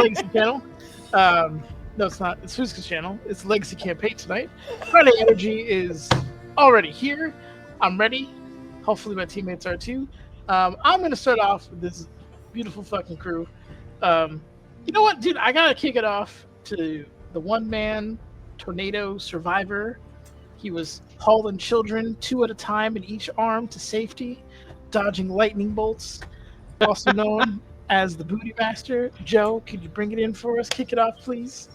Legacy channel. No, it's not. It's Foozca's channel. It's Legacy campaign tonight. Friday energy is already here. I'm ready. Hopefully my teammates are too. I'm gonna start off with this beautiful fucking crew. You know what, dude? I gotta kick it off to the one-man tornado survivor. He was hauling children 2 at a time in each arm to safety, dodging lightning bolts. Also known as the Booty Master. Joe, could you bring it in for us? Kick it off, please.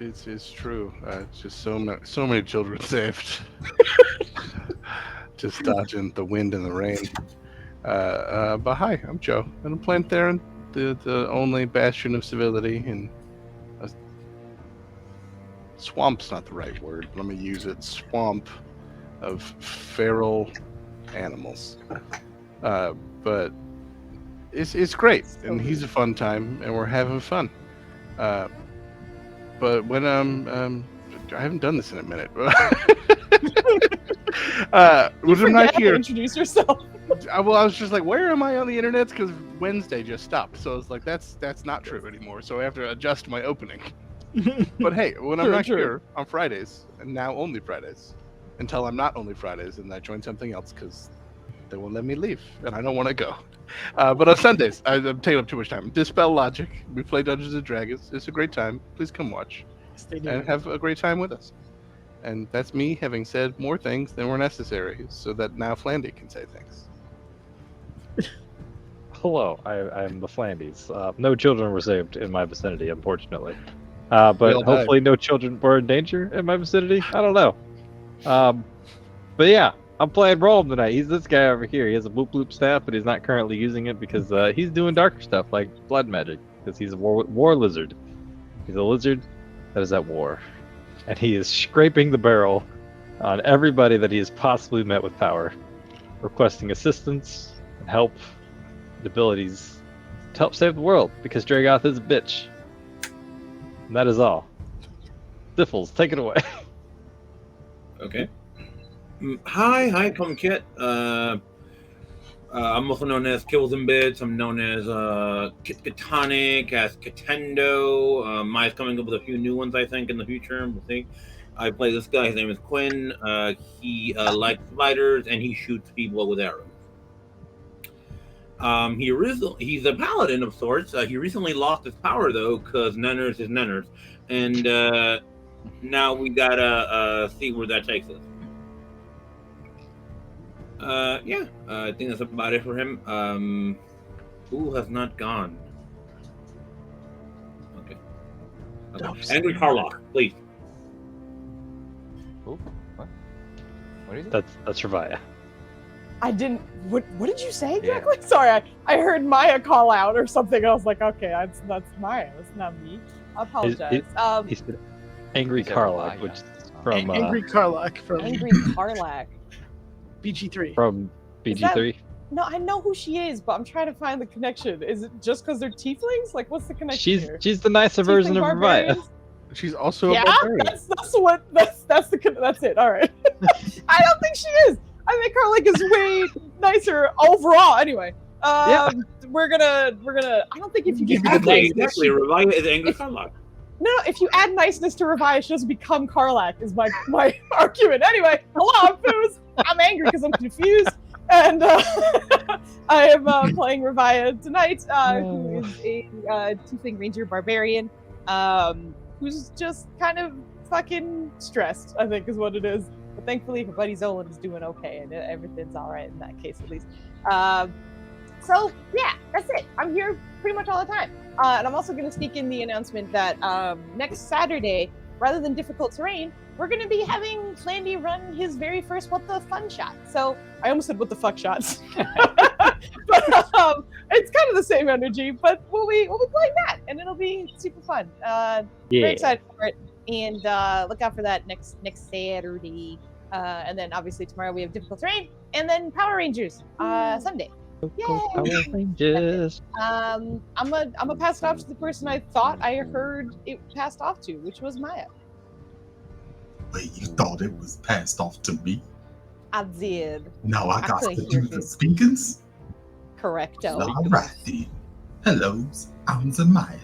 It's true. Just so many children saved. Just dodging the wind and the rain. But hi, I'm Joe, and I'm playing Theron, the only bastion of civility in a swamp's not the right word, but I'm gonna use it. Swamp of feral animals. But it's great, and he's a fun time, and we're having fun. But when I haven't done this in a minute. When I'm not here, introduce yourself. I was just like, where am I on the internet? Because Wednesday just stopped, so it's like that's not true anymore. So I have to adjust my opening. But hey, when I'm not here on Fridays, and now only Fridays, until I'm not only Fridays, and I join something else because they won't let me leave, and I don't want to go. But on Sundays, I'm taking up too much time. Dispel Logic. We play Dungeons and Dragons. It's a great time. Please come watch and have a great time with us. And that's me having said more things than were necessary, so that now Flandy can say things. Hello, I'm the Flandies. No children were saved in my vicinity, unfortunately. But hopefully no children were in danger in my vicinity. I don't know. But yeah, I'm playing Roll tonight. He's this guy over here. He has a Bloop Bloop staff, but he's not currently using it because he's doing darker stuff like blood magic, because he's a war lizard. He's a lizard that is at war. And he is scraping the barrel on everybody that he has possibly met with power, requesting assistance and help and abilities to help save the world, because Dragoth is a bitch. And that is all. Diffles, take it away. Okay. Hi, Tom Kit. I'm also known as Kibbles and Bits. I'm known as Kit Katonic, as Katendo. Maya's coming up with a few new ones, I think, in the future. We'll see. I play this guy. His name is Quinn. He likes spiders, and he shoots people with arrows. He's a paladin of sorts. He recently lost his power, though, because Nenners is Nenners. And now we gotta see where that takes us. I think that's about it for him. Who has not gone? Okay. Angry Carlock, please. Ooh, what? What is it? That's Ravaya. I didn't. What did you say exactly? Yeah. Sorry, I heard Maya call out or something. I was like, okay, that's Maya. That's not me. I apologize. He said Angry Carlock, which is from Angry Carlock from Angry Carlock. BG3. From BG3. No, I know who she is, but I'm trying to find the connection. Is it just because they're tieflings? Like, what's the connection here? She's the nicer version of Ravaya. She's also a barbarian. That's it. All right. I don't think she is. I think Carlick is way nicer overall. Anyway, we're gonna. I don't think if you get exactly, Ravaya is Angry Carlock. No, if you add niceness to Ravaya, she doesn't become Carlac, is my argument. Anyway, hello, I'm Foos. I'm angry because I'm confused. And I am playing Ravaya tonight, who is a Tiefling Ranger Barbarian, who's just kind of fucking stressed, I think is what it is. But thankfully, her buddy Zolan is doing okay, and everything's all right in that case, at least. So, yeah, that's it. I'm here pretty much all the time. And I'm also going to sneak in the announcement that next Saturday, rather than difficult terrain, we're going to be having Flandy run his very first What the Fun shot. So, I almost said What the Fuck shots. But it's kind of the same energy, but we'll be playing that, and it'll be super fun. Very excited for it. And look out for that next Saturday. And then, obviously, tomorrow we have difficult terrain, and then Power Rangers Sunday. Yay! Power Rangers. I'm gonna pass it off to the person I thought I heard it passed off to, which was Maya. Wait, you thought it was passed off to me? I did. No, I got to do the speakings? Correcto. All right, then. Hello, I'm Zamaya.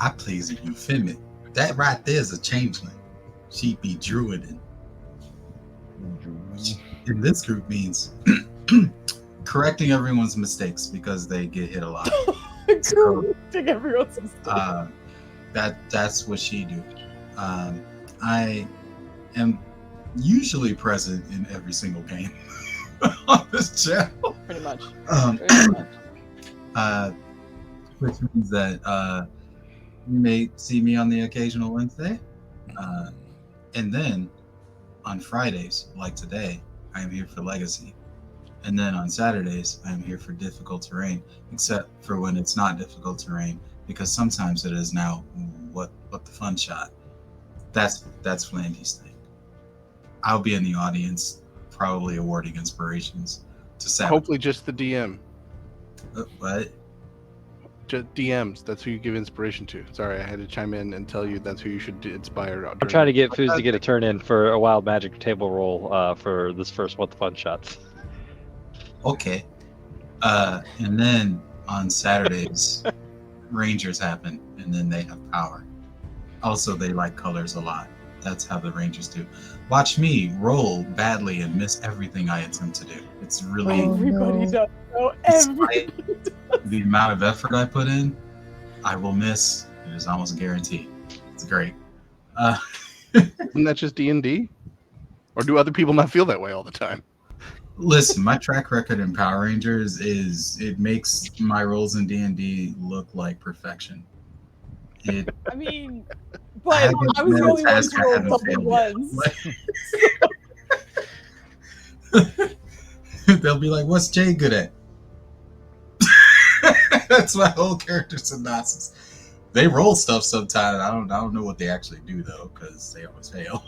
I plays a euphemic. That right there is a changeling. She be druiding. Which in this group means correcting everyone's mistakes because they get hit a lot. Correcting everyone's mistakes. That's what she do. I am usually present in every single game on this channel. Pretty much. Which means that you may see me on the occasional Wednesday. And then on Fridays, like today, I am here for Legacy. And then on Saturdays, I am here for difficult terrain, except for when it's not difficult terrain, because sometimes it is now what the fun shot. That's Flandy's thing. I'll be in the audience, probably awarding inspirations to Saturday. Hopefully just the DM. What? Just DMs. That's who you give inspiration to. Sorry, I had to chime in and tell you that's who you should inspire. I'm trying to get Foos to get a turn in for a Wild Magic table roll for this first What the Fun Shots. Okay. And then on Saturdays, Rangers happen, and then they have power. Also, they like colors a lot. That's how the Rangers do. Watch me roll badly and miss everything I attempt to do. It's really... Everybody does. Despite the amount of effort I put in, I will miss. It is almost guaranteed. It's great. Isn't that just D&D? Or do other people not feel that way all the time? Listen, my track record in Power Rangers it makes my roles in D&D look like perfection. I mean, but I was the only one who rolled double ones. They'll be like, "What's Jay good at?" That's my whole character synopsis. They roll stuff sometimes. I don't know what they actually do though, because they always fail.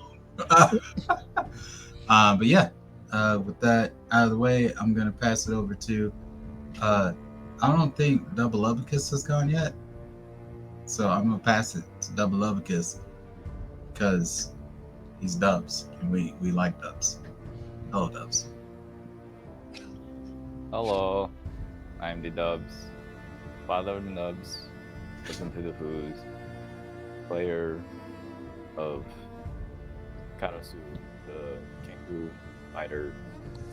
But yeah, with that out of the way, I'm gonna pass it over to. I don't think Double Lovicus has gone yet, so I'm gonna pass it to Double Lovicus because he's Dubs, and we like Dubs. Hello, Dubs. Hello, I'm the Dubs, father of the Nubs, listen to the Foos, player of Karasu, the Kenku fighter,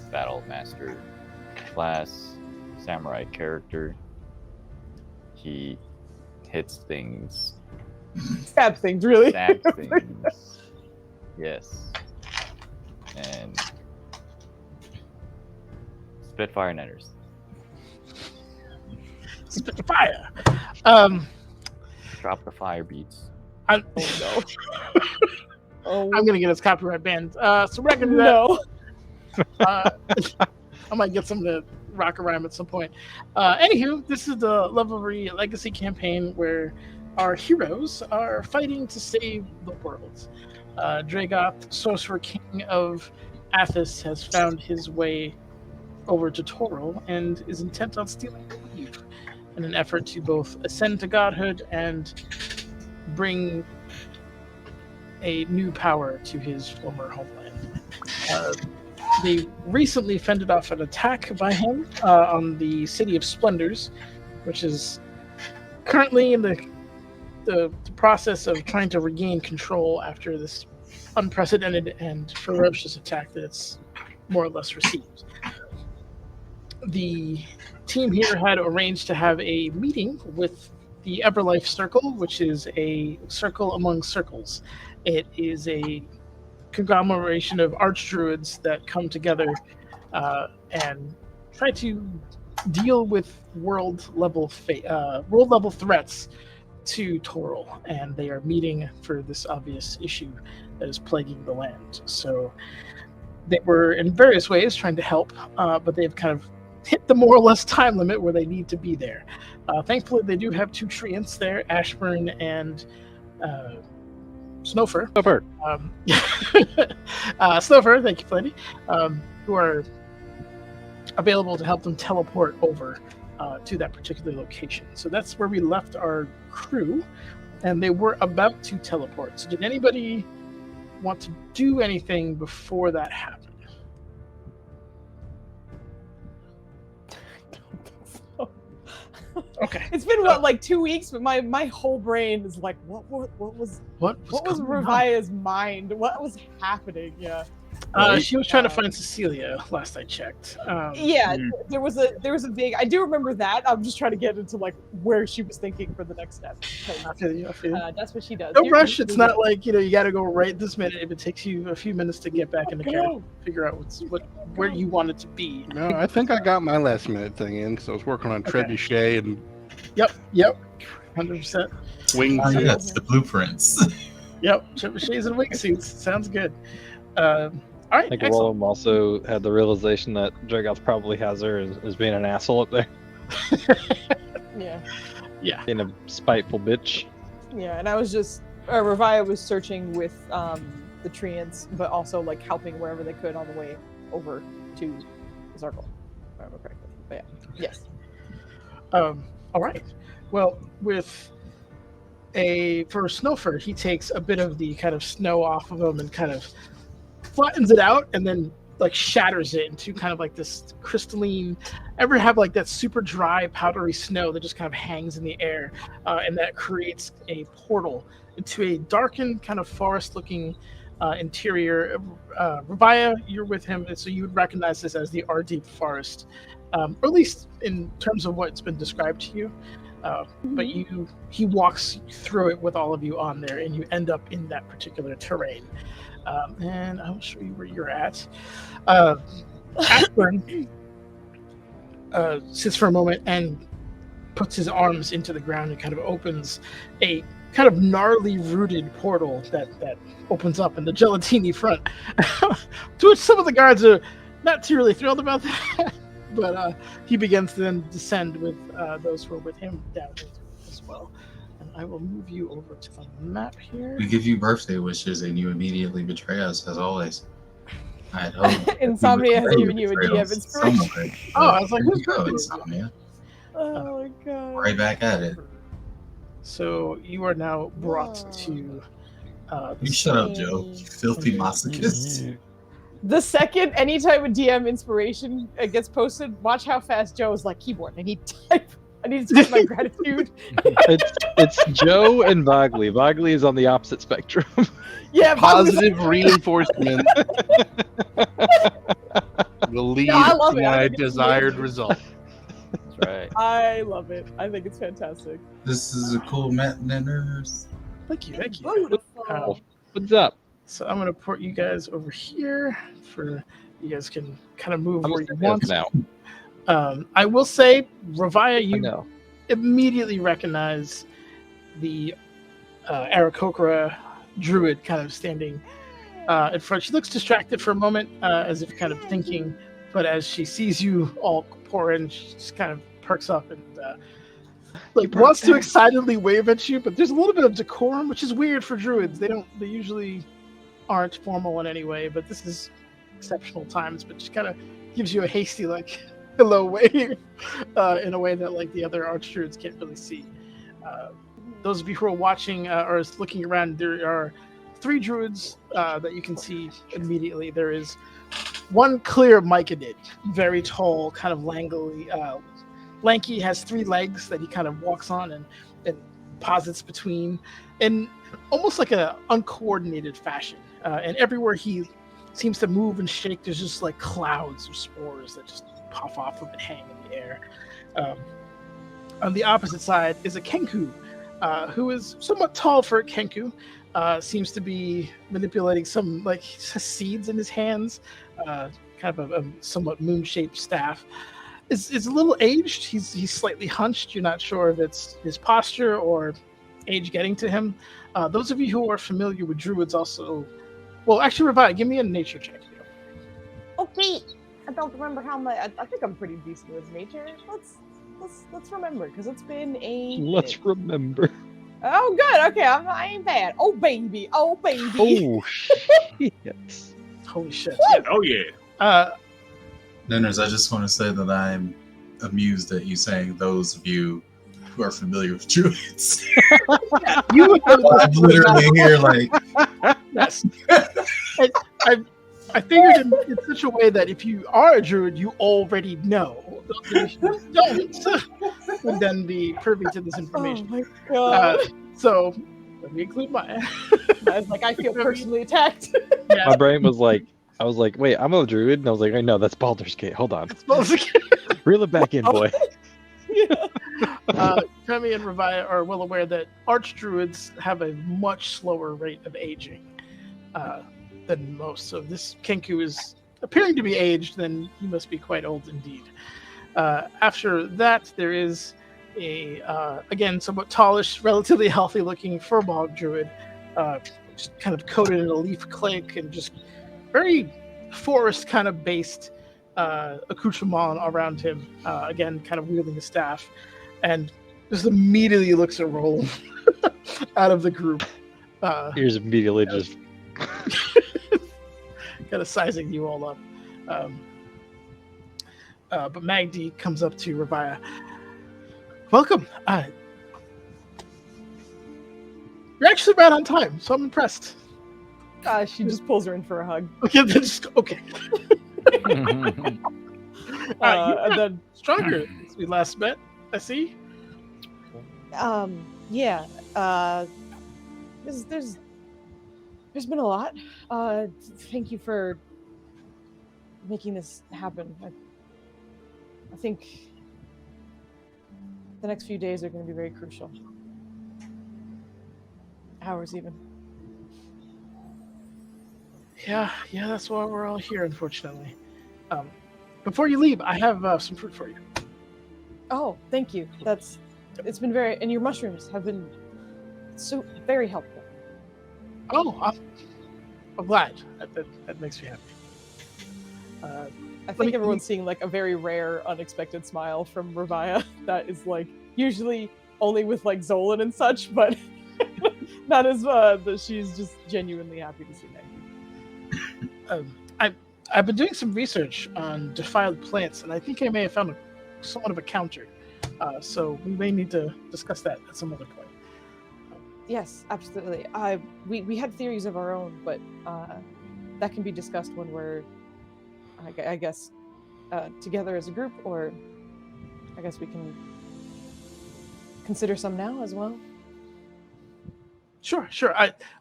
battle master class, samurai character. He hits things, Stab things, really. stabs things, yes, and Spitfire Netters. Spitfire. Drop the fire beats. I'm, Oh no. I'm gonna get his copyright banned. So we're not gonna do that. No. I might get some to rock a rhyme at some point. Anywho, this is the Levelry Legacy campaign where our heroes are fighting to save the world. Dragoth, Sorcerer King of Athos, has found his way over to Toril and is intent on stealing the leave in an effort to both ascend to godhood and bring a new power to his former homeland. They recently fended off an attack by him on the city of Splendors, which is currently in the process of trying to regain control after this unprecedented and ferocious attack that it's more or less received. The team here had arranged to have a meeting with the Everlife Circle, which is a circle among circles. It is a conglomeration of archdruids that come together and try to deal with world level threats to Toril, and they are meeting for this obvious issue that is plaguing the land. So they were in various ways trying to help, but they've kind of hit the more or less time limit where they need to be there. Thankfully, they do have two treants there, Ashburn and Snowfur. Snowfur, thank you, Flandy, who are available to help them teleport over to that particular location. So that's where we left our crew, and they were about to teleport. So did anybody want to do anything before that happened? Okay. It's been like 2 weeks, but my whole brain is like, what was Revia's mind? What was happening? Yeah. She was trying to find Cecilia last I checked. Yeah, there was a big. I do remember that. I'm just trying to get into like where she was thinking for the next step. I feel you. That's what she does. No rush. It's not like you got to go right this minute. If it takes you a few minutes to get back in the character, figure out where you want it to be. No, I think I got my last minute thing in because I was working on trebuchet and. Yep. 100%. Wings. Oh, yes, the blueprints. Yep. Trebuchets and wingsuits. Sounds good. All right. I think Roland also had the realization that Dragoth probably has her as being an asshole up there. Yeah. Being a spiteful bitch. Yeah, and I was just Revia was searching with the treants, but also like helping wherever they could on the way over to the circle. If I remember correctly. But yeah. Yes. All right. Well, for Snowford, he takes a bit of the kind of snow off of him and kind of flattens it out and then like shatters it into kind of like this crystalline. Ever have like that super dry powdery snow that just kind of hangs in the air, and that creates a portal into a darkened kind of forest looking interior. Revia, you're with him, so you would recognize this as the Ardeep Forest, or at least in terms of what's been described to you. But he walks through it with all of you on there, and you end up in that particular terrain. And I'll show you where you're at. Ashburn sits for a moment and puts his arms into the ground and kind of opens a kind of gnarly rooted portal that opens up in the gelatini front. To which some of the guards are not too really thrilled about that. But he begins to then descend with those who are with him down as well. And I will move you over to the map here. We give you birthday wishes and you immediately betray us, as always. I had hoped Insomnia has given you a DM inspiration. Oh, I was like, who's go, Insomnia? Oh my god. Right back at it. So you are now brought to... you shut up, Joe. You filthy masochist. The second anytime a DM inspiration gets posted, watch how fast Joe is like keyboard. I need to type my gratitude. It's Joe and Vogly. Vogly is on the opposite spectrum. Yeah, positive reinforcement will lead to my desired result. That's right. I love it. I think it's fantastic. This is a cool manners. Thank you. Beautiful. What's up? So I'm going to port you guys over here for you guys can kind of move where you I'm want. now. I will say, Revia, you know. immediately recognize the Aarakocra druid kind of standing in front. She looks distracted for a moment, as if kind of thinking, but as she sees you all pour in, she just kind of perks up and wants to excitedly wave at you, but there's a little bit of decorum, which is weird for druids. They usually aren't formal in any way, but this is exceptional times, but just kind of gives you a hasty hello wave in a way that the other archdruids can't really see. Those of you who are watching or looking around, there are 3 druids that you can see immediately. There is one clear Myconid, very tall, kind of lanky, has 3 legs that he kind of walks on and posits between in almost like a uncoordinated fashion. And everywhere he seems to move and shake, there's just clouds of spores that just puff off of and hang in the air. On the opposite side is a Kenku, who is somewhat tall for a Kenku. Seems to be manipulating some seeds in his hands, kind of a somewhat moon-shaped staff. Is a little aged. He's slightly hunched. You're not sure if it's his posture or age getting to him. Those of you who are familiar with druids also... Well, actually, Revive, give me a nature check here. Okay. I don't remember how much... I think I'm pretty decent with nature. Let's remember, because it's been a... Let's remember. Oh, good. Okay, I ain't bad. Oh, baby. Oh, shit. Holy shit. Yeah. Oh, yeah. Nenners, I just want to say that I'm amused at you saying those of you who are familiar with druids. You would know I'm literally here yes. I figured in such a way that if you are a druid, you already know. Those of you who don't would then be privy to this Oh information. my god. So let me include Maya. I was like, I feel personally attacked. Yeah, My brain was like, I was like, wait, I'm a druid, and I was like, I know that's Baldur's Gate. Hold on, reel it back in, boy. Yeah. Femi and Revia are well aware that archdruids have a much slower rate of aging than most. So this Kenku is appearing to be aged, then he must be quite old indeed. After that, there is a, again, somewhat tallish, relatively healthy-looking furbog druid, just kind of coated in a leaf cloak and just very forest kind of based accoutrement around him. Again, kind of wielding a staff, and just immediately looks at Roland out of the group. Here's immediately just kind of sizing you all up. But Magdi comes up to Revia. Welcome. You're actually right on time, so I'm impressed. She just pulls her in for a hug. Okay, then just okay. And then Stronger since we last met. I see. yeah. There's been a lot. Thank you for making this happen. I think the next few days are going to be very crucial. Hours even. Yeah, that's why we're all here, unfortunately. Before you leave, I have some fruit for you. Oh, thank you. It's been very, and your mushrooms have been so very helpful. Oh, I'm glad. That makes me happy. I think everyone's seeing like a very rare, unexpected smile from Revia that is like usually only with like Zolan and such, but not as that she's just genuinely happy to see me. I've been doing some research on defiled plants, and I think I may have found somewhat of a counter. So we may need to discuss that at some other point. Yes, absolutely. We had theories of our own, but that can be discussed when we're, I guess, together as a group, or I guess we can consider some now as well. Sure.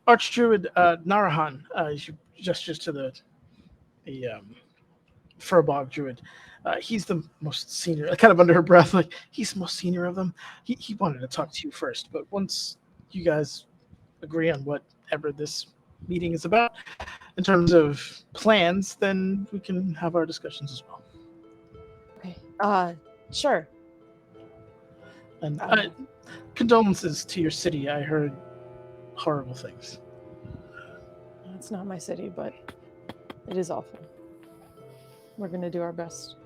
Archdruid Narahan, she gestures to the Furbog Druid. He's the most senior, kind of under her breath, like, he's the most senior of them. He wanted to talk to you first, but once you guys agree on whatever this meeting is about, in terms of plans, then we can have our discussions as well. Okay. Sure. And condolences to your city. I heard horrible things. It's not my city, but it is awful. We're gonna do our best.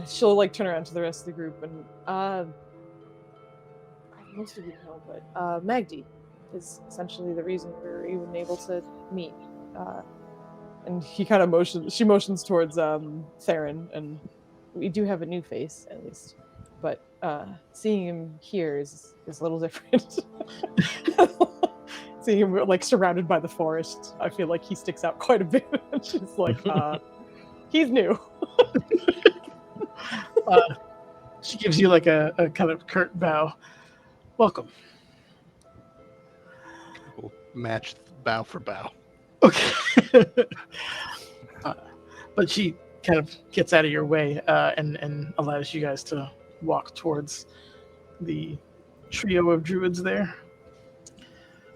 She'll like turn around to the rest of the group and most of you know, but Magdi is essentially the reason we're even able to meet. And he kind of motions towards Theron, and we do have a new face at least, but seeing him here is a little different. Seeing him like surrounded by the forest, I feel like he sticks out quite a bit. She's like, he's new. She gives you like a kind of curt bow. Welcome. We'll match bow for bow. Okay. But she kind of gets out of your way and allows you guys to walk towards the trio of druids there.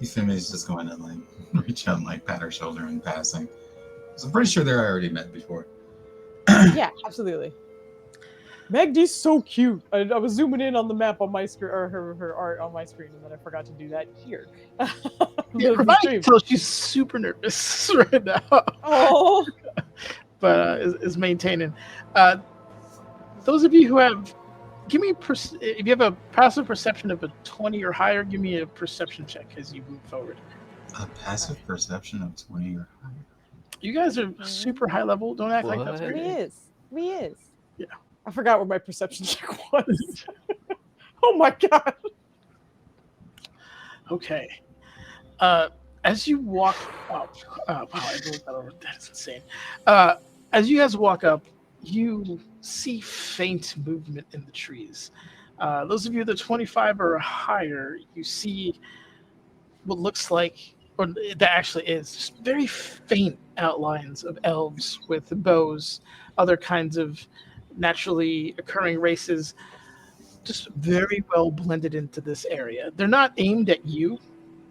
Euphemia's just going to like reach out and like pat her shoulder in passing. So I'm pretty sure they're already met before. Yeah, absolutely. Magdi's so cute. I was zooming in on the map on my screen, or her art on my screen, and then I forgot to do that here. Yeah, tell she's super nervous right now. Oh, but is maintaining. Those of you who have, give me if you have a passive perception of a 20 or higher, give me a perception check as you move forward. A passive perception of 20 or higher. You guys are super high level. Don't act like that's What? great. he is. Yeah. I forgot what my perception check was. Oh my god. Okay. As you walk up, wow, I wrote that over. That's insane. As you guys walk up, you see faint movement in the trees. Those of you that are 25 or higher, you see what looks like, or that actually is, just very faint outlines of elves with bows, other kinds of naturally occurring races, just very well blended into this area. They're not aimed at you.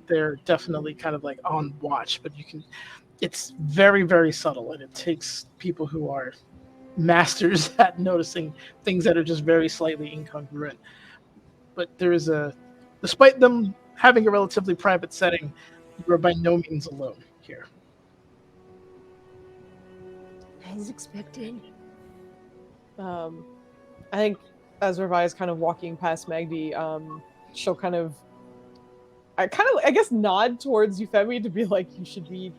They're definitely kind of like on watch, but you can. It's very, very subtle, and it takes people who are masters at noticing things that are just very slightly incongruent. But there is despite them having a relatively private setting, you are by no means alone here. As expected. I think as Revi is kind of walking past Magdi, she'll I guess nod towards Euphemi to be like, you should be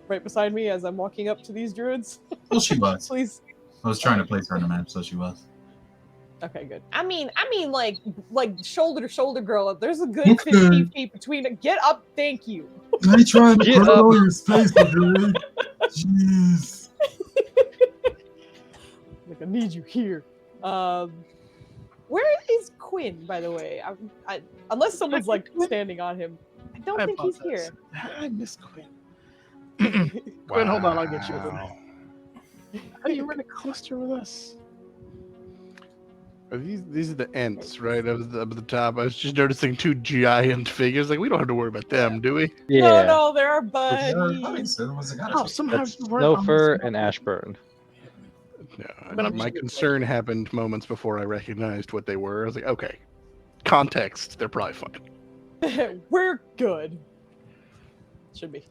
right beside me as I'm walking up to these druids. Well, she was. Please. I was trying to place her on the map, so she was. Okay, good. I mean, like shoulder to shoulder, girl. There's a good 15 feet between it. Get up, thank you. I tried to Get put up. all your space, dude. Jeez. Like, I need you here. Where is Quinn, by the way? Unless someone's like standing on him, I don't think he's here. I miss Quinn. Quinn, hold on, I'll get you. How do you run a cluster with us? Are these are the ants, right? Up the top. I was just noticing two giant figures. Like, we don't have to worry about them, do we? Yeah. No, they're our buddies. Oh, somehow That's you weren't on Snowfur this and Ashburn. But I'm My just- concern happened moments before I recognized what they were. I was like, okay, context, they're probably fine. We're good. Should be.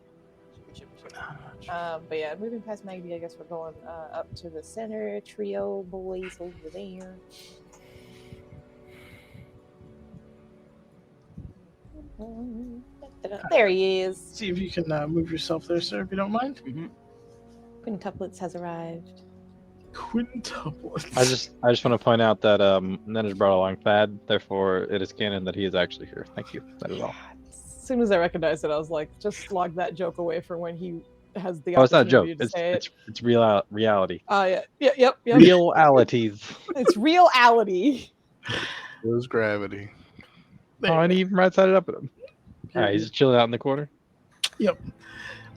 But yeah, moving past Maggie, I guess we're going up to the center trio boys over there. There he is. See if you can move yourself there, sir, if you don't mind. Quintuplets has arrived. Quintuplets. I just want to point out that Nen has brought along Thad, therefore it is canon that he is actually here. Thank you. That is all. As soon as I recognized it, I was like, just log that joke away for when he has the Oh, it's not a joke. opportunity to It's say it. it's real reality. Yep. Realities. It's reality. There's gravity. There Oh, you and he even right sided up at him. All right, he's just chilling out in the corner. Yep.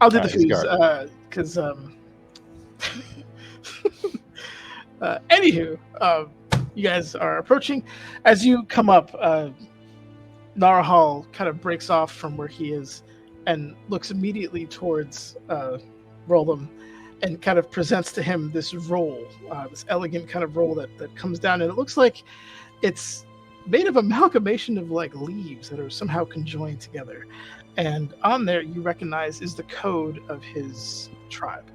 I'll do the Alright, he's fuse because anywho, you guys are approaching. As you come up, Narahal kind of breaks off from where he is and looks immediately towards Roland and kind of presents to him this roll, this elegant kind of roll that comes down, and it looks like it's made of amalgamation of like leaves that are somehow conjoined together. And on there, you recognize is the code of his tribe,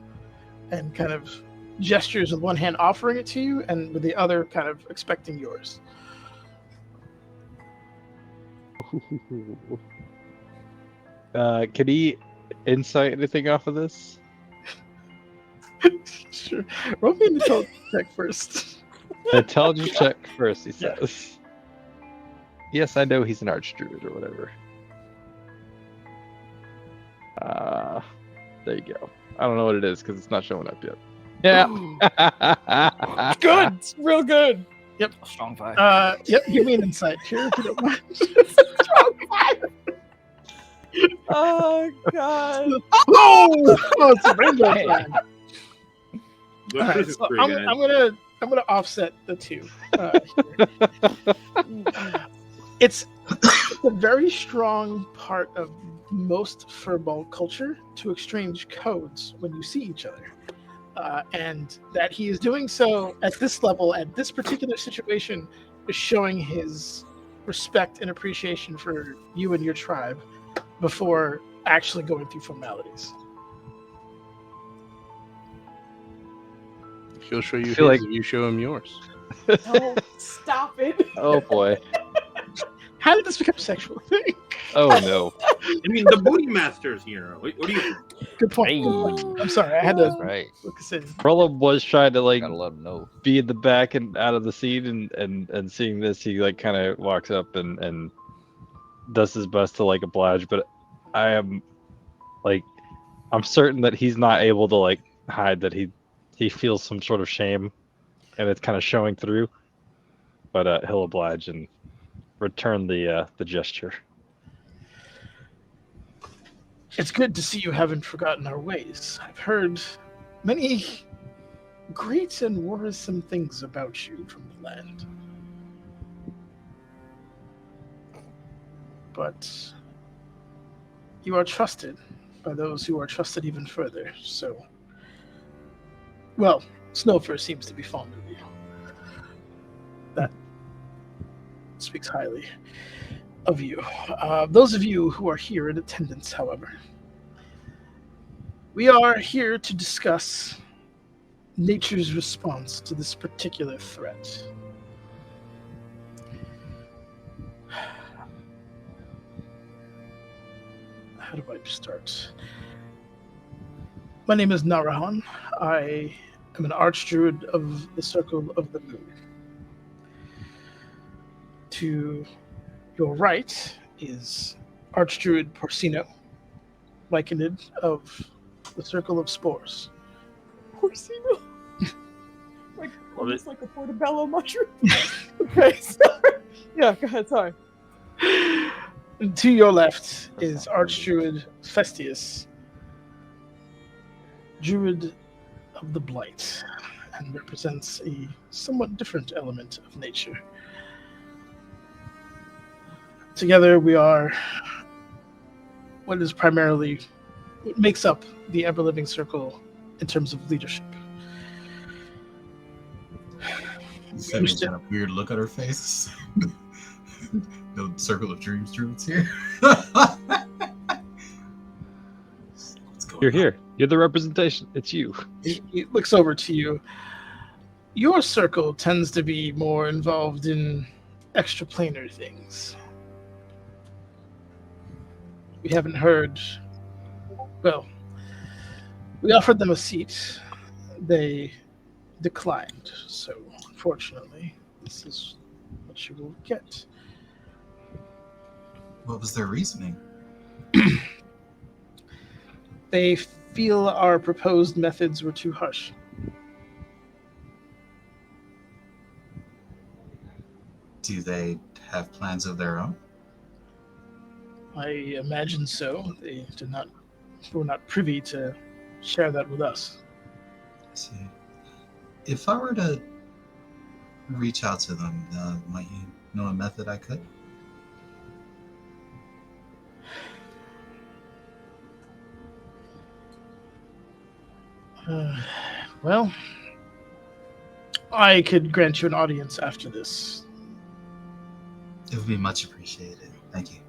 and kind of gestures with one hand offering it to you, and with the other kind of expecting yours. Can he insight anything off of this? Sure. Roll me an intelligence check first. Intelligence check first, he says. Yes, I know he's an archdruid or whatever. There you go. I don't know what it is because it's not showing up yet. Yeah. Good. It's real good. Yep. Strong 5. Yep. Give me an insight here if you don't mind. Oh god. Oh, it's a rainbow flag. But All right, this is so pretty I'm good. gonna offset the two. It's a very strong part of most furball culture to exchange codes when you see each other, and that he is doing so at this level, at this particular situation, is showing his respect and appreciation for you and your tribe before actually going through formalities. He'll show you his feel like- and you show him yours. Don't stop it. Oh boy. How did this become a sexual thing? Oh no. I mean, the booty master's here. What do you? Good point. Hey. I'm sorry, I had to That's right. look this in. Roland was trying to like Gotta let him know. be in the back and out of the scene, and seeing this, he like kind of walks up and does his best to like oblige. But I am Like, I'm certain that he's not able to like hide that he feels some sort of shame, and it's kind of showing through. But he'll oblige and return the gesture. It's good to see you haven't forgotten our ways. I've heard many great and worrisome things about you from the land. But you are trusted by those who are trusted even further, so... Well, Snowfur seems to be fond of you. That speaks highly of you. Those of you who are here in attendance, however, we are here to discuss nature's response to this particular threat. How do I start? My name is Narahan. I am an archdruid of the Circle of the Moon. To your right is Archdruid Porcino, Lycanid of the Circle of Spores. Porcino? Like, almost like a portobello mushroom. Okay, sorry. Yeah, go ahead, sorry. And to your left is Archdruid Festius, Druid of the Blight, and represents a somewhat different element of nature. Together we are what makes up the ever-living circle in terms of leadership. You said we got a weird look at her face. No Circle of Dreams druids here. You're here. You're the representation. It's you. He looks over to you. Your circle tends to be more involved in extraplanar things. We haven't heard... Well, we offered them a seat. They declined, so unfortunately, this is what you will get. What was their reasoning? They feel our proposed methods were too harsh. Do they have plans of their own? I imagine so. They were not privy to share that with us. I see. If I were to reach out to them, might you know a method I could? Well, I could grant you an audience after this. It would be much appreciated. Thank you.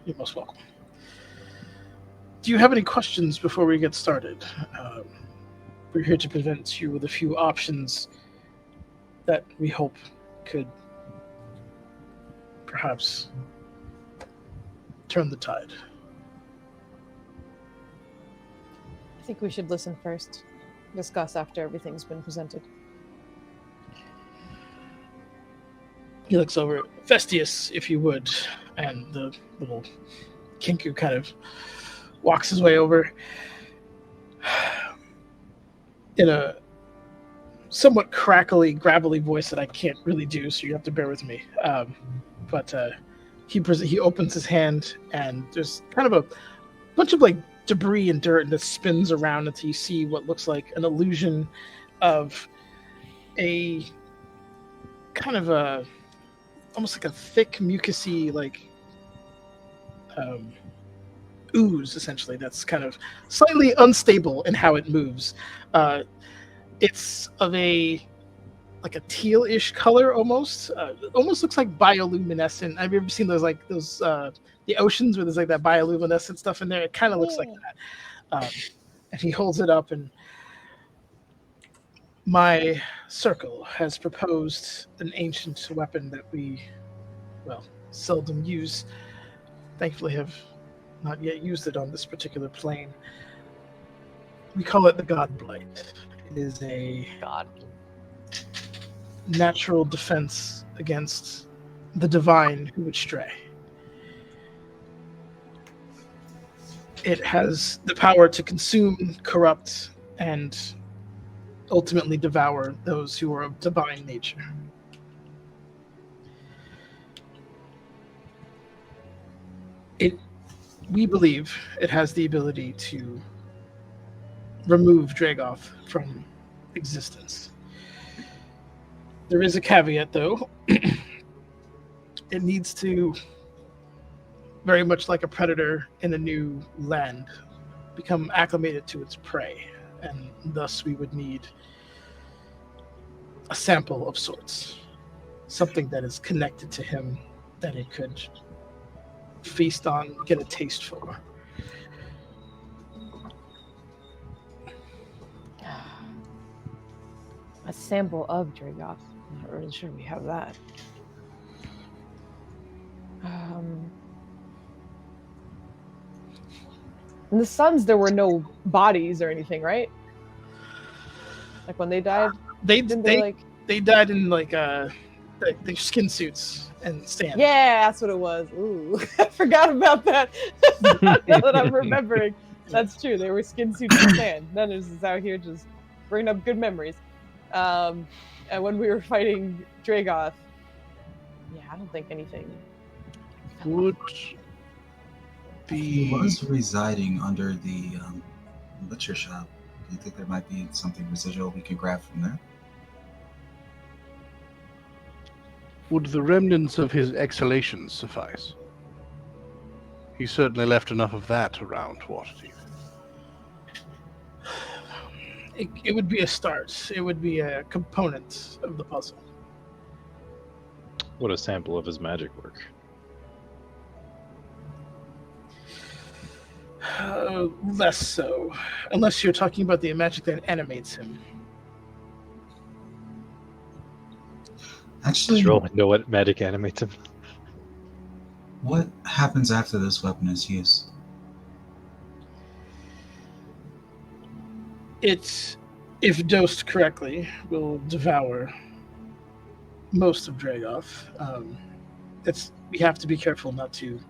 You're most welcome. Do you have any questions before we get started? We're here to present you with a few options that we hope could perhaps turn the tide. I think we should listen first. Discuss after everything's been presented. He looks over at Festius, if you would, and the little Kinku kind of walks his way over in a somewhat crackly, gravelly voice that I can't really do, so you have to bear with me. But he opens his hand, and there's kind of a bunch of like debris and dirt that spins around until you see what looks like an illusion of a kind of a almost like a thick mucousy like ooze, essentially, that's kind of slightly unstable in how it moves. It's of a teal-ish color almost. Almost looks like bioluminescent. Have you ever seen those the oceans where there's like that bioluminescent stuff in there? It kind of looks like that. And he holds it up, and my circle has proposed an ancient weapon that we, seldom use. Thankfully have not yet used it on this particular plane. We call it the God Blight. It is a natural defense against the divine who would stray. It has the power to consume, corrupt, and ultimately devour those who are of divine nature. We believe it has the ability to remove Dragoth from existence. There is a caveat, though. It needs to, very much like a predator in a new land, become acclimated to its prey, and thus we would need a sample of sorts, something that is connected to him that it could feast on, get a taste for. A sample of Dragoth. I'm not really sure we have that. In the Suns, there were no bodies or anything, right? Like when they died, They like died in like their skin suits and stands. yeah, that's what it was. Ooh, I forgot about that. Now that I'm remembering, that's true. They were skin suits and sand. None of us is out here just bringing up good memories. And when we were fighting Dragoth, yeah, I don't think anything Would He be was residing under the butcher shop. Do you think there might be something residual we can grab from there? would the remnants of his exhalations suffice? He certainly left enough of that around Waterdeep. It would be a start. It would be a component of the puzzle. Would a sample of his magic work? Less so, unless you're talking about the magic that animates him. Actually, Just roll know what magic animates him. what happens after this weapon is used? It, if dosed correctly, will devour most of Dragoth. We have to be careful not to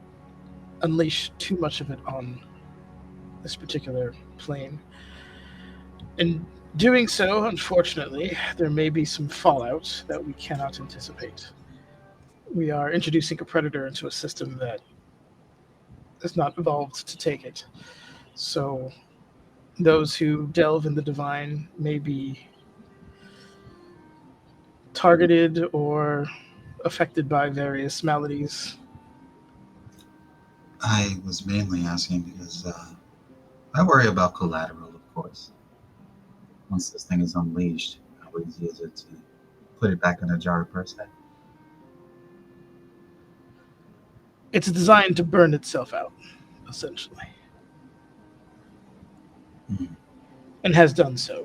unleash too much of it on this particular plane. In doing so, unfortunately, there may be some fallout that we cannot anticipate. We are introducing a predator into a system that is not evolved to take it. So those who delve in the divine may be targeted or affected by various maladies. I was mainly asking because I worry about collateral, of course. Once this thing is unleashed, how easy is it to put it back in a jar per se? It's designed to burn itself out, essentially, and has done so.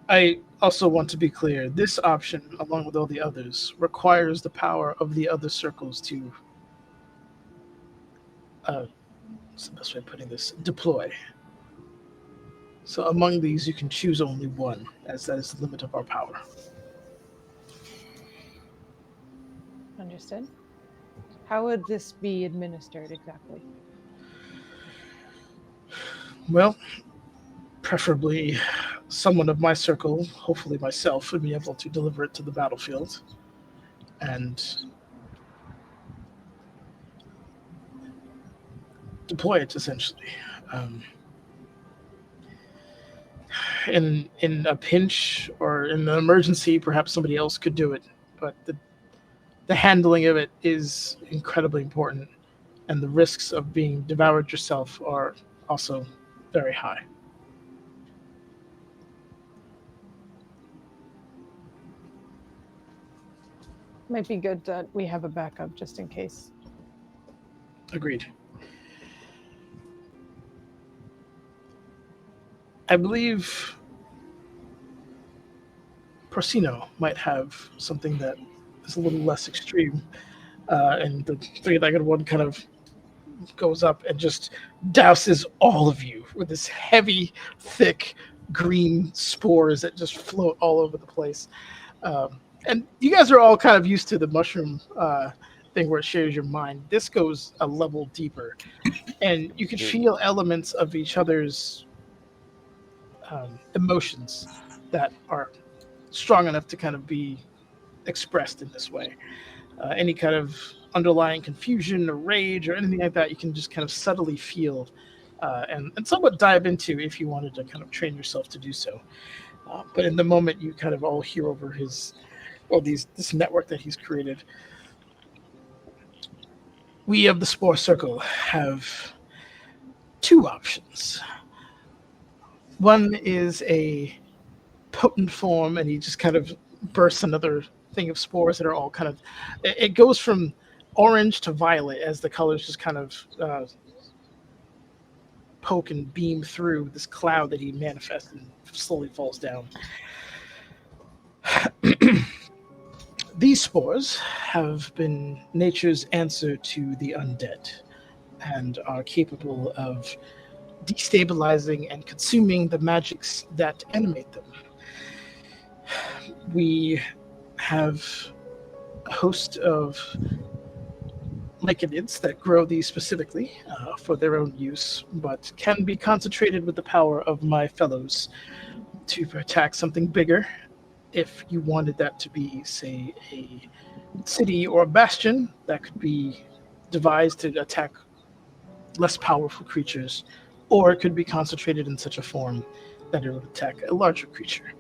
I also want to be clear, this option, along with all the others, requires the power of the other circles to, what's the best way of putting this, deploy. So among these, you can choose only one, as that is the limit of our power. understood. How would this be administered exactly? Well, preferably someone of my circle, hopefully myself, would be able to deliver it to the battlefield and deploy it, essentially. In a pinch or in an emergency, perhaps somebody else could do it, but the handling of it is incredibly important, and the risks of being devoured yourself are also very high. Might be good that we have a backup just in case. Agreed. I believe Porcino might have something that is a little less extreme, and the three-legged one kind of goes up and just douses all of you with this heavy, thick, green spores that just float all over the place. And you guys are all kind of used to the mushroom thing where it shares your mind. This goes a level deeper, and you can feel elements of each other's emotions that are strong enough to kind of be expressed in this way. Any kind of underlying confusion or rage or anything like that, you can just kind of subtly feel and somewhat dive into if you wanted to kind of train yourself to do so. But in the moment, you kind of all hear over this network that he's created. We of the Spore Circle have two options. One is a potent form, and he just kind of bursts another thing of spores that are all kind of. It goes from orange to violet as the colors just kind of poke and beam through this cloud that he manifests and slowly falls down. These spores have been nature's answer to the undead and are capable of destabilizing and consuming the magics that animate them. We have a host of lycanids that grow these specifically for their own use, but can be concentrated with the power of my fellows to attack something bigger. If you wanted that to be, say, a city or a bastion, that could be devised to attack less powerful creatures, or it could be concentrated in such a form that it would attack a larger creature.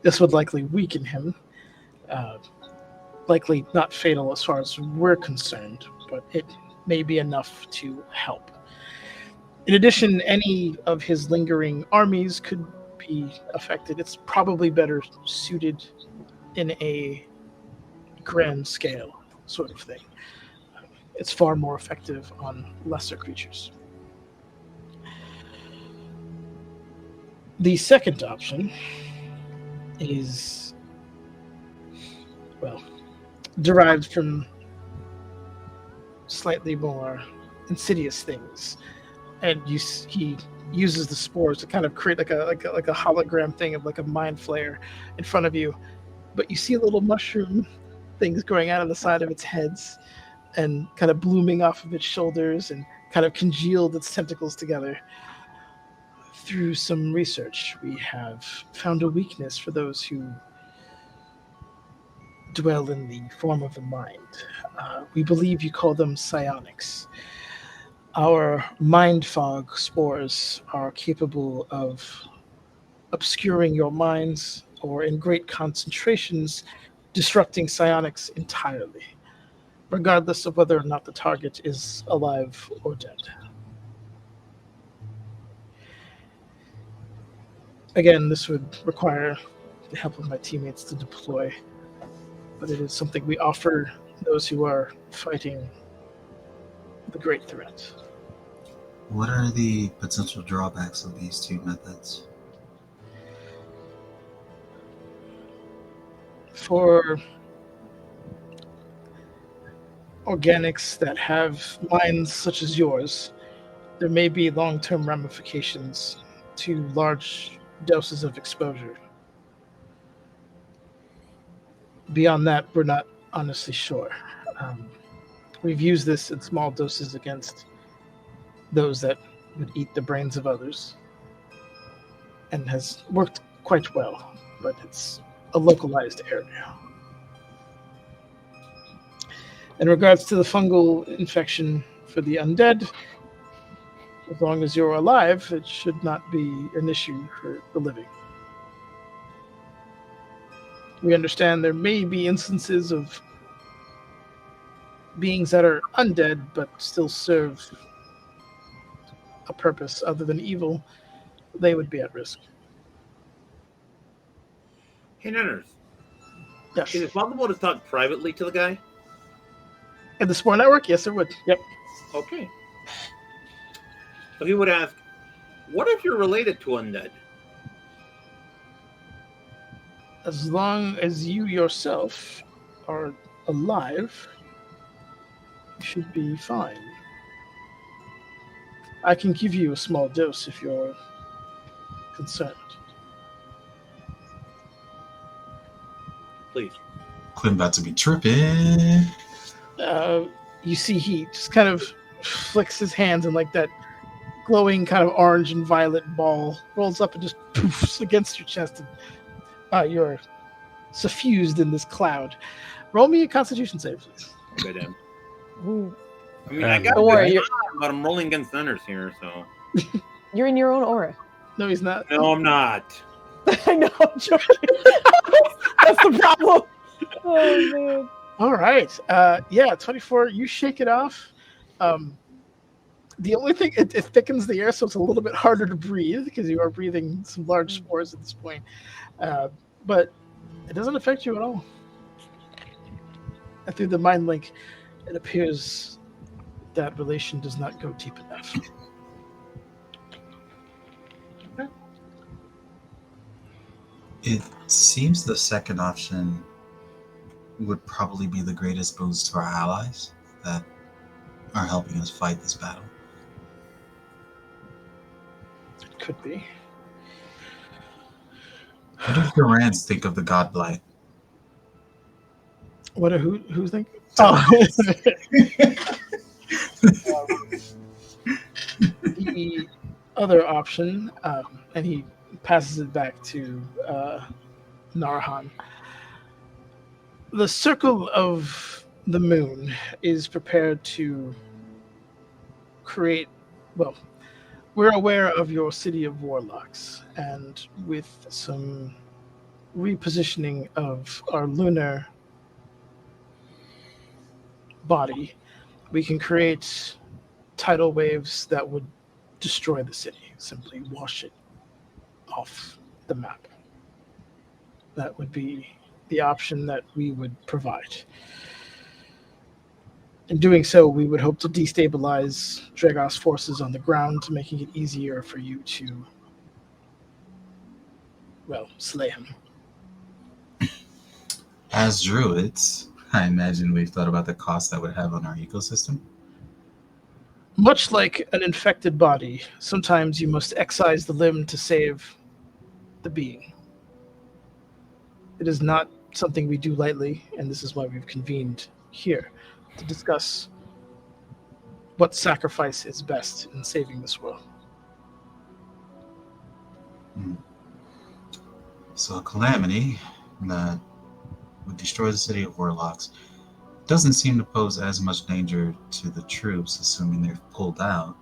This would likely weaken him, likely not fatal as far as we're concerned, but it may be enough to help. In addition, any of his lingering armies could be affected. It's probably better suited in a grand scale sort of thing. It's far more effective on lesser creatures. The second option is, well, derived from slightly more insidious things, and he uses the spores to kind of create like a hologram thing of like a mind flayer in front of you, but you see little mushroom things growing out of the side of its heads and kind of blooming off of its shoulders and kind of congealed its tentacles together. Through some research, we have found a weakness for those who dwell in the form of the mind. We believe you call them psionics. Our mind fog spores are capable of obscuring your minds or, in great concentrations, disrupting psionics entirely, regardless of whether or not the target is alive or dead. Again, this would require the help of my teammates to deploy, but it is something we offer those who are fighting the great threat. What are the potential drawbacks of these two methods? For organics that have minds such as yours, there may be long-term ramifications to large doses of exposure. Beyond that, we're not honestly sure. We've used this in small doses against those that would eat the brains of others, and has worked quite well, but it's a localized area. In regards to the fungal infection for the undead, as long as you're alive, it should not be an issue for the living. We understand there may be instances of beings that are undead but still serve a purpose other than evil. They would be at risk. Hey, Nanners, Yes. is it possible to talk privately to the guy? In the Spore Network? Yes, it would. Yep. Okay. So he would ask, what if you're related to undead? As long as you yourself are alive, you should be fine. I can give you a small dose if you're concerned. Please. Quinn about to be tripping. you see he just kind of flicks his hands and like that glowing kind of orange and violet ball rolls up and just poofs against your chest, and you're suffused in this cloud. Roll me a Constitution save, please. Goddamn. Ooh. I mean, I got Don't worry, good, but I'm rolling against centers here, so. you're in your own aura. No, he's not. No, I'm not. I know, I'm joking. That's the problem. Oh man. All right. Yeah, 24. You shake it off. The only thing, it thickens the air, so it's a little bit harder to breathe because you are breathing some large spores at this point. But it doesn't affect you at all. And through the mind link, it appears that relation does not go deep enough. It seems the second option would probably be the greatest boost to our allies that are helping us fight this battle. It could be. What do the Rans think of the God Blight? What do who think? The other option, and he passes it back to Narhan. The circle of the moon is prepared to create, well, we're aware of your city of warlocks, and with some repositioning of our lunar body, we can create tidal waves that would destroy the city, simply wash it off the map. That would be the option that we would provide. In doing so, we would hope to destabilize Dragos forces on the ground, making it easier for you to, well, slay him. As druids, I imagine we've thought about the cost that would have on our ecosystem. Much like an infected body, sometimes you must excise the limb to save the being. It is not something we do lightly, and this is why we've convened here to discuss what sacrifice is best in saving this world. So a calamity that would destroy the city of Warlocks doesn't seem to pose as much danger to the troops, assuming they're pulled out.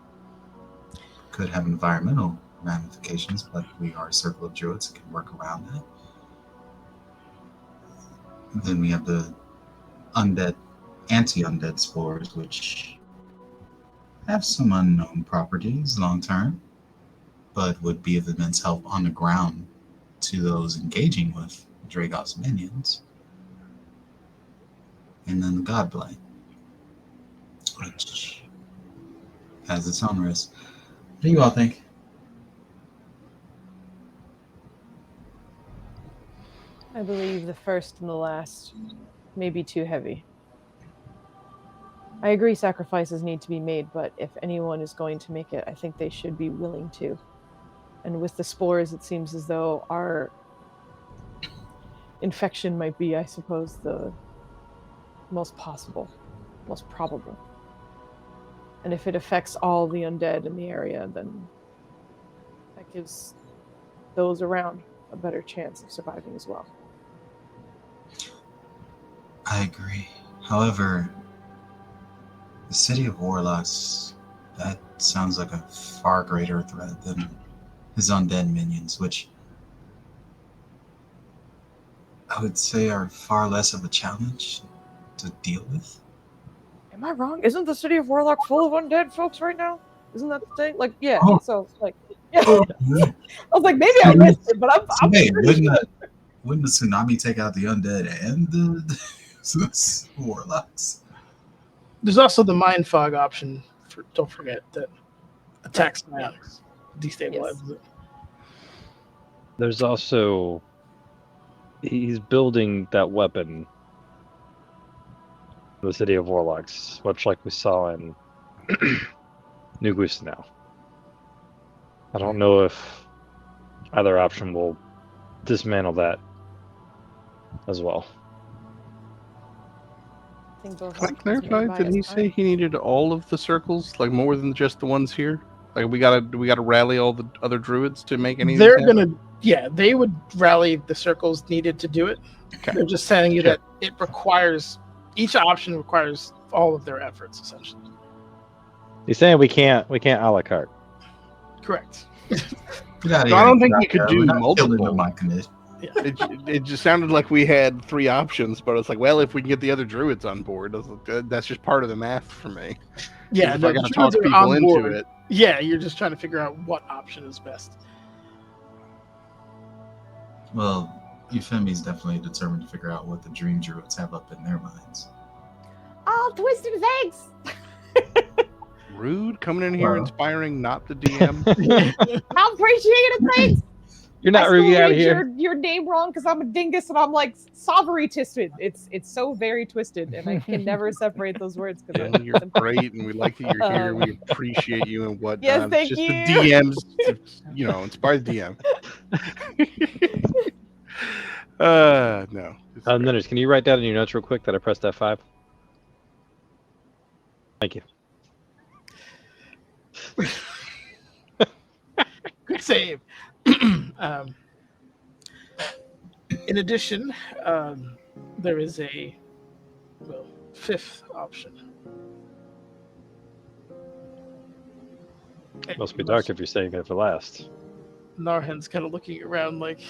Could have environmental ramifications, but we are a circle of druids that can work around that. And then we have the undead, anti-undead spores, which have some unknown properties long term, but would be of immense help on the ground to those engaging with Dragos minions. And then the God Blight, which has its own risk. What do you all think? I believe the first and the last may be too heavy. I agree sacrifices need to be made, but if anyone is going to make it, I think they should be willing to. And with the spores, it seems as though our infection might be, I suppose, the most possible, most probable. And if it affects all the undead in the area, then that gives those around a better chance of surviving as well. I agree. However, the city of Warlocks, that sounds like a far greater threat than his undead minions, which I would say are far less of a challenge to deal with. Am I wrong? Isn't the city of Warlock full of undead folks right now? Isn't that the thing? Like, yeah. Oh. So, like, yeah. I was like, maybe I missed it, but I'm Wait, pretty sure. wouldn't the tsunami take out the undead and the Warlocks? There's also the mind fog option. Don't forget that attacks psionics, destabilizes it. There's also he's building that weapon in the city of Warlocks, much like we saw in New Guisanau. I don't know if either option will dismantle that as well. think those Can I options clarify? nearby Did is he fine. say he needed all of the circles, like more than just the ones here? Like we gotta rally all the other druids to make any of these They're happen? gonna, yeah, they would rally the circles needed to do it. Okay. They're just telling you Sure. that it requires, each option requires all of their efforts, essentially. He's saying we can't a la carte. Correct. Get out of So here. I don't think we could We're do not killing multiple. the Monk. It just sounded like we had 3 options, but it's like, well, if we can get the other druids on board, that's just part of the math for me. Yeah, If no, I gotta the talk druids are people on into board. it. Yeah, you're just trying to figure out what option is best. Well, Euphemy's definitely determined to figure out what the dream druids have up in their minds. Oh, twisted thanks. Rude coming in here Wow. inspiring not the DM. I appreciate it, thanks. You're not I still really out of read here. your name wrong because I'm a dingus and I'm like sovereign twisted. It's so very twisted, and I can never separate those words. Yeah, you're great, and we like that you're here. We appreciate you and whatnot. Yes, thank it's just you. the DMs, inspire the DM. No. Ninners, can you write down in your notes real quick that I pressed F5? Thank you. Good save. In addition, there is a fifth option. Must be dark if you're saving it for last. Narhan's kind of looking around like,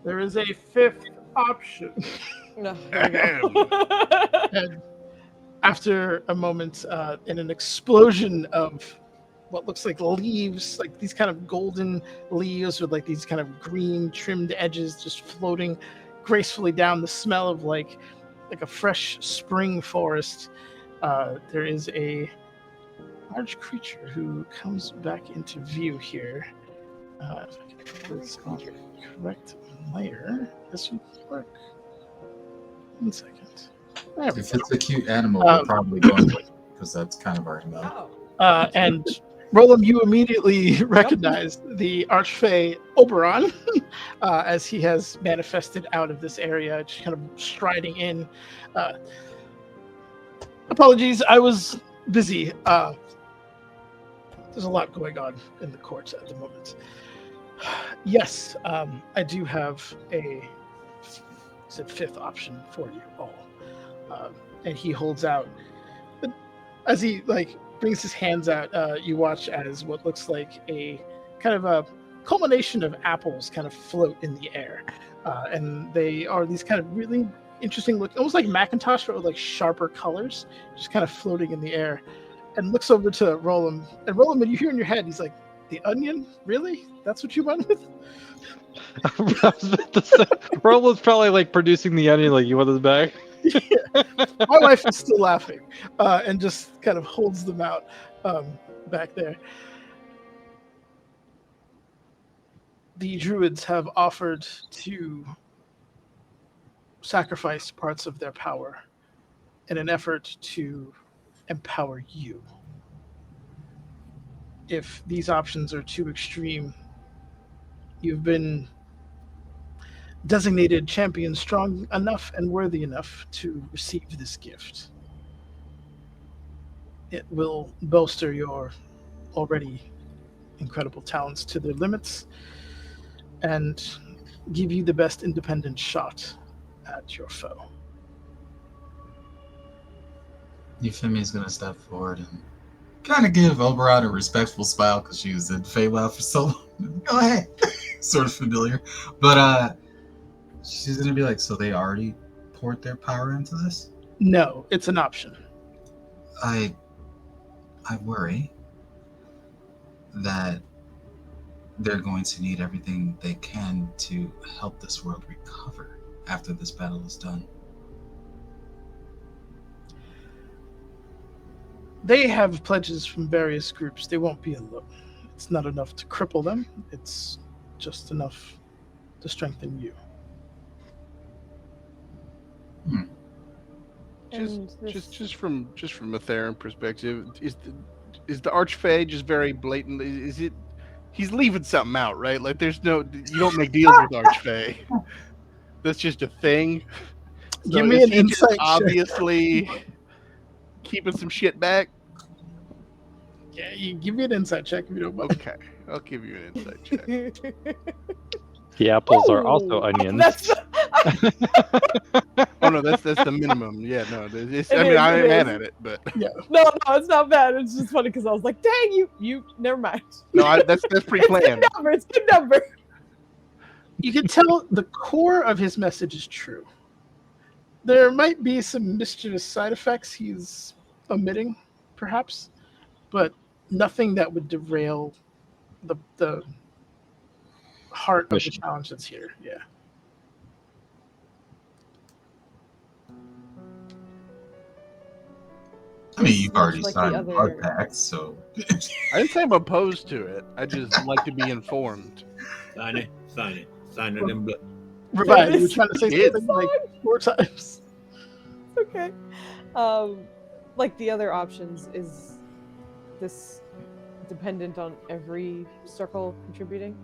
there is a fifth option. No, there we go. And after a moment, in an explosion of what looks like leaves, like these kind of golden leaves with like these kind of green trimmed edges just floating gracefully down, the smell of like a fresh spring forest, there is a large creature who comes back into view here. If I can put this on the correct layer, this would work. 1 second. There we If go. it's a cute animal, we're probably going with it because that's kind of our MO. And Roland, you immediately recognized the Archfey Oberon as he has manifested out of this area, just kind of striding in. Apologies, I was busy. There's a lot going on in the court at the moment. Yes, I do have a fifth option for you all. And he holds out, as he brings his hands out, you watch as what looks like a kind of a culmination of apples kind of float in the air, and they are these kind of really interesting look, almost like Macintosh, but with like sharper colors, just kind of floating in the air. And looks over to Roland, and Roland, when you hear in your head, he's like, "The onion? Really? That's what you went with?" I was about to say, Roland's probably like producing the onion, like, you want this back? Yeah. My wife is still laughing, and just kind of holds them out back there. The druids have offered to sacrifice parts of their power in an effort to empower you. If these options are too extreme, you've been designated champion strong enough and worthy enough to receive this gift. It will bolster your already incredible talents to their limits and give you the best independent shot at your foe. Euphemy's gonna step forward and kind of give Oberon a respectful smile because she was in Feywild for so long. Go ahead. Sort of familiar. But she's gonna be like, so they already poured their power into this? No, it's an option. I worry that they're going to need everything they can to help this world recover after this battle is done. They have pledges from various groups. They won't be alone. It's not enough to cripple them. It's just enough to strengthen you. Just from a Theron perspective, is the Archfey just very blatant? Is it he's leaving something out, right? Like there's no, you don't make deals with Archfey. that's just a thing. So Give me is an he just insight check. obviously keeping some shit back. Yeah, you give me an insight check if you don't mind. Okay, I'll give you an insight check. The apples are also Ooh, onions. That's Oh no, that's the minimum. Yeah, no, it's, It I mean is, I it ain't mad is. at it, but no, it's not bad. It's just funny because I was like, dang, you never mind. no, that's It's good pre-planned. number. It's good number. You can tell the core of his message is true. There might be some mischievous side effects he's omitting, perhaps, but nothing that would derail the heart of the Mission. challenge that's here. Yeah. I mean, you've Much already like the signed other- blood pacts, so I didn't say I'm opposed to it. I just like to be informed. Sign it, sign it, sign it in blood. Revive, It you were is- trying to say it is. something like 4 times. Okay. Like the other options, is this dependent on every circle contributing?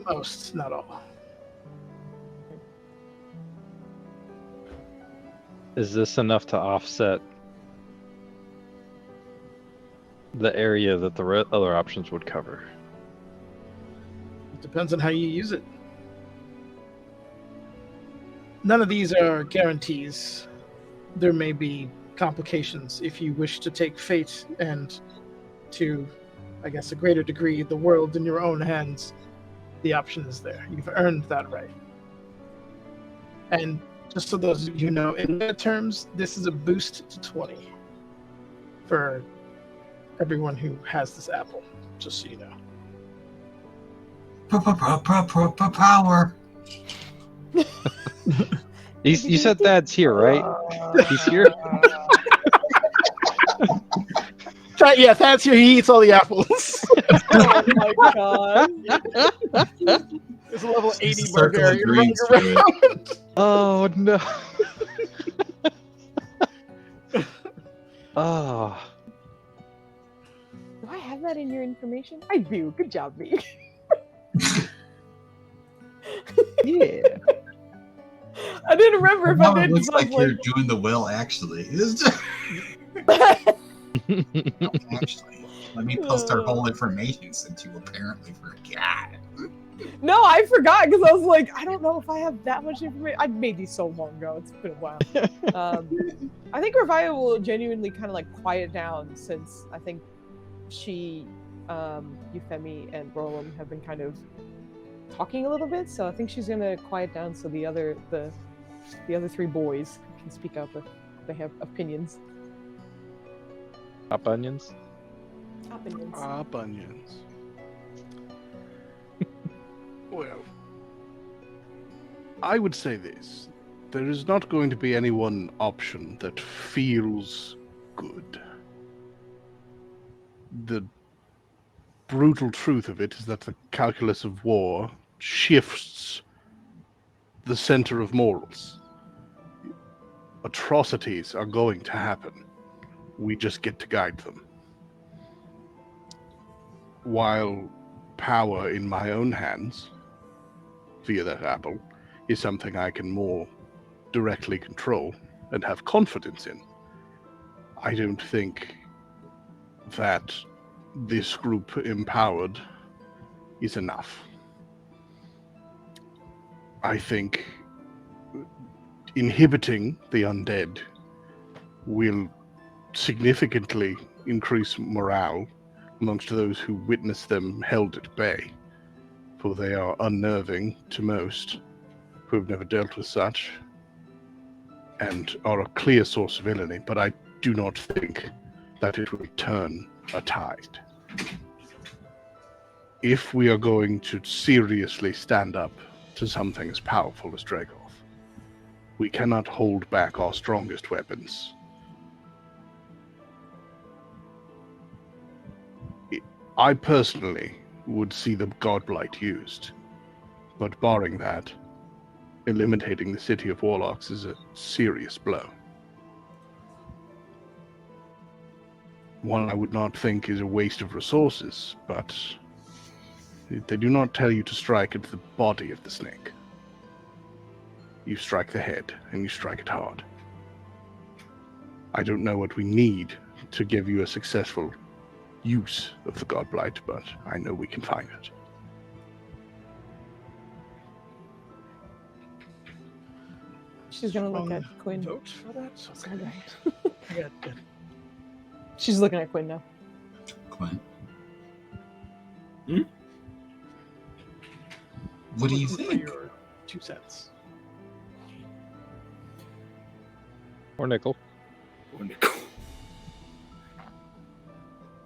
Most, not all. Is this enough to offset the area that the other options would cover? It depends on how you use it. None of these are guarantees. There may be complications if you wish to take fate and, to, I guess, a greater degree, the world in your own hands. The option is there. You've earned that right. And just so those of you know, in their terms, this is a boost to 20 for everyone who has this apple, just so you know. power. You said Thad's here, right? He's here. Yeah, that's here. He eats all the apples. Oh my god. It's a level 80 It's a circle of barbarian running dreams for me. around. Oh no. Oh. Do I have that in your information? I do. Good job, me. Yeah. I didn't remember if Now I it did. looks 'Cause I like was you're doing the will, actually. It's just, actually, let me post our whole information since you apparently forgot. No, I forgot because I was like, I don't know if I have that much information. I made these so long ago. It's been a while. I think Revia will genuinely kind of like quiet down, since I think she, Euphemi, and Roland have been kind of talking a little bit. So I think she's gonna quiet down so the other three boys can speak up if they have opinions. Up onions. Opinions. Up onions. Well, I would say this. There is not going to be any one option that feels good. The brutal truth of it is that the calculus of war shifts the center of morals. Atrocities are going to happen. We just get to guide them. While power in my own hands, via that apple, is something I can more directly control and have confidence in, I don't think that this group empowered is enough. I think inhibiting the undead will significantly increase morale amongst those who witness them held at bay, for they are unnerving to most who have never dealt with such, and are a clear source of villainy, but I do not think that it will turn a tide. If we are going to seriously stand up to something as powerful as Dragoth, we cannot hold back our strongest weapons. I personally would see the Godblight used, but barring that, eliminating the City of Warlocks is a serious blow. One I would not think is a waste of resources, but They do not tell you to strike at the body of the snake. You strike the head, and you strike it hard. I don't know what we need to give you a successful use of the Godblight, but I know we can find it. She's gonna look at Quinn. Vote for that? Okay. Good, good. She's looking at Quinn now. Quinn. Hmm? What do you Looking for think? your 2 cents. Or nickel.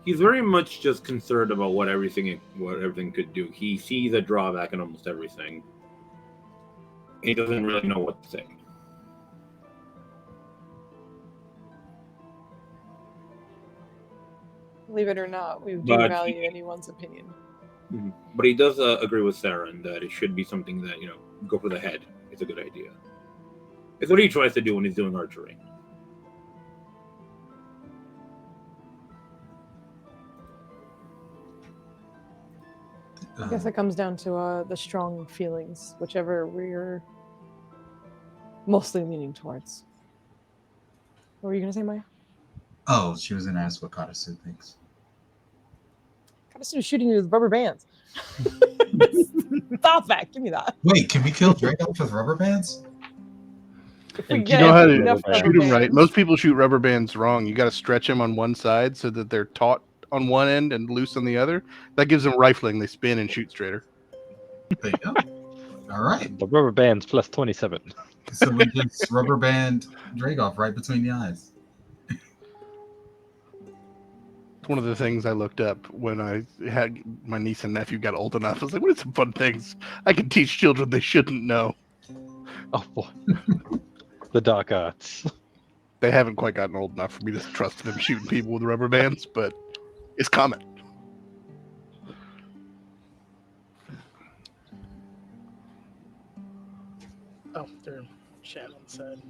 He's very much just concerned about what everything could do. He sees a drawback in almost everything. He doesn't really know what to say. Believe it or not, we do But value anyone's opinion. But he does agree with Saren that it should be something that, go for the head. It's a good idea. It's what he tries to do when he's doing archery. I guess it comes down to the strong feelings, whichever we're mostly leaning towards. What were you going to say, Maya? Oh, she was gonna ask what Katasu thinks. Katasu shooting you with rubber bands. Stop that. Give me that. Wait, can we kill Dragoff with rubber bands? If we And get You know how to enough shoot shoot rubber them right. bands. Most people shoot rubber bands wrong. You got to stretch them on one side so that they're taut on one end and loose on the other. That gives them rifling. They spin and shoot straighter. There you go. All right. The rubber band's plus 27. So we just rubber band Dragoff right between the eyes. It's one of the things I looked up when I had my niece and nephew got old enough. I was like, what are some fun things I can teach children they shouldn't know? Oh boy. The dark arts. They haven't quite gotten old enough for me to trust them shooting people with rubber bands, but it's common. Oh, they're chat on the side.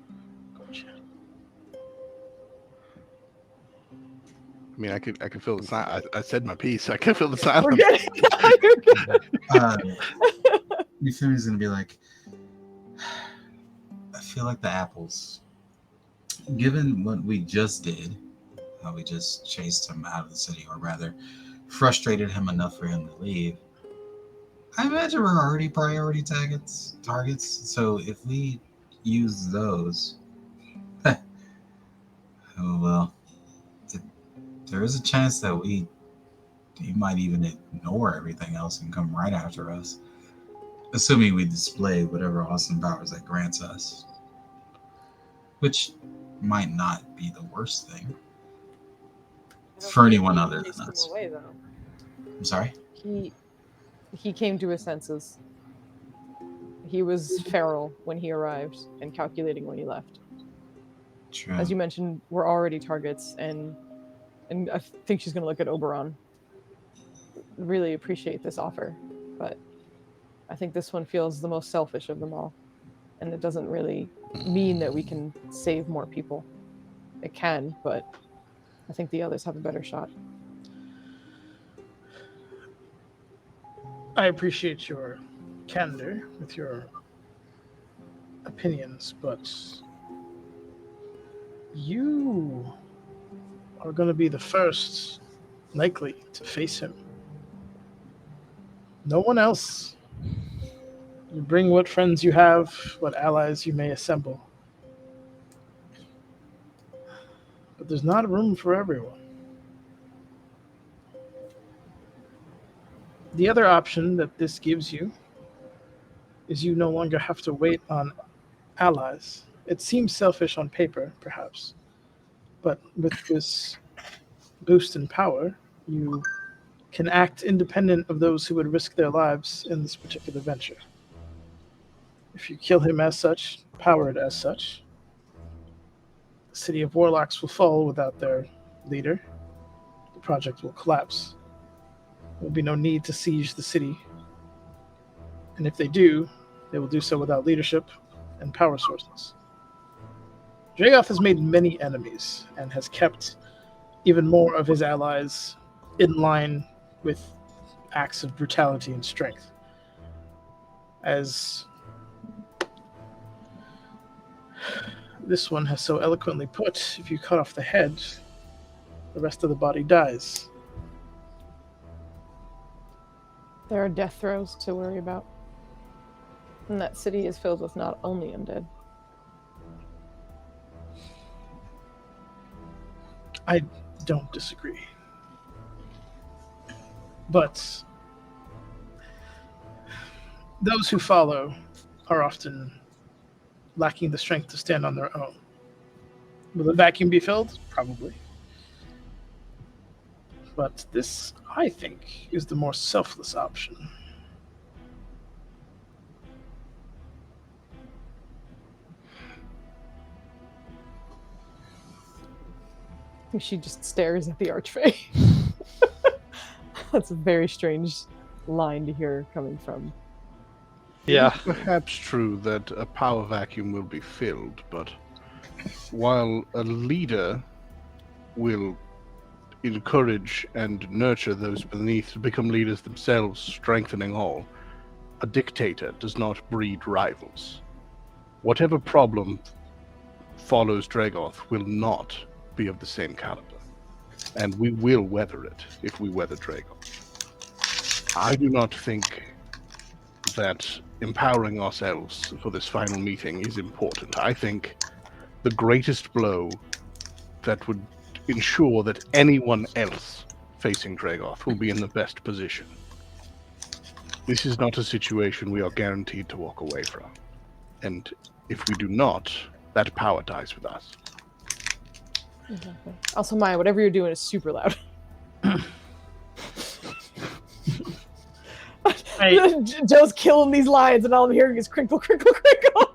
Go chat. I mean, I could feel the silence. I said my piece. I could feel the We're silence. getting Yufumi's gonna be like, I feel like the apples. Given what we just did, how we just chased him out of the city, or rather, frustrated him enough for him to leave. I imagine we're already priority targets. So if we use those, oh well, there is a chance that he might even ignore everything else and come right after us, assuming we display whatever awesome powers that grants us, which might not be the worst thing for anyone other than us. Away, though. I'm sorry? He came to his senses. He was feral when he arrived and calculating when he left. True. As you mentioned, we're already targets, and I think she's going to look at Oberon. Really appreciate this offer, but I think this one feels the most selfish of them all, and it doesn't really mean that we can save more people. It can, but I think the others have a better shot. I appreciate your candor with your opinions, but you are going to be the first likely to face him. No one else. You bring what friends you have, what allies you may assemble. But there's not room for everyone. The other option that this gives you is you no longer have to wait on allies. It seems selfish on paper, perhaps, but with this boost in power, you can act independent of those who would risk their lives in this particular venture. If you kill him as such, powered as such, the city of Warlocks will fall without their leader. The project will collapse. There will be no need to siege the city. And if they do, they will do so without leadership and power sources. Dragoff has made many enemies and has kept even more of his allies in line with acts of brutality and strength. As this one has so eloquently put, if you cut off the head, the rest of the body dies. There are death throes to worry about. And that city is filled with not only undead. I don't disagree. But those who follow are often lacking the strength to stand on their own. Will the vacuum be filled? Probably. But this, I think, is the more selfless option. She just stares at the archfey. That's a very strange line to hear coming from. Yeah. It is perhaps true that a power vacuum will be filled, but while a leader will encourage and nurture those beneath to become leaders themselves, strengthening all, a dictator does not breed rivals. Whatever problem follows Dragoth will not be of the same caliber, and we will weather it if we weather Dragoth. I do not think that empowering ourselves for this final meeting is important. I think the greatest blow that would ensure that anyone else facing Dragoth will be in the best position. This is not a situation we are guaranteed to walk away from. And if we do not, that power dies with us. Exactly. Also, Maya, whatever you're doing is super loud. Joe's killing these lions, and all I'm hearing is crinkle, crinkle, crinkle.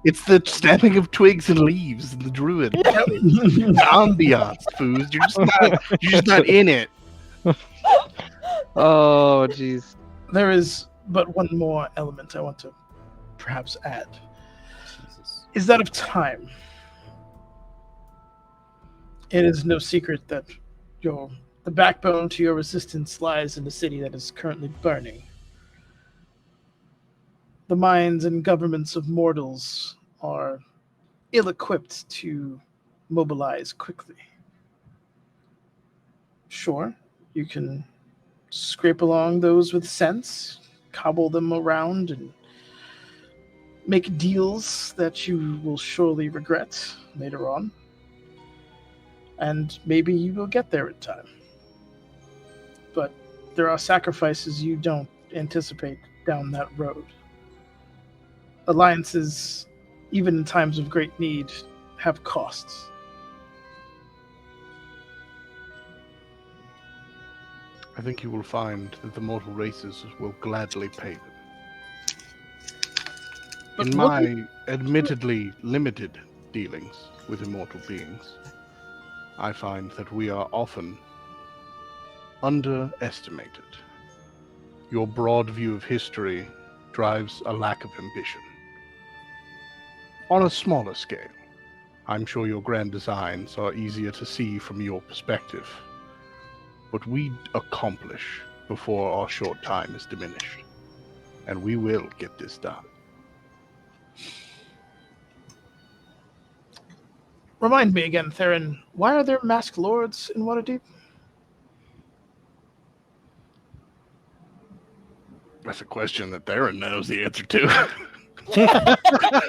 It's the snapping of twigs and leaves and the druid. Yeah. The ambiance, Foos. You're just not in it. Oh, jeez. There is but one more element I want to perhaps add. Jesus. Is that of time. It is no secret that the backbone to your resistance lies in the city that is currently burning. The minds and governments of mortals are ill-equipped to mobilize quickly. Sure, you can scrape along those with sense, cobble them around, and make deals that you will surely regret later on. And maybe you will get there in time. But there are sacrifices you don't anticipate down that road. Alliances, even in times of great need, have costs. I think you will find that the mortal races will gladly pay them. In my admittedly limited dealings with immortal beings, I find that we are often underestimated. Your broad view of history drives a lack of ambition. On a smaller scale, I'm sure your grand designs are easier to see from your perspective, but we accomplish before our short time is diminished, and we will get this done. Remind me again, Theron, why are there masked lords in Waterdeep? That's a question that Theron knows the answer to. John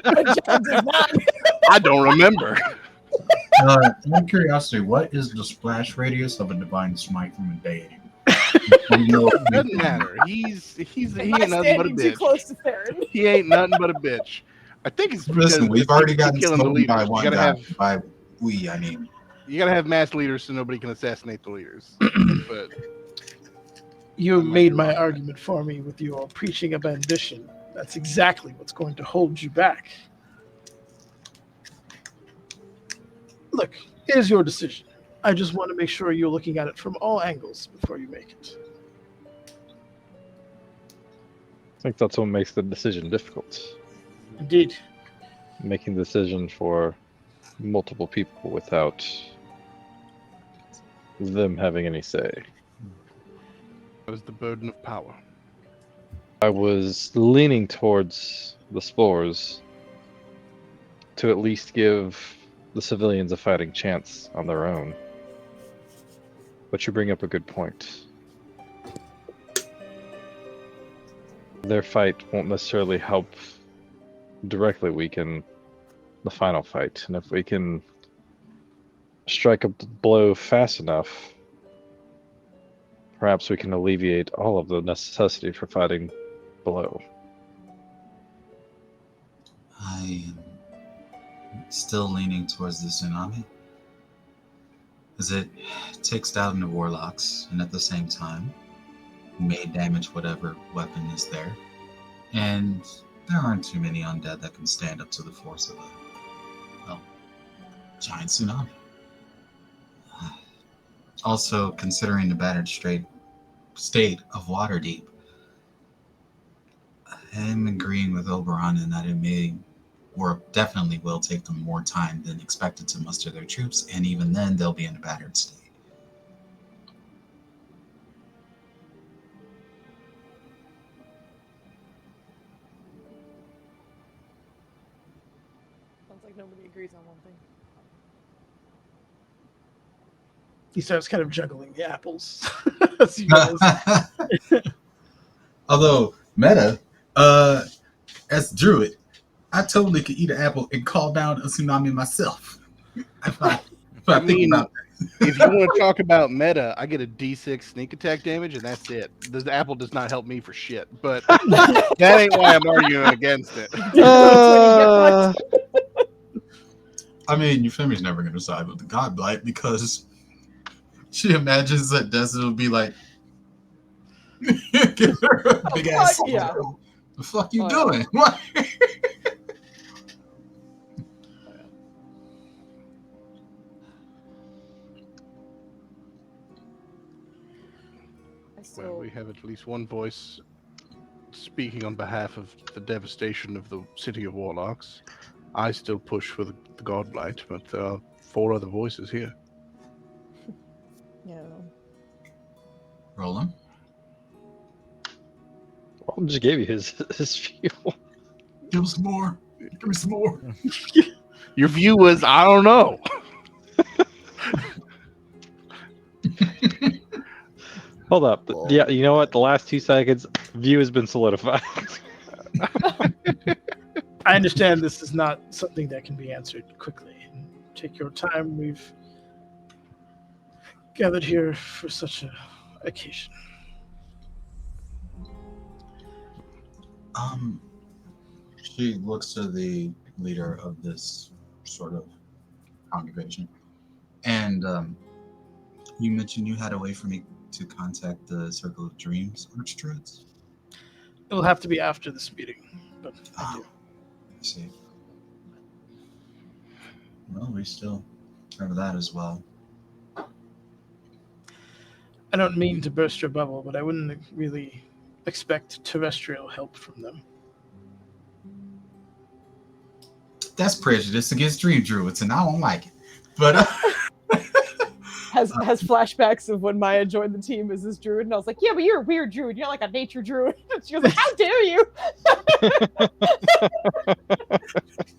does not. I don't remember. Out of curiosity, what is the splash radius of a divine smite from a deity? It doesn't matter. He ain't nothing but a Standing too bitch. close to Theron. He ain't nothing but a bitch. I think it's because Listen, we've already gotten killing the stolen leaders. by You one gotta guy. have By we, I mean. you gotta have mass leaders so nobody can assassinate the leaders. But You I might made be my wrong. argument for me with your preaching of ambition. That's exactly what's going to hold you back. Look, it is your decision. I just want to make sure you're looking at it from all angles before you make it. I think that's what makes the decision difficult. Indeed. Making the decision for multiple people without them having any say. What is the burden of power? I was leaning towards the spores to at least give the civilians a fighting chance on their own. But you bring up a good point. Their fight won't necessarily help directly weaken the final fight. And if we can strike a blow fast enough, perhaps we can alleviate all of the necessity for fighting below. I am still leaning towards the tsunami, as it takes down the warlocks and at the same time may damage whatever weapon is there. And there aren't too many undead that can stand up to the force of a giant tsunami. Also, considering the battered state of Waterdeep, I'm agreeing with Oberon in that it may, or definitely will, take them more time than expected to muster their troops, and even then they'll be in a battered state. Sounds like nobody agrees on one thing. He starts kind of juggling the apples. As you guys. Although, meta, as Druid, I totally could eat an apple and call down a tsunami myself. If I think about that. If you want to talk about meta, I get a D6 sneak attack damage, and that's it. The apple does not help me for shit, but that ain't why I'm arguing against it. I mean, Euphemia's never going to side with the Godblight because she imagines that Destin will be like, give her a big ass. Yeah. The fuck you doing? What? Well, we have at least one voice speaking on behalf of the devastation of the city of Warlocks. I still push for the Godblight, but there are 4 other voices here. Yeah. Roland? Roland just gave you his view. Give me some more. Give me some more. Your view was, I don't know. Hold up. Yeah, you know what? The last 2 seconds, view has been solidified. I understand this is not something that can be answered quickly. Take your time. We've gathered here for such an occasion. She looks to the leader of this sort of congregation. And you mentioned you had a way for me to contact the Circle of Dreams Archdruids? It'll have to be after this meeting, but I do. I see. Well, we still have that as well. I don't mean to burst your bubble, but I wouldn't really expect terrestrial help from them. That's prejudice against Dream Druids, and I don't like it. But has flashbacks of when Maya joined the team as this druid, and I was like, "Yeah, but you're a weird druid. You're not like a nature druid." She was like, "How dare you?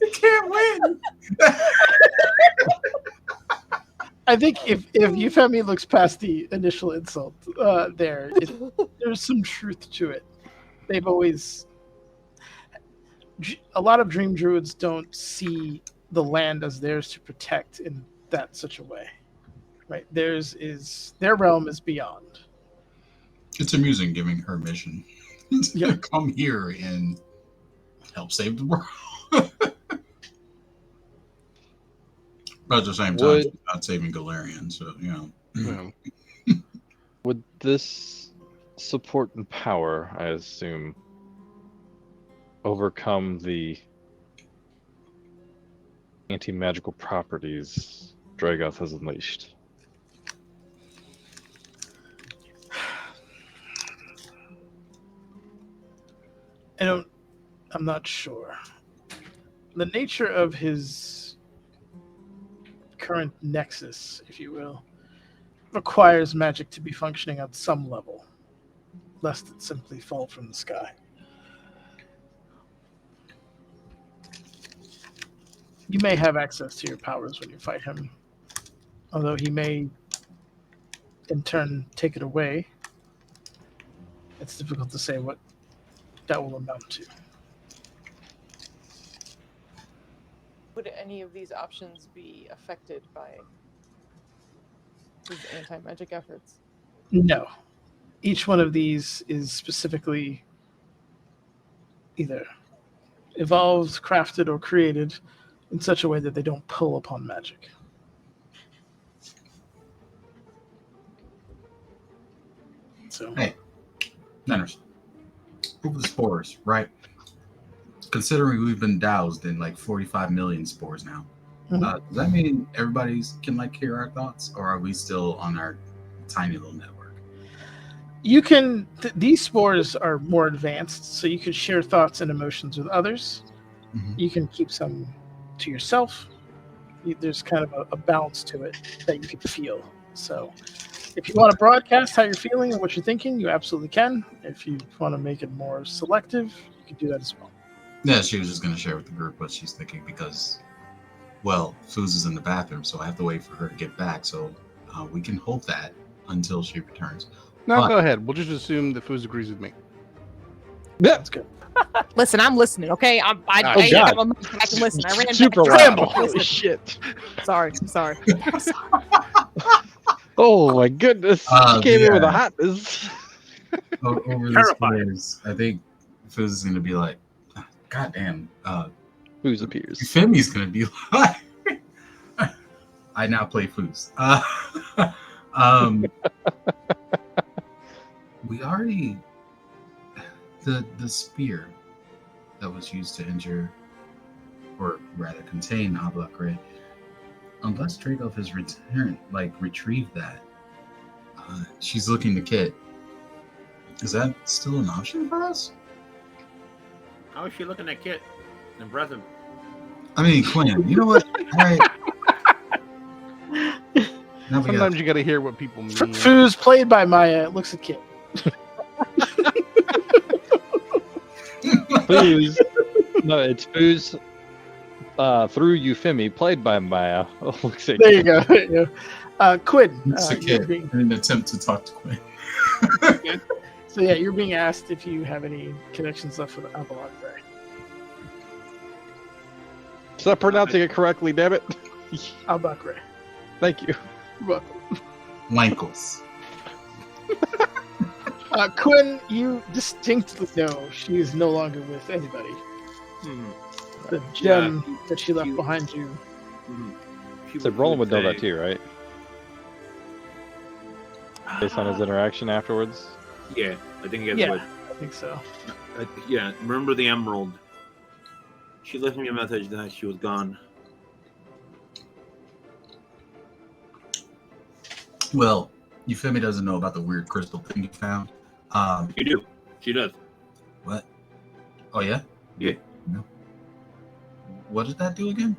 You can't win." I think if Euphemia looks past the initial insult, there's some truth to it. They've always, a lot of dream druids don't see the land as theirs to protect in that such a way, right? Their realm is beyond. It's amusing giving her mission to come here and help save the world. But at the same time, she's not saving Galarian, so, you know. Would this support and power, I assume, overcome the anti-magical properties Dragoth has unleashed? I'm not sure. The nature of his current nexus, if you will, requires magic to be functioning at some level. lest it simply fall from the sky. You may have access to your powers when you fight him, although he may, in turn, take it away. It's difficult to say what that will amount to. Would any of these options be affected by his anti-magic efforts? No. Each one of these is specifically either evolved, crafted, or created in such a way that they don't pull upon magic. So, Hey, Manners. Over the spores, right? Considering we've been doused in like 45 million spores now, does that mean everybody can like hear our thoughts, or are we still on our tiny little network? you can. These spores are more advanced, so you can share thoughts and emotions with others. Mhm. You can keep some to yourself. There's kind of a balance to it that you can feel. So, if you want to broadcast how you're feeling and what you're thinking, you absolutely can. If you want to make it more selective, you can do that as well. Yeah, she was just going to share with the group what she's thinking because, well, Foos is in the bathroom, so I have to wait for her to get back. So we can hold that until she returns. No, But- go ahead. We'll just assume that Foos agrees with me. That's good. Listen, I'm listening. Okay, I Oh, ain't God. have a mic, I can listen. I ran Super back. loud. Listen. Shit. Sorry, I'm sorry. Oh my goodness. She came in with a hotness. Over the Terrifying. spores, I think Foos is going to be like, God damn, Who's appears? Femi's going to be like, I now play Foos. We already, the spear that was used to injure, or rather contain Ablakre, unless Dracov has retrieved that, she's looking to Kit. Is that still an option for us? How is she looking at Kit? Impressive. I mean, Quinn, you know what? All right. Now we Sometimes you got to hear what people mean. Foos, played by Maya, looks at Kit. Foos. No, it's Foos through Euphemi, played by Maya. Looks at There you go. There you go. Quinn, It's a you're Kit being, in an attempt to talk to Quinn. so yeah, you're being asked if you have any connections left with Avalon Gray. Stop pronouncing it correctly, damn it. Avalon Gray. Thank you. You're welcome. Lankles. Quinn, you distinctly know she is no longer with anybody. The gem that she left behind you. So Roland would know that too, right? Based on his interaction afterwards. Yeah, I think you guys Yeah, would. I think so. Yeah, remember the emerald. She left me a message that she was gone. Well, Euphemi doesn't know about the weird crystal thing you found. You do. She does. What? Oh, yeah? Yeah. No. What did that do again?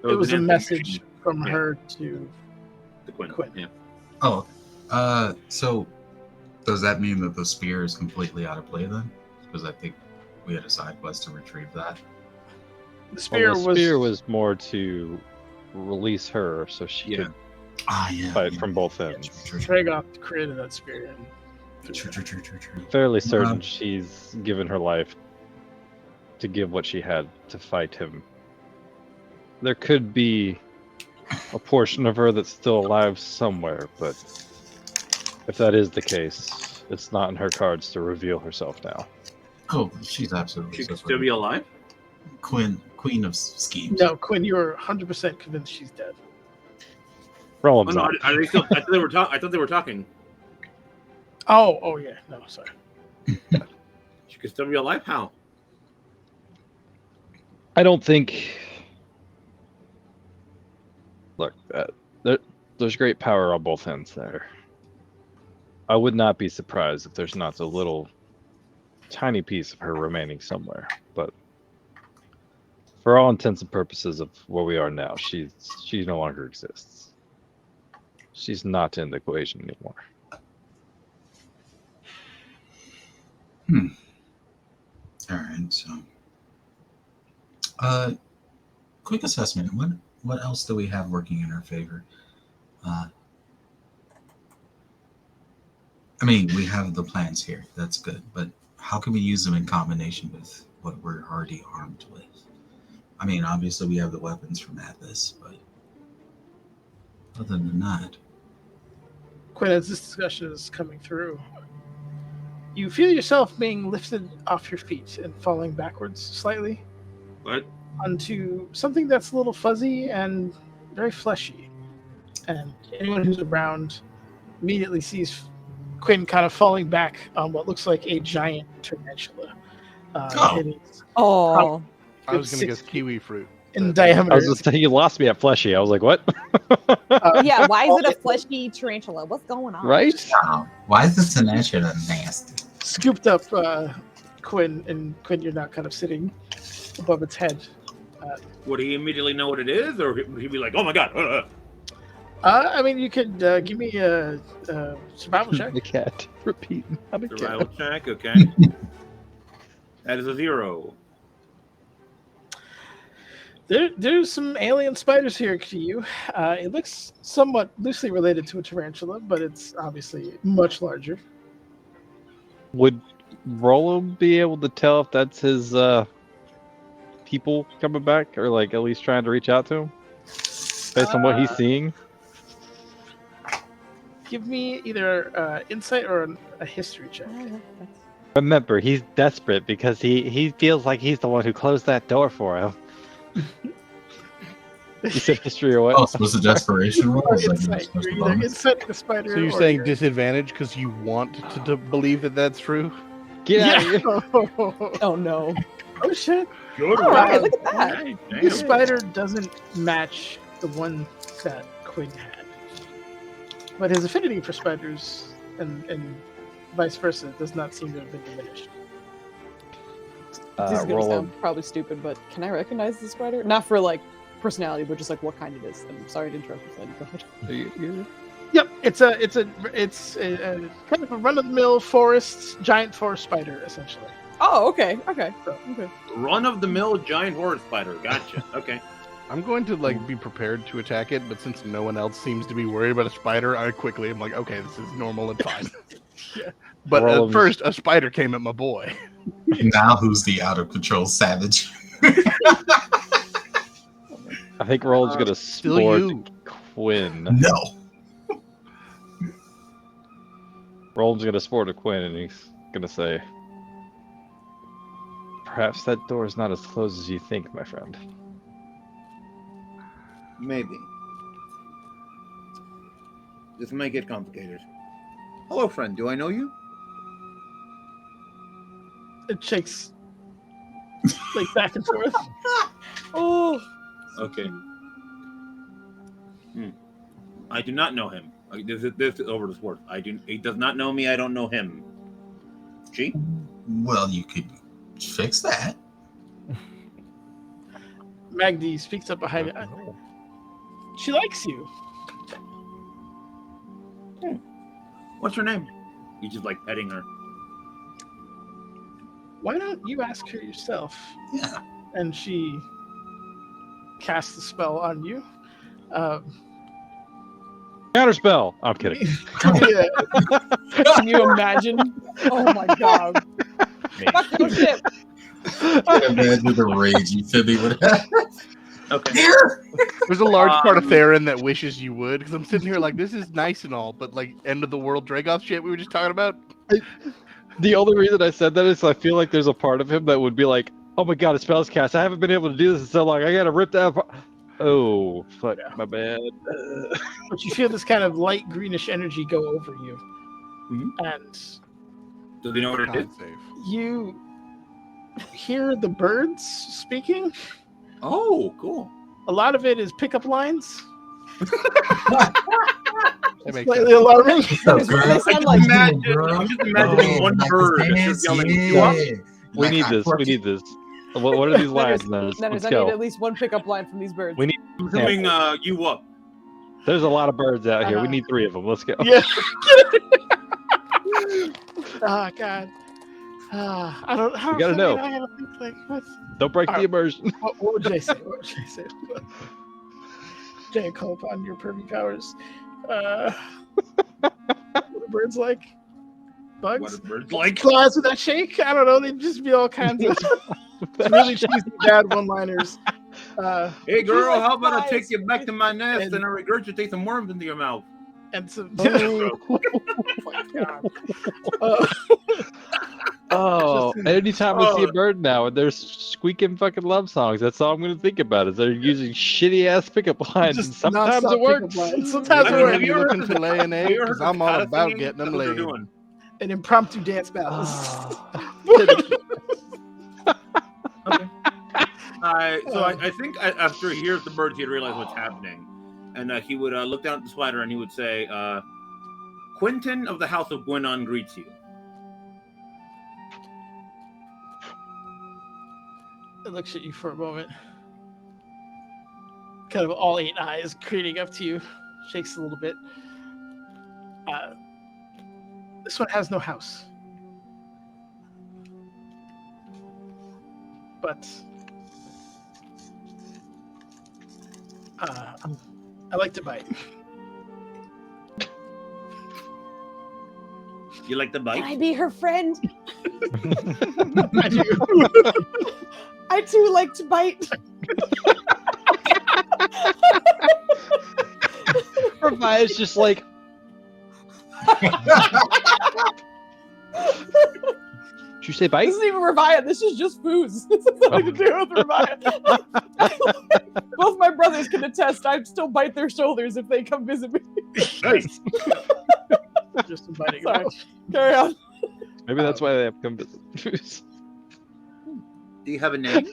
It was a an message from Yeah. her to The Quinn. Quinn. Yeah. Oh, so does that mean that the spear is completely out of play then? Because I think we had a side quest to retrieve that. the spear. Well, the spear was more to release her so she could Yeah. fight from both ends. True. Tragoth created that spear. And True. Fairly certain she's given her life to give what she had to fight him. There could be a portion of her that's still alive somewhere, but if that is the case, it's not in her cards to reveal herself now. Oh, she's absolutely. She could so still be alive? queen of schemes. No, Quinn, you're 100% convinced she's dead. Roland's Oh, no, not. are they still, I thought they were talking. Oh yeah. No, sorry. She could still be alive? How? I don't think. Look, there's great power on both ends there. I would not be surprised if there's not a little tiny piece of her remaining somewhere. But for all intents and purposes of where we are now, she no longer exists. She's not in the equation anymore. All right, so quick assessment. What else do we have working in our favor? I mean, we have the plans here. That's good, but how can we use them in combination with what we're already armed with? I mean, obviously we have the weapons from Atlas, but other than that, Quinn, as this discussion is coming through, you feel yourself being lifted off your feet and falling backwards slightly. What? Onto something that's a little fuzzy and very fleshy. And anyone who's around immediately sees Quinn kind of falling back on what looks like a giant tarantula. Oh. I was going to guess kiwi fruit. In diameter. I was just saying you lost me at fleshy. I was like, what? Yeah, why is it a fleshy tarantula? What's going on? Right? why is this tarantula nasty? Scooped up Quinn, and Quinn, you're now kind of sitting above its head. Would he immediately know what it is, or would he be like, "Oh my god"? I mean, you could give me a survival check. The cat. Repeat. I'm a Survival cat. check, okay. That is a 0. There's some alien spiders here to you. It looks somewhat loosely related to a tarantula, but it's obviously much larger. Would Rollo be able to tell if that's his people coming back, or like at least trying to reach out to him, based on what he's seeing? Give me either insight or a history check. Remember, he's desperate because he feels like he's the one who closed that door for him. You said history or what? Oh, so it's a desperation roll? Is that Insight. supposed You're to either bonus? insight the spider. So you're or saying you're- disadvantage because you want to believe that that's true? Get out of here. Oh no. Oh shit! All right, look at that. The spider doesn't match the one that Quinn had, but his affinity for spiders and vice versa does not seem to have been diminished. This is gonna Rollo. sound probably stupid, but can I recognize the spider? Not for like personality, but just like what kind it is. I'm sorry to interrupt you, Freddy. Go ahead. Yep, it's a kind of a run-of-the-mill giant forest spider, essentially. Oh, okay. Run-of-the-mill giant horse spider. Gotcha. Okay. I'm going to be prepared to attack it, but since no one else seems to be worried about a spider, I'm like, okay, this is normal and fine. Yeah. But Roll at first, a spider came at my boy. Now who's the out of control savage? I think Rollo's gonna Still sport you. Quinn. No. Roland's gonna sport a Quinn, and he's gonna say, "Perhaps that door is not as closed as you think, my friend." Maybe. This may get complicated. Hello, friend. Do I know you? It shakes like back and forth. Oh. Okay. I do not know him. This is over the sport. He does not know me. I don't know him. She? Well, you could fix that. Magdi speaks up behind it. She likes you. What's her name? He's just petting her. Why don't you ask her yourself? Yeah. And she casts the spell on you. Counterspell. I'm kidding. Yeah. Can you imagine? Oh my god. Fuck your ship. I can't imagine the rage you Phoebe would have. Okay. Here! There's a large part of Theron that wishes you would, because I'm sitting here this is nice and all, but end of the world Dragoth shit we were just talking about. The only reason I said that is I feel like there's a part of him that would be like, "Oh my god, a spell's cast. I haven't been able to do this in so long. I gotta rip that apart." Oh, fuck, my bad. But you feel this kind of light greenish energy go over you. Mhm. And Does he know what it is? Con save. you hear the birds speaking. Oh, cool. A lot of it is pickup lines. That makes Slightly sense. alarming. They sound like I'm just imagining one bird that's just yelling, "You up?" We need this. We need this. What are these lines? Let's I need go. at least one pickup line from these birds. We need. I'm doing you up. There's a lot of birds out here. We need 3 of them. Let's go. Yeah. Oh god. I don't. How You gotta know. I gotta think like what? Don't break the Alright. immersion. What would Jay say? What would Jay say? Jay, call upon your pervy powers. What are birds like? Bugs? What are birds like? Flies with that shake? I don't know. They'd just be all kinds of really cheesy bad one-liners. Hey girl, like how about I flies take you back to my nest and- and I regurgitate some worms into your mouth? and some. Oh. Oh my god. Oh, Just- anytime I see a Oh. bird now and they're squeaking fucking love songs, that's all I'm gonna think about is they're using shitty ass pickup lines. And Just sometimes nonstop it works. pickup lines. Sometimes I it mean, works. have you ever looking heard to the- lay an Have egg? you ever heard Because the I'm all cicada about singing? getting them That's what they're laid. doing. An impromptu dance battles. I think after he hears the birds, he'd realize what's happening, and he would look down at the spider and he would say, "Quentin of the House of Gwynon greets you." It looks at you for a moment. Kind of all 8 eyes creating up to you. Shakes a little bit. This one has no house. But I like to bite. You like the Can I bite? be her friend? I do. I too like to bite. Ravia's just like, did you say bite? This isn't even Revia. This is just Foos. This has nothing to do with Revia. Both my brothers can attest. I still bite their shoulders if they come visit me. Nice. Just inviting. Sorry. Carry on. Maybe that's why they have come visit. Do you have a name?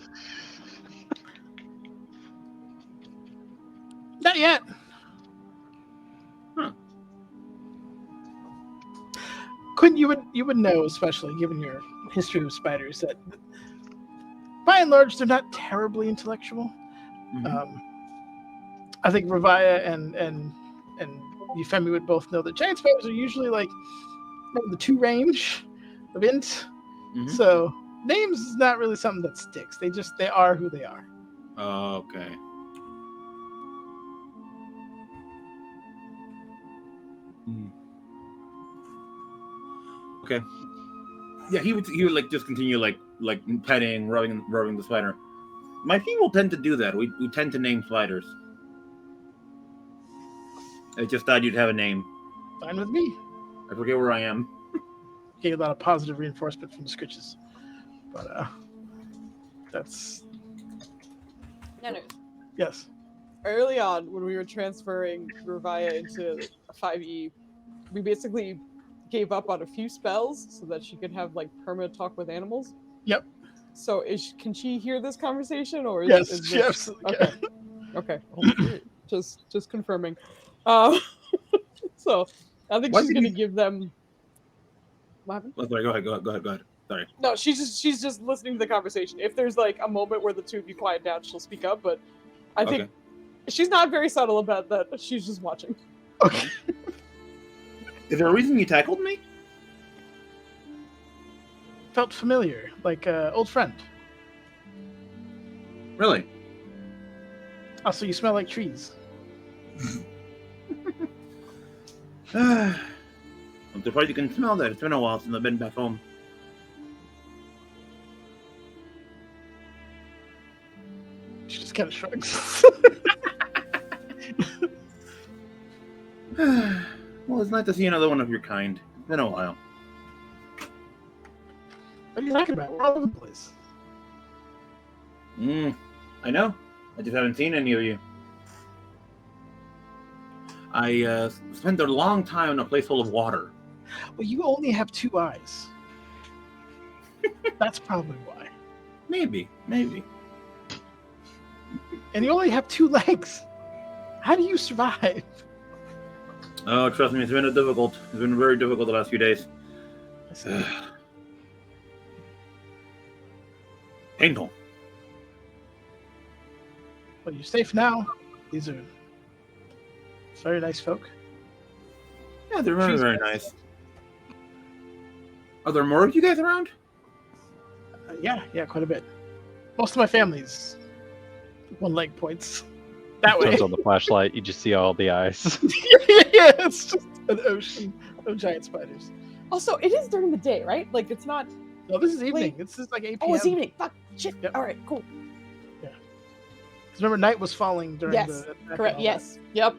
Not yet. Huh. Quinn, you would know, especially given your history with spiders, that by and large they're not terribly intellectual. Mhm. I think Revia and Euphemi would both know that giant spiders are usually like in the 2 range of int. Mhm. So names is not really something that sticks. They are who they are. Okay. Okay. Yeah, he would like just continue like petting, rubbing the spider. My people tend to do that. We tend to name spiders. I just thought you'd have a name. Fine with me. I forget where I am. Getting a lot of positive reinforcement from the scritches. But that's yes. Early on, when we were transferring Revia into a 5e, we basically gave up on a few spells so that she could have like permanent talk with animals. Yep. So can she hear this conversation or is, Yes, is she this... absolutely Okay. can. Okay. Just confirming. So I think Why she's did gonna you- give them. What happened? Oh, sorry, go ahead. Sorry. No, she's just listening to the conversation. If there's like a moment where the two of you quiet down, she'll speak up. But I think Okay. she's not very subtle about that. She's just watching. Okay. Is there a reason you tackled me? Felt familiar, like an old friend. Really? Also, you smell like trees. I'm surprised you can smell that. It's been a while since I've been back home. She just kind of shrugs. Well, it's nice to see another one of your kind. It's been a while. What are you talking about? We're all over the place. I know. I just haven't seen any of you. I spent a long time in a place full of water. Well, you only have 2 eyes. That's probably why. Maybe. And you only have 2 legs. How do you survive? Oh, trust me, it's been difficult. It's been very difficult the last few days. I see. Painful. Well, you're safe now. These are very nice folk. Yeah, they're very, She's- very nice. Are there more of you guys around? Yeah, quite a bit. Most of my family's one leg points that way. Turns on the flashlight, you just see all the eyes. Yeah, it's just an ocean of giant spiders. Also, it is during the day, right? Like it's not. No, this is evening. Late. It's just like 8 p.m. Oh, it's evening. Fuck. Shit. Yep. All right. Cool. Because remember, night was falling during Yes. the attack Correct. and all Yes. Yep.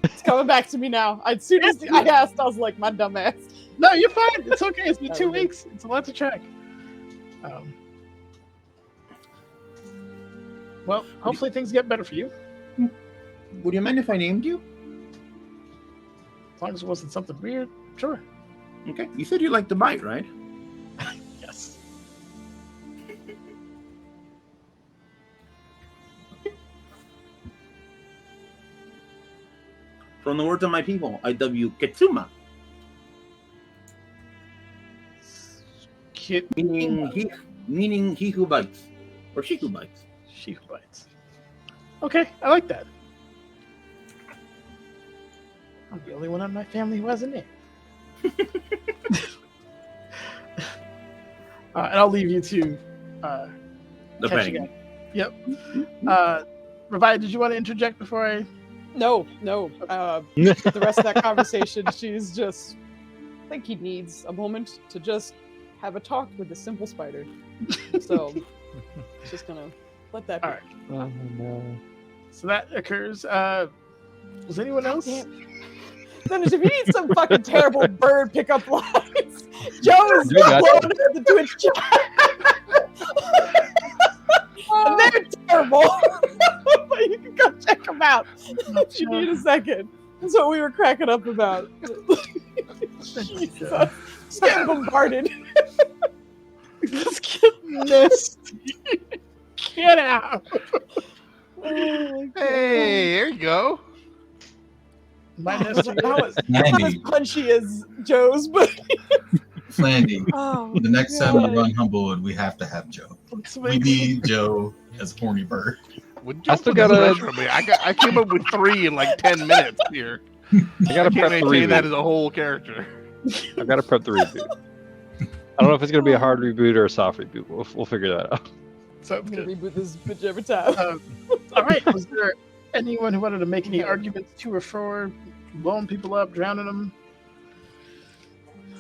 It's coming back to me now. As soon as I asked, I was like, my dumb ass. that. No, you're fine. It's okay. It's been That 2 was it. weeks. It's a lot to track. Well, hopefully things get better for you. Would you mind if I named you? As long as it wasn't something weird. Sure. Okay. You said you liked to bite, right? Yes. From the words of my people, I dub you Ketsuma, Kid. meaning he who bites, or she who bites. She who bites. Okay, I like that. I'm the only one in my family who has a name. And I'll leave you to The catch bang. again. Yep. Ravaya, did you want to interject before I? No. The rest of that conversation, she's just. I think he needs a moment to just have a talk with the simple spider. So, just gonna let that be. All right. Oh no. So that occurs. Was anyone else? Then if you need some fucking terrible bird pickup lines, Joe's You got blowing up the Twitch chat. And they're terrible. But you can go check them out if you need a second. That's what we were cracking up about. Jesus. Just getting bombarded. Just get nasty. Get out. Oh my God. Hey, there you go. My history. Not as punchy as Joe's, but Flandy, oh, the next time we God. run Humblewood, we have to have Joe. We need Joe as a horny bird. Would I you still put the gotta- pressure on me? I came up with 3 in like 10 minutes here. I I gotta can't prep the maintain that reboot. as a whole character. I gotta prep the reboot. I don't know if it's gonna be a hard reboot or a soft reboot. We'll figure that out. So I'm gonna good. reboot this bitch every time. All right. Was there anyone who wanted to make any arguments to or for blowing people up, drowning them?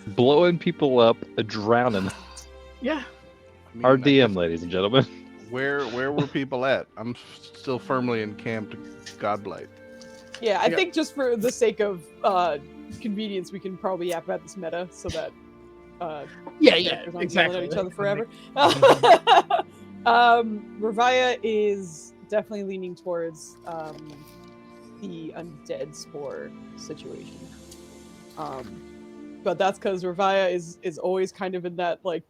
Blowing people up, drowning. Yeah. I mean, Our I DM, guess ladies and gentlemen. Where were people at? I'm still firmly encamped Godblight. Yeah, I Yeah. think just for the sake of convenience, we can probably yap about this meta so that Yeah. characters aren't Exactly. yelling at each other forever. Ravaya is definitely leaning towards the undead spore situation. But that's because Ravaya is always kind of in that like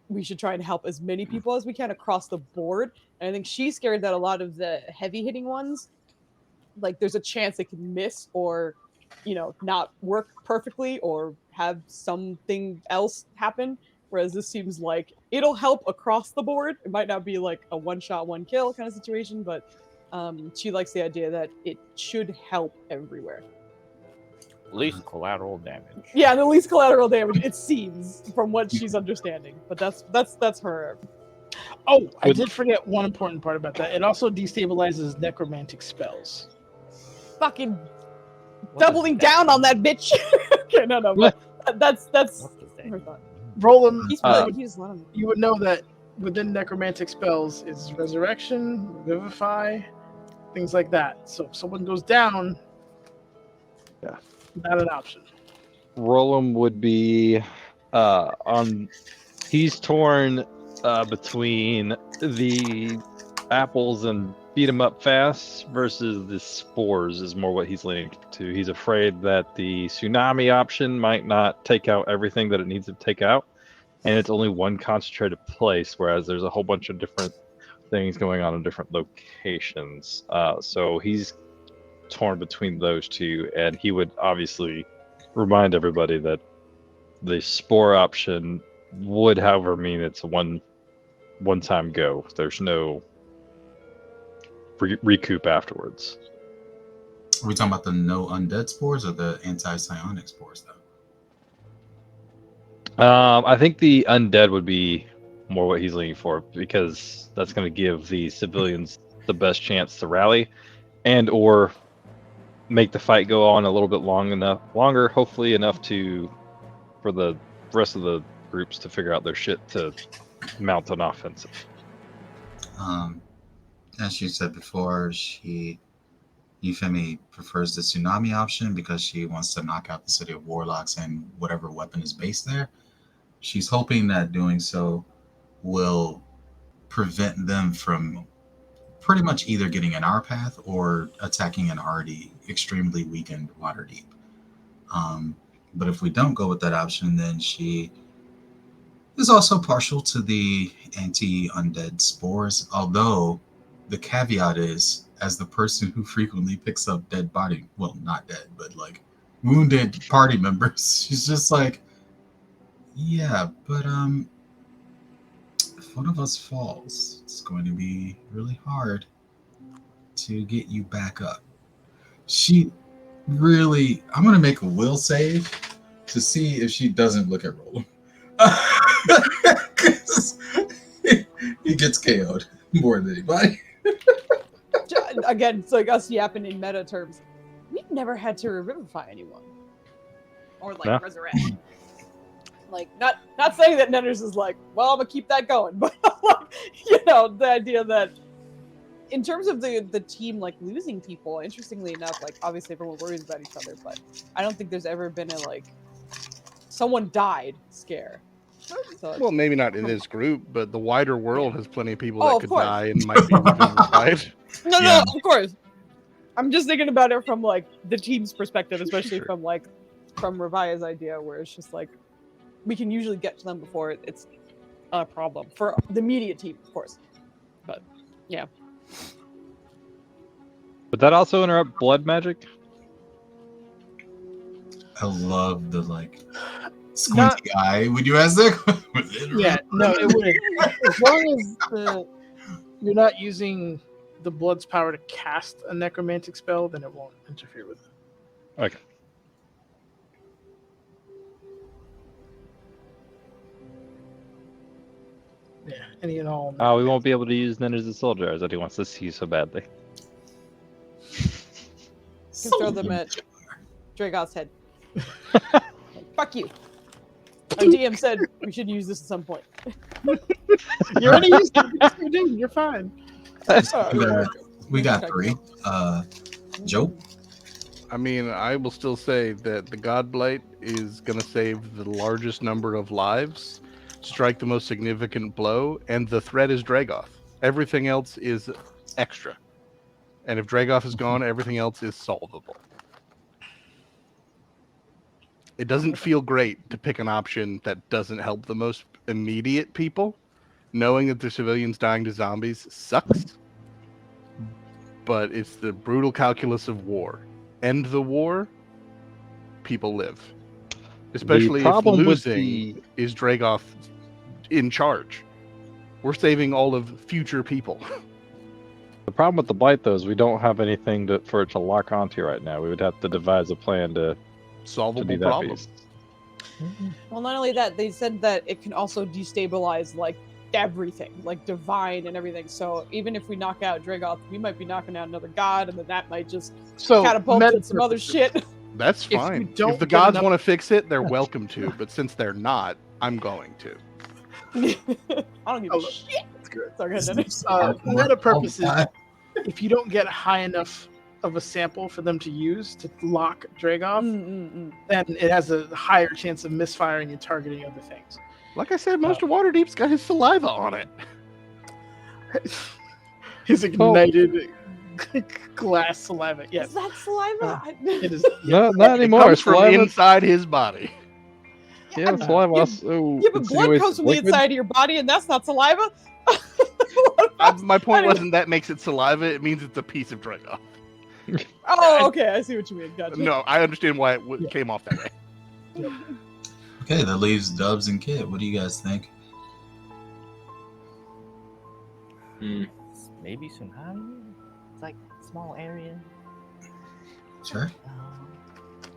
we should try and help as many people as we can across the board. And I think she's scared that a lot of the heavy hitting ones, like there's a chance they could miss or, not work perfectly or have something else happen. Whereas this seems like it'll help across the board. It might not be like a one shot, one kill kind of situation, but she likes the idea that it should help everywhere. Least collateral damage. Yeah, the least collateral damage, it seems, from what she's understanding. But that's her. Oh, I did forget one important part about that. It also destabilizes necromantic spells. Fucking doubling down on that bitch. Okay, no, but that's What does that her mean? thought. Roll them. He's really, he just let him. You would know that within necromantic spells is resurrection, revivify, things like that. So if someone goes down, Yeah. not an option. Rollum would be he's torn between the apples and beat him up fast versus the spores is more what he's leaning to. He's afraid that the tsunami option might not take out everything that it needs to take out, and it's only one concentrated place, whereas there's a whole bunch of different things going on in different locations. So he's torn between those two, and he would obviously remind everybody that the spore option would, however, mean it's a one-time go. There's no recoup afterwards. Are we talking about the no undead spores or the anti-psionic spores, though? I think the undead would be more what he's leaning for because that's going to give the civilians the best chance to rally and or make the fight go on a little bit longer, hopefully enough for the rest of the groups to figure out their shit to mount an offensive. As she said before, Euphemie prefers the tsunami option because she wants to knock out the city of warlocks and whatever weapon is based there. She's hoping that doing so will prevent them from pretty much either getting in our path or attacking an already extremely weakened Waterdeep. But if we don't go with that option, then she is also partial to the anti-undead spores, although the caveat is, as the person who frequently picks up dead body, well, not dead, but like wounded party members, she's just like, yeah, but if one of us falls, it's going to be really hard to get you back up. She really, I'm going to make a will save to see if she doesn't look at roll. Because he gets KO'd more than anybody. Again, it's like us yapping in meta terms. We've never had to revivify anyone. Or like resurrect. Like not saying that Nenners is like, well, I'm gonna keep that going, but you know, the idea that in terms of the team like losing people, interestingly enough, like obviously everyone worries about each other, but I don't think there's ever been a like someone died scare. So Well, maybe not in this group, but the wider world has plenty of people Oh, that of could course. die and might be revivified. No, of course. I'm just thinking about it from like the team's perspective, especially Sure. from Revia's idea, where it's just like we can usually get to them before it's a problem for the immediate team, of course. But yeah. Would that also interrupt blood magic? I love the like squinty eye when you ask that question. Yeah, no, it wouldn't. As long as you're not using the blood's power to cast a necromantic spell, then it won't interfere with it. Okay. Yeah, any and all. Oh, we won't be able to use Nenners as soul jars that he wants to see so badly. Can throw them at Dragoth's head. Fuck you. Our DM said we should use this at some point. You already used it. You're fine. We got 3. Joe? I mean, I will still say that the Godblight is going to save the largest number of lives, strike the most significant blow, and the threat is Dragoth. Everything else is extra. And if Dragoth is gone, everything else is solvable. It doesn't feel great to pick an option that doesn't help the most immediate people. Knowing that the civilians dying to zombies sucks. But it's the brutal calculus of war. End the war, people live. Especially if losing is Dragoth in charge. We're saving all of future people. The problem with the blight, though, is we don't have anything for it to lock onto right now. We would have to devise a plan to solvable that problem. beast. Well, not only that, they said that it can also destabilize like everything, like divine and everything. So even if we knock out Dragoth, we might be knocking out another god, and then that might just catapult in some other shit. That's fine. If the gods want to fix it, they're welcome to. But since they're not, I'm going to. I don't give a shit. That's good. Sorry, meta purposes, if you don't get high enough of a sample for them to use to lock Dragoth, then it has a higher chance of misfiring and targeting other things. Like I said, most of Waterdeep's got his saliva on it. His ignited glass saliva. Yes. Is that saliva? It is. No, not anymore. It comes from inside his body. Yeah, saliva. Yeah, but blood comes from the inside of your body, and that's not saliva. My point wasn't that makes it saliva. It means it's a piece of Dragoth. Oh, okay. I see what you mean. Gotcha. No, I understand why it came off that way. Okay, that leaves Dubs and Kit. What do you guys think? Maybe tsunami? It's like a small area. Sure.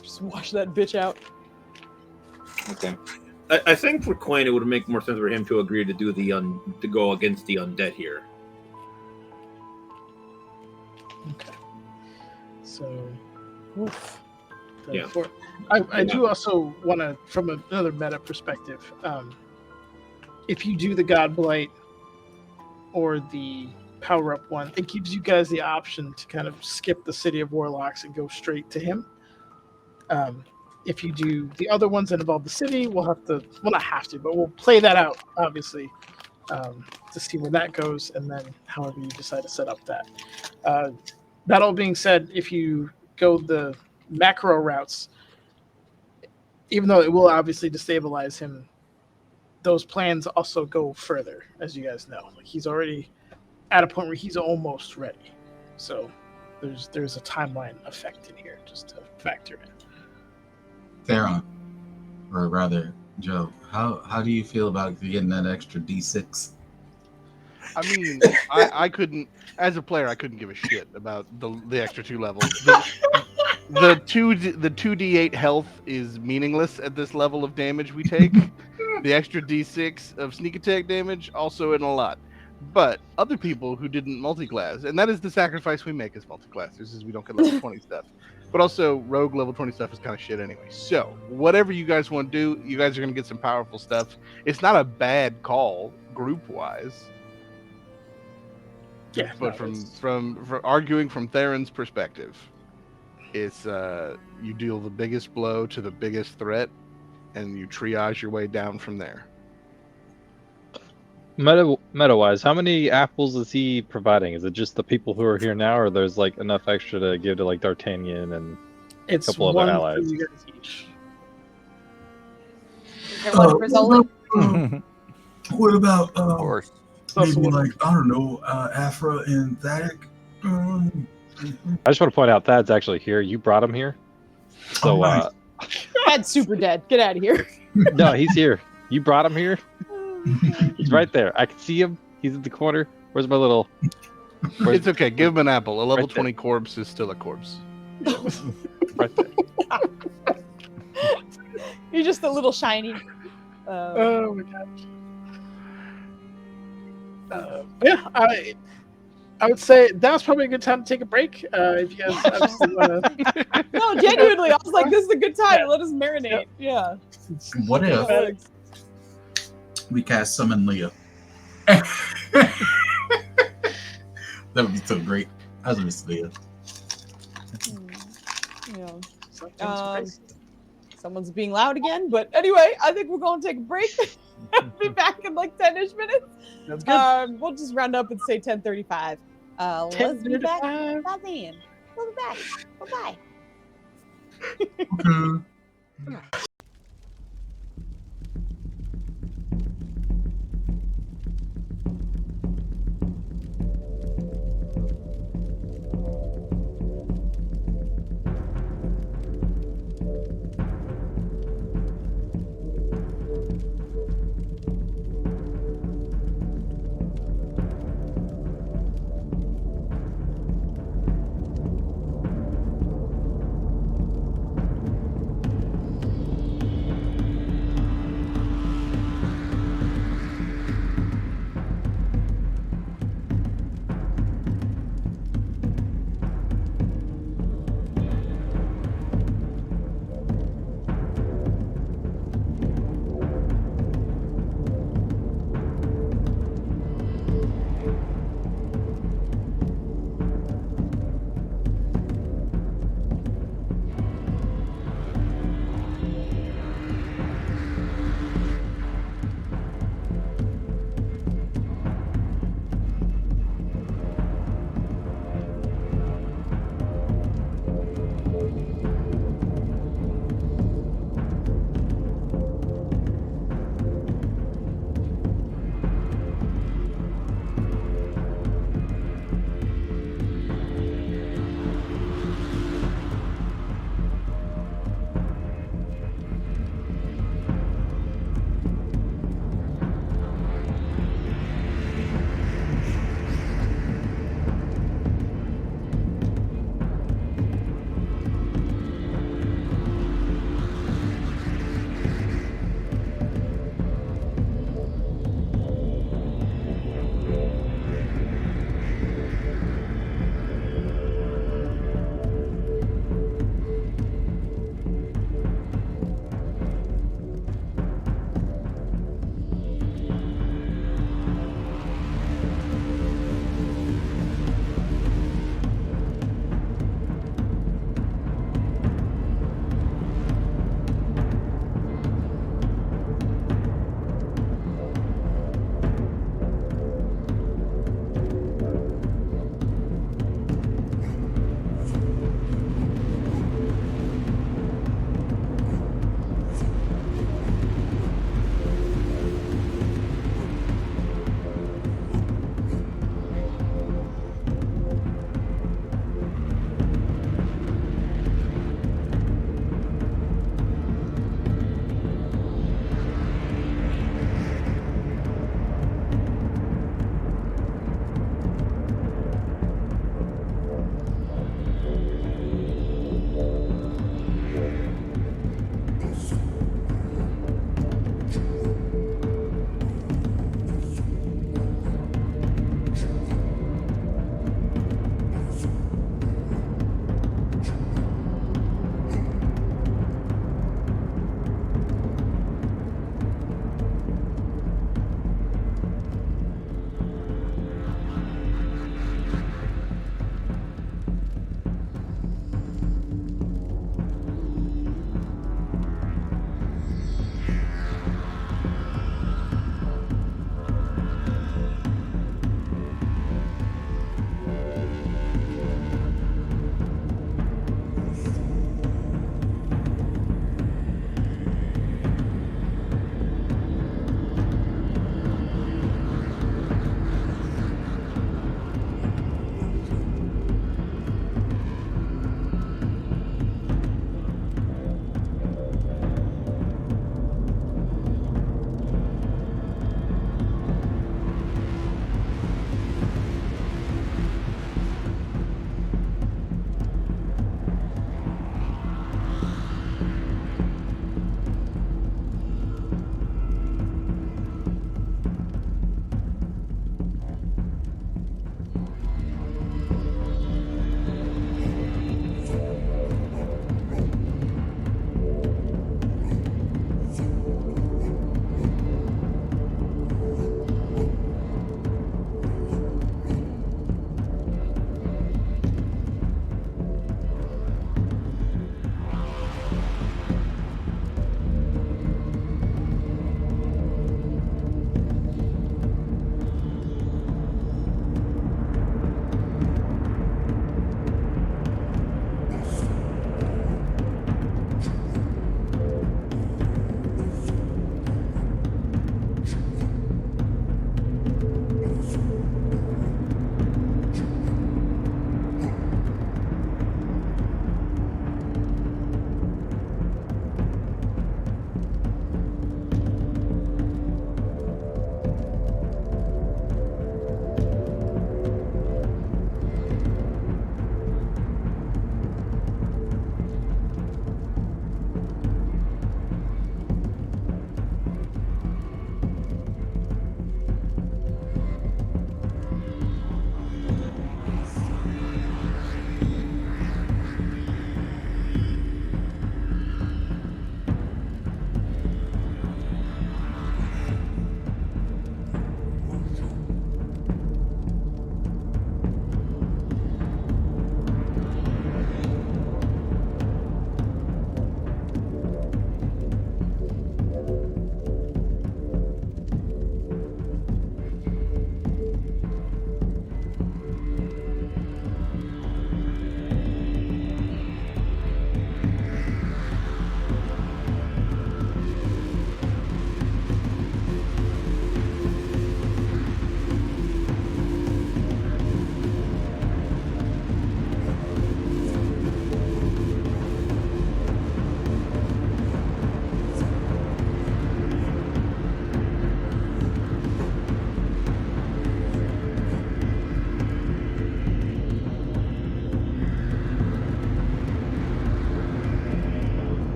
Just wash that bitch out. Okay. I think for Quinn, it would make more sense for him to agree to do to go against the undead here. Okay. So, oof. Yeah. I do also want to, from another meta perspective, if you do the God Blight or the power up one, it gives you guys the option to kind of skip the City of Warlocks and go straight to him. If you do the other ones that involve the city, we'll not have to, but we'll play that out, obviously, to see where that goes, and then however you decide to set up that. That all being said, if you go the macro routes, even though it will obviously destabilize him, those plans also go further, as you guys know. Like, he's already at a point where he's almost ready. So there's a timeline effect in here just to factor in. Theron, or rather, Joe, how do you feel about getting that extra D6? I mean, I couldn't, as a player, I couldn't give a shit about the extra 2 levels. The 2d8 health is meaningless at this level of damage we take. The extra d6 of sneak attack damage also in a lot. But other people who didn't multi-class, and that is the sacrifice we make as multi-classers, is we don't get level 20 stuff. But also, rogue level 20 stuff is kind of shit anyway. So, whatever you guys want to do, you guys are going to get some powerful stuff. It's not a bad call, group-wise. Yeah, But from arguing from Theron's perspective, it's you deal the biggest blow to the biggest threat, and you triage your way down from there. Meta-wise, how many apples is he providing? Is it just the people who are here now, or there's like enough extra to give to like D'Artagnan and It's a couple other one allies? for you guys each. And one for Zoli. What about Of course. Also maybe one- like, I don't know, Afra and Thadic? I just want to point out Thad's actually here. You brought him here, so Oh, nice. Dad's super dead. Get out of here. No, he's here. You brought him here. He's right there. I can see him. He's in the corner. Where's my little? It's okay. Give him an apple. A level Right there. 20 corpse is still a corpse. Right there. You're just a little shiny. Oh my gosh. Yeah, I would say that was probably a good time to take a break. If you guys obviously want to. No, genuinely, I was like, this is a good time. Let us marinate. Yeah. What if Yeah. we cast Summon Leah? That would be so great. I was miss Leah. Yeah. Someone's being loud again, but anyway, I think we're going to take a break. Be back in like 10-ish minutes. That's good. We'll just round up and say 10:35. Let's be back 10:35. by then. We'll be back. Bye-bye. Okay.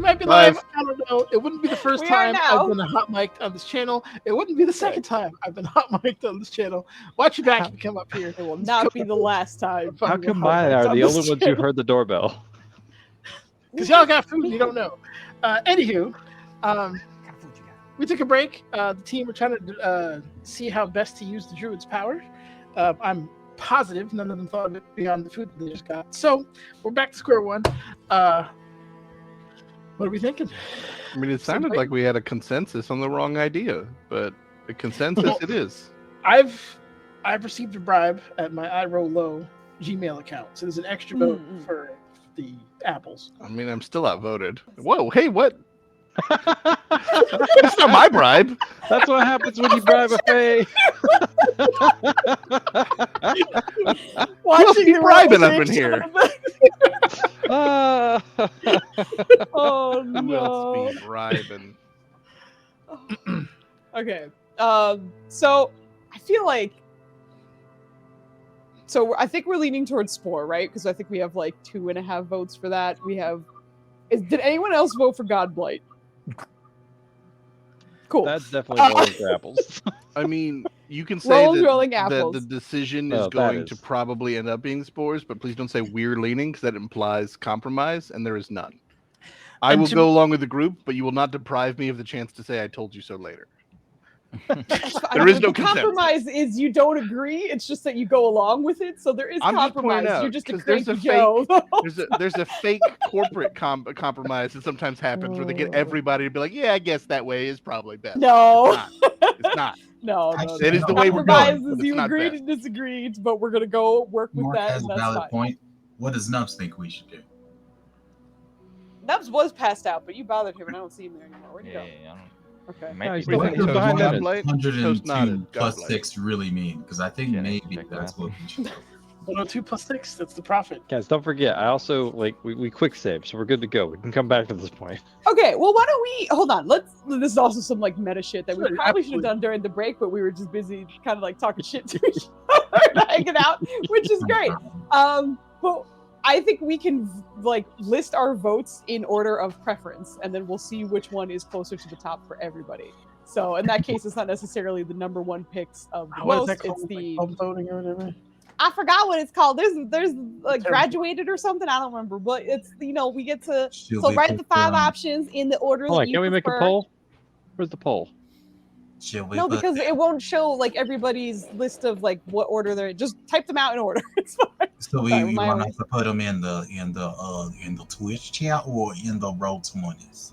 might be live. I don't know. It wouldn't be the first We are time now. I've been hot mic'd on this channel. It wouldn't be the second time I've been hot mic'd on this channel. Watch your back if you come up here. It will not be the last time. How you come hot mine mic'd are on the this only ones who channel. heard the doorbell? Because y'all got food you don't know. Anywho, we took a break. The team were trying to see how best to use the druid's power. I'm positive none of them thought of it beyond the food that they just got. So we're back to square one. What are we thinking? I mean, it sounded like we had a consensus on the wrong idea, but a consensus it is. I've received a bribe at my iRollLow Gmail account, so there's an extra vote for the apples. I mean, I'm still outvoted. Whoa, hey, what? That's not my bribe. That's what happens when you bribe a fae. Who else be bribing up in here? Ah. Oh Who else no. be bribing? Okay. So I feel like. So I think we're leaning towards Spore, right? Because I think we have like 2.5 votes for that. We have. Did anyone else vote for Godblight? Cool. That's definitely rolling for apples. I mean, you can say rolling that apples. the decision No, is that going to is. probably end up being Spores, but please don't say we're leaning because that implies compromise, and there is none. I And will to- go along with the group, but you will not deprive me of the chance to say I told you so later. There is no The compromise is you don't agree. It's just that you go along with it. So there is I'm just pointing compromise. out, You're just a 'cause there's cranky a Joe. There's a fake corporate compromise that sometimes happens where they get everybody to be like, yeah, I guess that way is probably best. No. It's not. No, Actually, It is the way we're going, compromise but is it's you not agreed best. and disagreed, but we're gonna go work with Mark that, has and a that's valid fine. point. What does Nubs think we should do? Nubs was passed out, but you bothered him, and I don't see him there anymore. Where'd he Yeah, go? I don't. Okay. Might he's be behind- doing he's behind something. Evan. 102 plus Godblight. 6 really mean? Because I think Yeah, maybe check that's that. what we should do. 102 plus 6, that's the profit. Guys, don't forget, I also we quick save, so we're good to go. We can come back to this point. Okay, well, why don't we hold on? This is also some like meta shit that we Sure, probably should have absolutely. done during the break, but we were just busy kind of like talking shit to each other and hanging out, which is great. But I think we can like list our votes in order of preference, and then we'll see which one is closer to the top for everybody. So in that case, it's not necessarily the number one picks of the What is most. that It's called? the Like home voting or whatever? I forgot what it's called. There's like Terrible. graduated or something. I don't remember, but it's we get to Should so we write put, the 5 options in the order Hold that on, you can we make a prefer. poll? Where's the poll? Should we No, put because it won't show like everybody's list of like what order they're in. Just type them out in order. It's fine. So we Sorry, my want own- us to put them in the Twitch chat or in the Roll20s?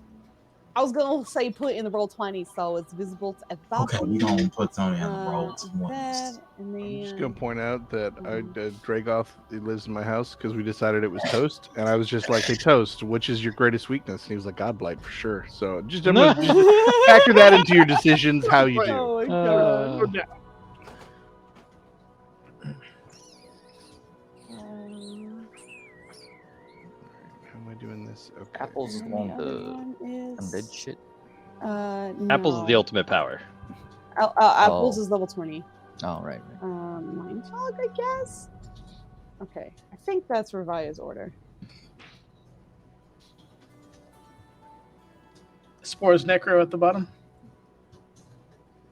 I was gonna say put it in the Roll20 so it's visible to everybody. Okay, we gonna put them in the that, Roll20s. and I'm just then gonna point out that Dragoth he lives in my house because we decided it was toast, and I was just like, "Hey, toast, which is your greatest weakness?" And he was like, "Godblight for sure." So just factor that into your decisions, how you do. Oh my Uh, god. No. How am I doing this? Okay. Apples is the one with the undead is, shit. Apples is the ultimate power. Apples Oh. is level 20. Oh, right. Mind Fog, I guess. Okay, I think that's Revia's order. Spores Necro at the bottom.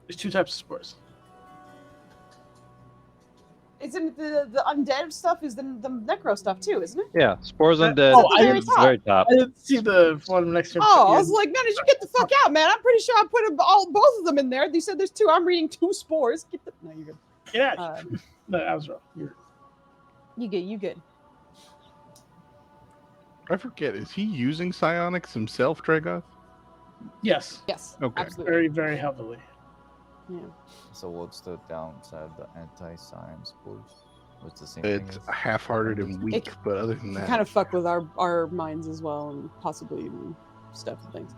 There's 2 types of spores. Isn't the undead stuff is the necro stuff too, isn't it? Yeah, spores undead. Oh, I is didn't- very top. I didn't see the one next to him. Oh, I was like, man, did you get the fuck out, man? I'm pretty sure I put both of them in there. You said there's 2. I'm reading 2 spores. Get the no, you're good. Yeah. No, I was wrong. You good. You good. I forget. Is he using psionics himself, Dragoth? Yes. Yes. Okay. Absolutely. Very, very heavily. Yeah. So what's the downside? The anti-science spores? What's the same thing? It's as- half-hearted and weak, but other than that, Kind of fuck with our minds as well, and possibly even stuff and things.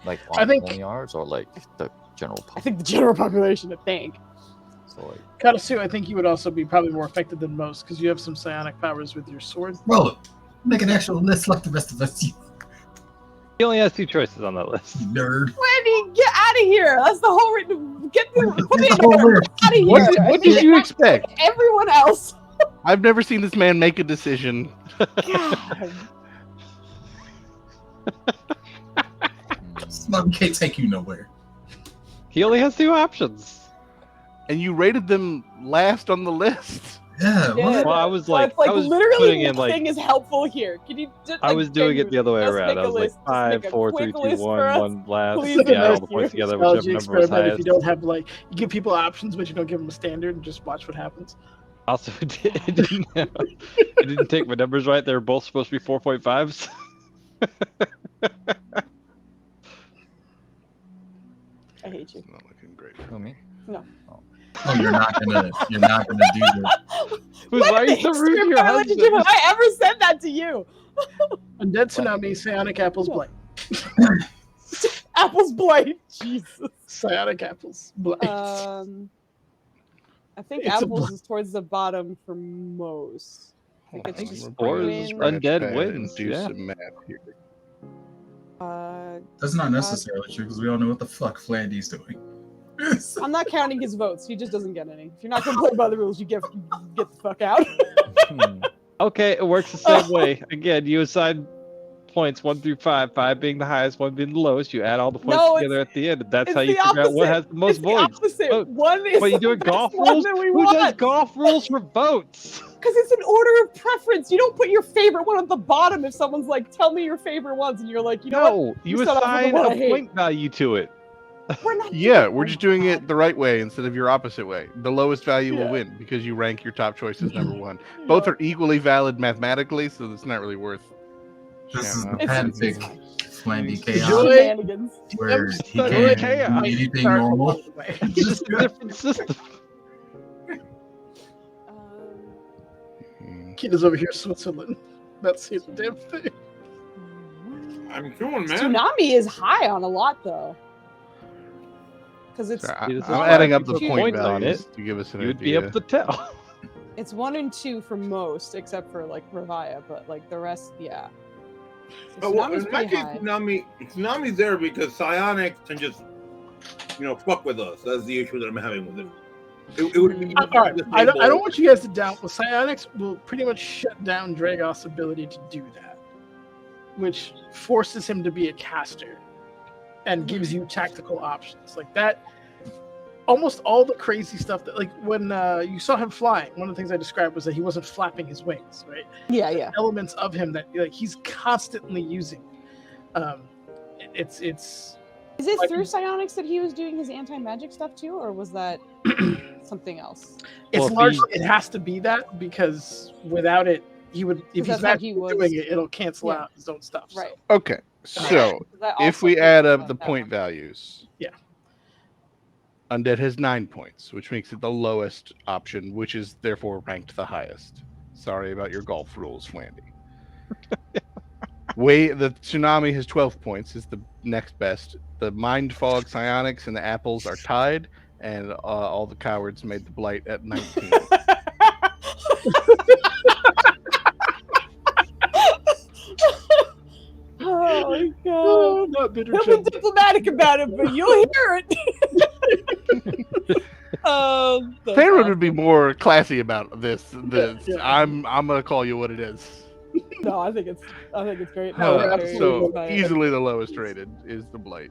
Like I think- only ours or like the general I public? think the general population, I think. So like Katasu, I think you would also be probably more effective than most because you have some psionic powers with your sword. Roll it. Make an actual list like the rest of us, you He only has 2 choices on that list. nerd. Wendy, get out of here! That's the whole put me in Over. order. Out of here! what did you expect? Everyone else. I've never seen this man make a decision. God. Snug can't take you nowhere. He only has 2 options. And you rated them last on the list. Yeah, what? Well, I was So like, it's like I was literally putting in nothing like, is helpful here. Can you just, I like, was doing it the other way just around. make I a was like list, just 5, make a 4, 3, quick 2, list for 1, us? 1 last. Please It's like a do. Yeah, all nice the points together, psychology whichever number was experiment if highest. you don't have like you give people options but you don't give them a standard and just watch what happens. Also, it didn't take my numbers right. They were both supposed to be 4.5s. I hate you. It's not looking great. Who, me? Oh, you're not gonna do this. Why are you so rude to your relationship husband? have I ever said that to you? Undead Tsunami, Psionic Apples Blight. Apple's blight. Jesus. Psionic Apples Blight. I think It's a apples is towards the bottom for most. I think it's just Spores is Quinn. undead wins, Do yeah. some math here. That's not necessarily true because we all know what the fuck Flandy's doing. I'm not counting his votes. He just doesn't get any. If you're not gonna play by the rules, you get the fuck out. Okay, it works the same way. Again, you assign points 1 through 5, 5 being the highest, 1 being the lowest. You add all the points No, together at the end. And that's it's how you the figure out what opposite. has the most It's votes. the opposite. Vote. One is What, you the doing best golf one rules? that we Who does want. golf rules for votes? Because it's an order of preference. You don't put your favorite one at the bottom if someone's like, "Tell me your favorite ones," and you're like, "You know what? No, you start off with the assign one I a hate." point value to it. We're not. Yeah, doing we're that. just doing it the right way instead of your opposite way. The lowest value will Yeah. win because you rank your top choices number 1. Both are equally valid mathematically, so it's not really worth. This is the It's patented fine. Flandy Joy. chaos Shenanigans. where he Not can't chaos. do anything Start normal. along the way. It's just a different system. Kid is over here, Switzerland. That's the damn thing. I'm doing, man. Tsunami is high on a lot though, because it's Sorry, This is I'm why adding I up the put point points on values it. to give us an You'd be idea. able to tell. it's 1 and 2 for most, except for like Revia, but like the rest, yeah. So Oh, well, Tsunami's in my pretty case, high. Tsunami's there because Psionics can just, fuck with us. That's the issue that I'm having with it. It would be All right, I don't want you guys to doubt. Well, Psionics will pretty much shut down Dragos' ability to do that, which forces him to be a caster and gives you tactical options like that. Almost all the crazy stuff that, like when you saw him flying, one of the things I described was that he wasn't flapping his wings, right? Yeah. Elements of him that like he's constantly using. It's Is it like- through Psionics that he was doing his anti-magic stuff too, or was that something else? it's Well, if largely it has to be that because without it, he would if he's That's how not he was. doing it, it'll cancel Yeah. out his own stuff. so. Right. Okay, so That if also we fits add with up the that point one. values, Yeah. Undead has 9 points, which makes it the lowest option, which is therefore ranked the highest. Sorry about your golf rules, Flandy. The Tsunami has 12 points, is the next best. The Mind Fog, Psionics, and the Apples are tied, and all the cowards made the Blight at 19. Oh my god. Oh, not bitter He'll children. be diplomatic about it, but you'll hear it. Fairwood would be more classy about this. Yeah. I'm gonna call you what it is. No, I think it's great. No, Yeah, very So inspired. easily the lowest rated is the Blight.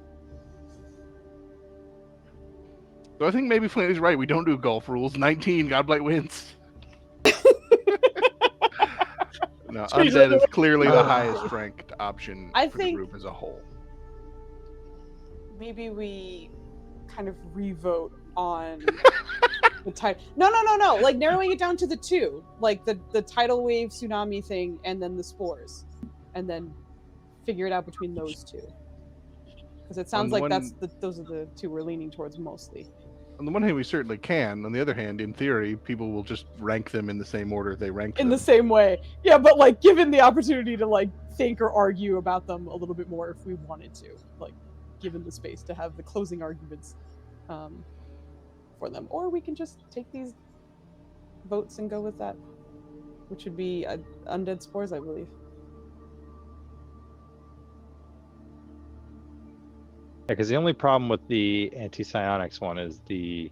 So I think maybe Flandy's right. We don't do golf rules. 19, Godblight wins. No, Undead is clearly the highest ranked option I for the think- group as a whole. Maybe we kind of revote on the title. No. Like narrowing it down to the 2, like the tidal wave tsunami thing, and then the spores, and then figure it out between those 2. Because it sounds On like one- those are the 2 we're leaning towards mostly. On the one hand, we certainly can. On the other hand, in theory, people will just rank them in the same order they rank In them. the same way, yeah. But like, given the opportunity to like think or argue about them a little bit more, if we wanted to, like, given the space to have the closing arguments for them, or we can just take these votes and go with that, which would be undead spores, I believe. Yeah, because the only problem with the anti-psionics one is he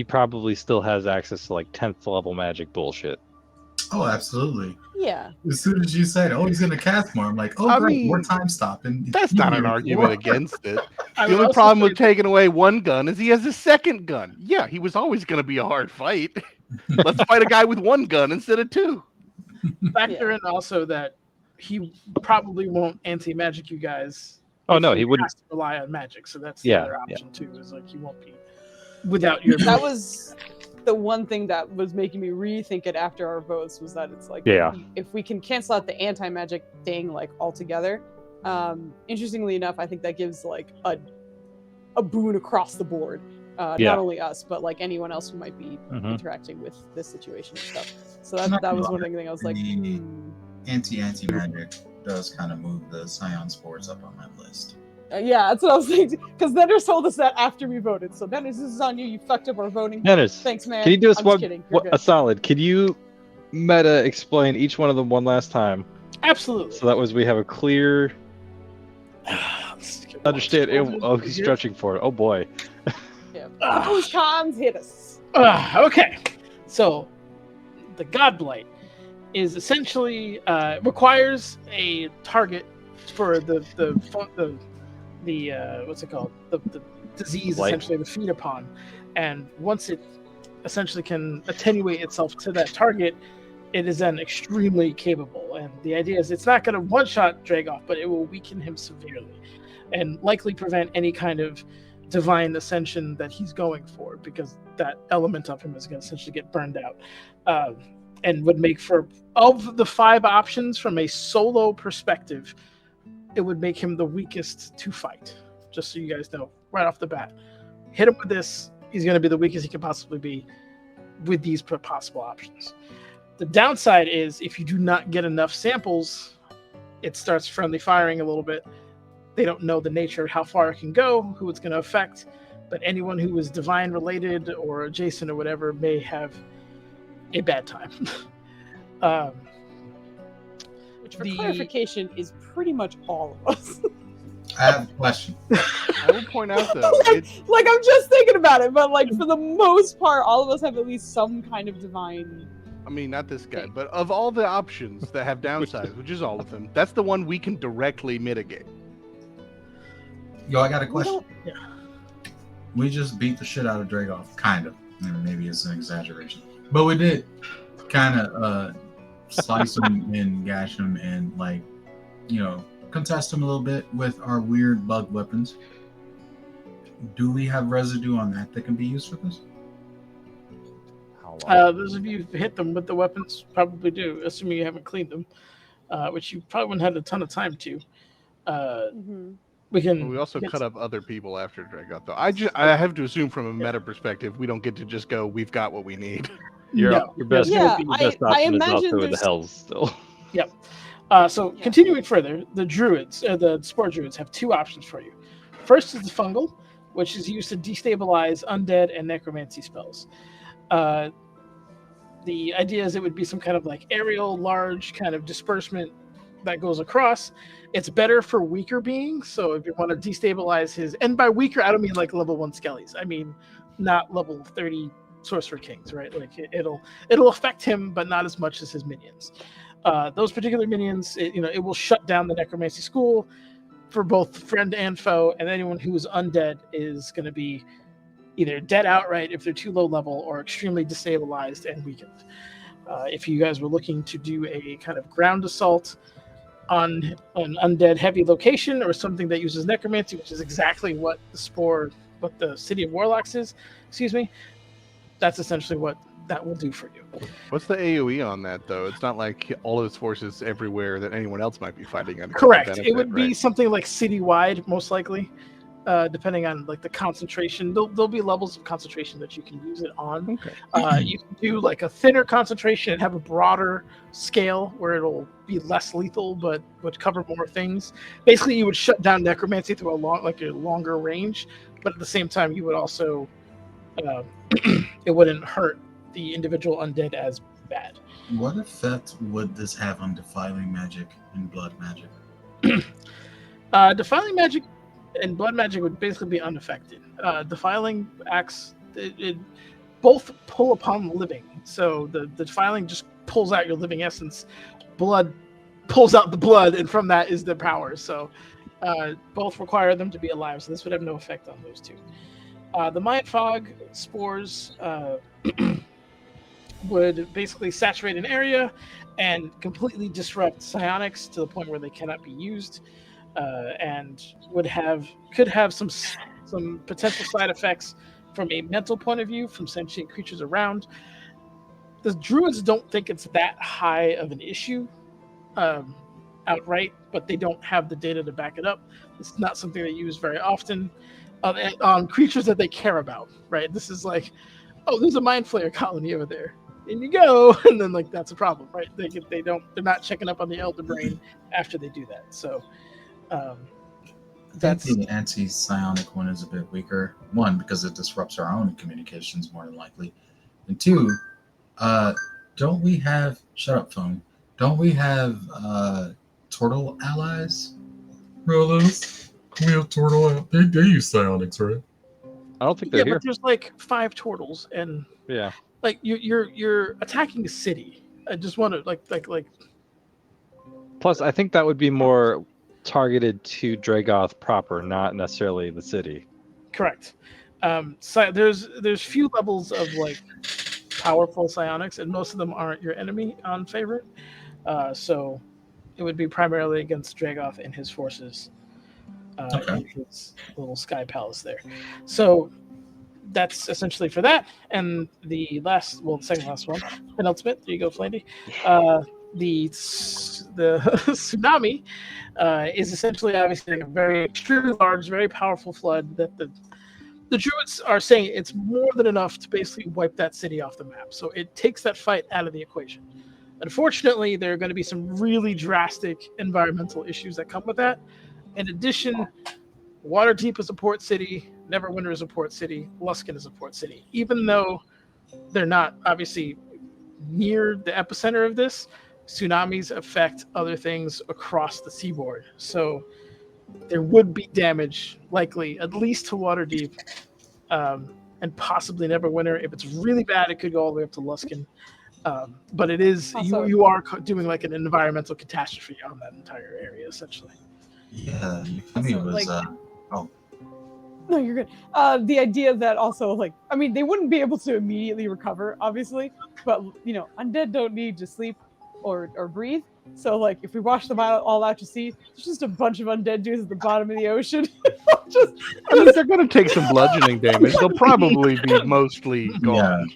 probably still has access to like 10th level magic bullshit. Oh, absolutely. Yeah. As soon as you said, "Oh, he's gonna cast more," I'm like, "Oh, I great, more mean, time stopping." That's not an argument against it. I The would only also problem say with taking away one gun is he has a second gun. Yeah, he was always going to be a hard fight. Let's fight a guy with one gun instead of two. factor in also that he probably won't anti-magic you guys. Oh, if no, he wouldn't. has to rely on magic. So that's the Yeah, other yeah. option too. Is like he won't be without your. That was the one thing that was making me rethink it after our votes, was that it's like, Yeah. if we can cancel out the anti-magic thing like altogether, interestingly enough, I think that gives like a boon across the board. Yeah. Not only us, but like anyone else who might be interacting with this situation and stuff. So that was one thing I was like, Anti-magic does kind of move the Scion Spores up on my list. yeah, that's what I was thinking. Because Dennis told us that after we voted. So Dennis, this is on you. You fucked up our voting. Dennis, Thanks, man. can you do us I'm just kidding. You're a good. solid? Can you meta explain each one of them one last time? Absolutely. So that was we have a clear understand. Oh, he's stretching for it. Oh boy. Yeah. Whose cons hit us? Okay, so the Godblight is essentially requires a target for the what's it called, the disease Blight. essentially to feed upon, and once it essentially can attenuate itself to that target, it is then extremely capable. And the idea is it's not going to one-shot Dragoff, but it will weaken him severely and likely prevent any kind of divine ascension that he's going for, because that element of him is going to essentially get burned out, and would make for, of the 5 options from a solo perspective, it would make him the weakest to fight. Just so you guys know right off the bat, hit him with this, he's going to be the weakest he could possibly be with these possible options. The downside is if you do not get enough samples, it starts friendly firing a little bit. They don't know the nature of how far it can go, who it's going to affect, but anyone who is divine related or adjacent or whatever may have a bad time. Which, for clarification, is pretty much all of us. I have a question. I will point out though, like I'm just thinking about it, but like for the most part, all of us have at least some kind of divine. I mean, not this guy, but of all the options that have downsides, which is all of them, that's the one we can directly mitigate. Yo, I got a question. Yeah. We just beat the shit out of Dragoff, kind of. Maybe it's an exaggeration, but we did kind of slice him and gash him and, like, you know, contest him a little bit with our weird bug weapons. Do we have residue on that can be used for this? Those of you who hit them with the weapons probably do, assuming you haven't cleaned them, which you probably wouldn't have had a ton of time to. We also cut up other people after Dragoff, though. I have to assume from a meta perspective, we don't get to just go, we've got what we need. Your best, Yeah, best I option is imagine also in the there's- hells still. Yep. So continuing further, the druids, the spore druids, have 2 options for you. First is the fungal, which is used to destabilize undead and necromancy spells. The idea is it would be some kind of like aerial, large kind of disbursement that goes across. It's better for weaker beings. So if you want to destabilize his, and by weaker, I don't mean like level 1 skellies. I mean not level 30 sorcerer kings, right? Like it'll affect him, but not as much as his minions. Those particular minions, it will shut down the necromancy school for both friend and foe, and anyone who is undead is going to be either dead outright if they're too low level or extremely destabilized and weakened. If you guys were looking to do a kind of ground assault on an undead heavy location or something that uses necromancy, which is exactly what the City of Warlocks is, that's essentially what that will do for you. What's the AoE on that, though? It's not like all of his forces everywhere that anyone else might be fighting on. Correct. It would be something like citywide, most likely, depending on like the concentration. There'll be levels of concentration that you can use it on. Okay. You can do like a thinner concentration and have a broader scale where it'll be less lethal, but would cover more things. Basically, you would shut down necromancy through a longer range, but at the same time, you would also it wouldn't hurt the individual undead as bad. What effect would this have on defiling magic and blood magic? Defiling magic and blood magic would basically be unaffected. Defiling acts, both pull upon the living. So the defiling just pulls out your living essence. Blood pulls out the blood, and from that is the power. So both require them to be alive. So this would have no effect on those two. The Mind Fog spores would basically saturate an area and completely disrupt psionics to the point where they cannot be used, and could have some potential side effects from a mental point of view from sentient creatures around. The druids don't think it's that high of an issue outright, but they don't have the data to back it up. It's not something they use very often on creatures that they care about, right? This is like, oh, there's a mind flayer colony over there. In you go, and then like that's a problem, right? They're not checking up on the elder brain after they do that. So I think the anti-psionic one is a bit weaker. One, because it disrupts our own communications more than likely, and two, don't we have phone? Don't we have turtle allies? Rolos? We have turtle. They use psionics, right? I don't think they're here. But there's like 5 turtles, and Yeah. like you're attacking a city. I just want to like. Plus, I think that would be more targeted to Dragoth proper, not necessarily the city. Correct. So there's few levels of like powerful psionics, and most of them aren't your enemy on favorite. So it would be primarily against Dragoth and his forces in his little sky palace there. So that's essentially for that. And the second last one, penultimate. There you go, Flandy. The tsunami is essentially obviously like a very extremely large, very powerful flood that the druids are saying it's more than enough to basically wipe that city off the map. So it takes that fight out of the equation. Unfortunately, there are going to be some really drastic environmental issues that come with that. In addition, Waterdeep is a port city, Neverwinter is a port city, Luskan is a port city. Even though they're not obviously near the epicenter of this, tsunamis affect other things across the seaboard. So there would be damage, likely, at least to Waterdeep, and possibly Neverwinter. If it's really bad, it could go all the way up to Luskan. But it is Also, you are doing like an environmental catastrophe on that entire area, essentially. Yeah, I mean, it was. No, you're good. The idea that also, like, I mean, they wouldn't be able to immediately recover, obviously, but you know, undead don't need to sleep or breathe. So, like, if we wash them all out to sea, there's just a bunch of undead dudes at the bottom of the ocean. I mean, they're going to take some bludgeoning damage. They'll probably be mostly gone.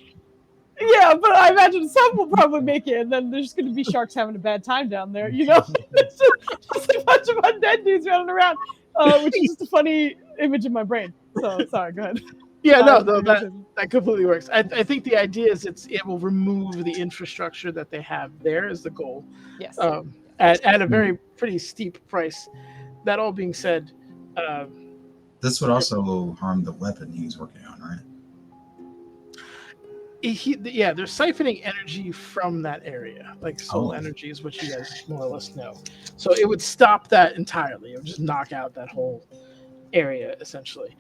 Yeah, but I imagine some will probably make it, and then there's just going to be sharks having a bad time down there, you know? It's just a bunch of undead dudes running around, which is just a funny image in my brain. So, sorry, go ahead. Yeah, that completely works. I think the idea is it will remove the infrastructure that they have there is the goal. Yes. At a very pretty steep price. That all being said, this would also harm the weapon he's working on, right? They're siphoning energy from that area. Like soul energy is what you guys more or less know. So it would stop that entirely. It would just knock out that whole area, essentially.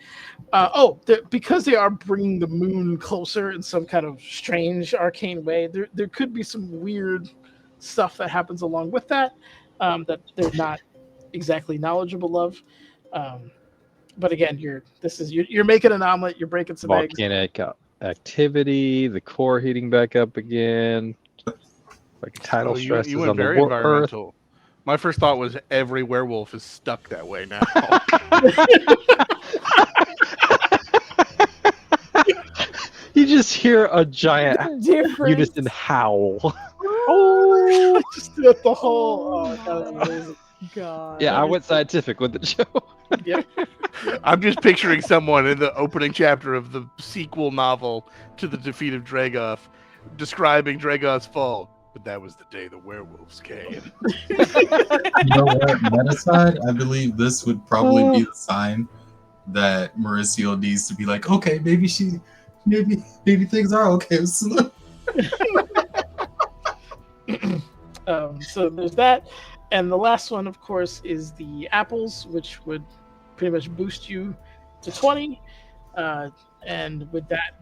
Because they are bringing the moon closer in some kind of strange arcane way, there could be some weird stuff that happens along with that that they're not exactly knowledgeable of. But again, you're making an omelet, you're breaking some eggs. Volcanic activity, the core heating back up again, like tidal stresses you went on the very Earth. environmental. My first thought was every werewolf is stuck that way now. You just hear a giant unison howl. Oh, just do it the whole. Oh, that was amazing. God. Yeah, I went scientific with the show. Yep. I'm just picturing someone in the opening chapter of the sequel novel to The Defeat of Dragoth, describing Dragoth's fall. But that was the day the werewolves came. You know what? Meta side, I believe this would probably be the sign that Mauricio needs to be like, okay, maybe things are okay with Saloon. So there's that. And the last one, of course, is the apples, which would pretty much boost you to 20. And with that,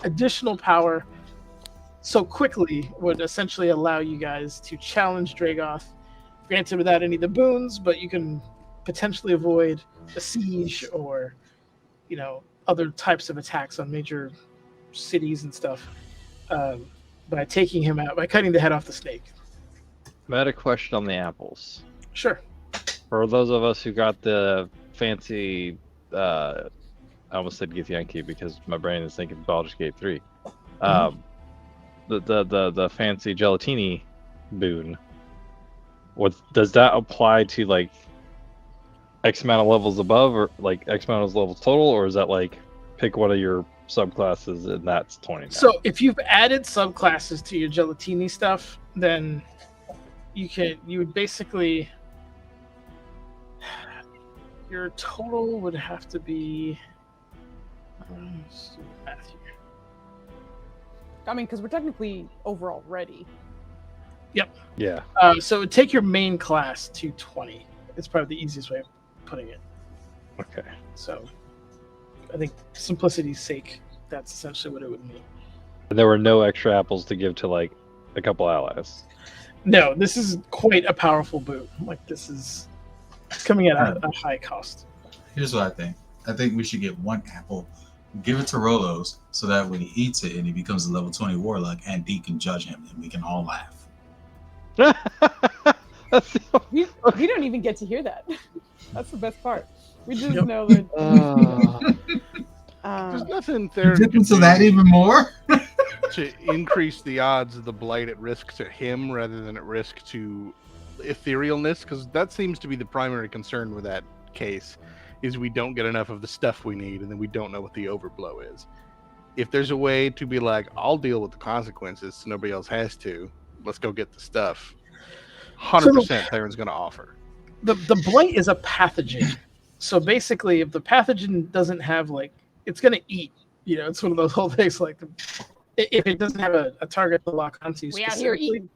additional power so quickly would essentially allow you guys to challenge Dragoth, granted without any of the boons, but you can potentially avoid a siege or, other types of attacks on major cities and stuff by taking him out, by cutting the head off the snake. I had a question on the apples. Sure. For those of us who got the fancy, I almost said Githyanki because my brain is thinking Baldur's Gate 3. The fancy gelatini boon. What does that apply to, like, X amount of levels above, or like X amount of levels total, or is that like pick one of your subclasses and that's 20 now? So if you've added subclasses to your gelatini stuff, then you would basically, your total would have to be, let's do math here. I mean, because we're technically overall ready. Yep. Yeah. So it would take your main class to 20. It's probably the easiest way of putting it. Okay. So I think simplicity's sake, that's essentially what it would mean. And there were no extra apples to give to like a couple allies. No, this is quite a powerful boot. Like, it's coming at a high cost. Here's what I think. I think we should get one apple, give it to Rolos, so that when he eats it and he becomes a level 20 warlock, and Dee can judge him and we can all laugh. We don't even get to hear that. That's the best part. We just know that. There's nothing there Dip into that even more? to increase the odds of the blight at risk to him rather than at risk to etherealness, because that seems to be the primary concern with that case, is we don't get enough of the stuff we need and then we don't know what the overblow is. If there's a way to be like, I'll deal with the consequences so nobody else has to, let's go get the stuff, 100% Theron's going to offer. The blight is a pathogen. So basically, if the pathogen doesn't have, like, it's going to eat, it's one of those whole things, like, if it doesn't have a target to lock onto We out here eating.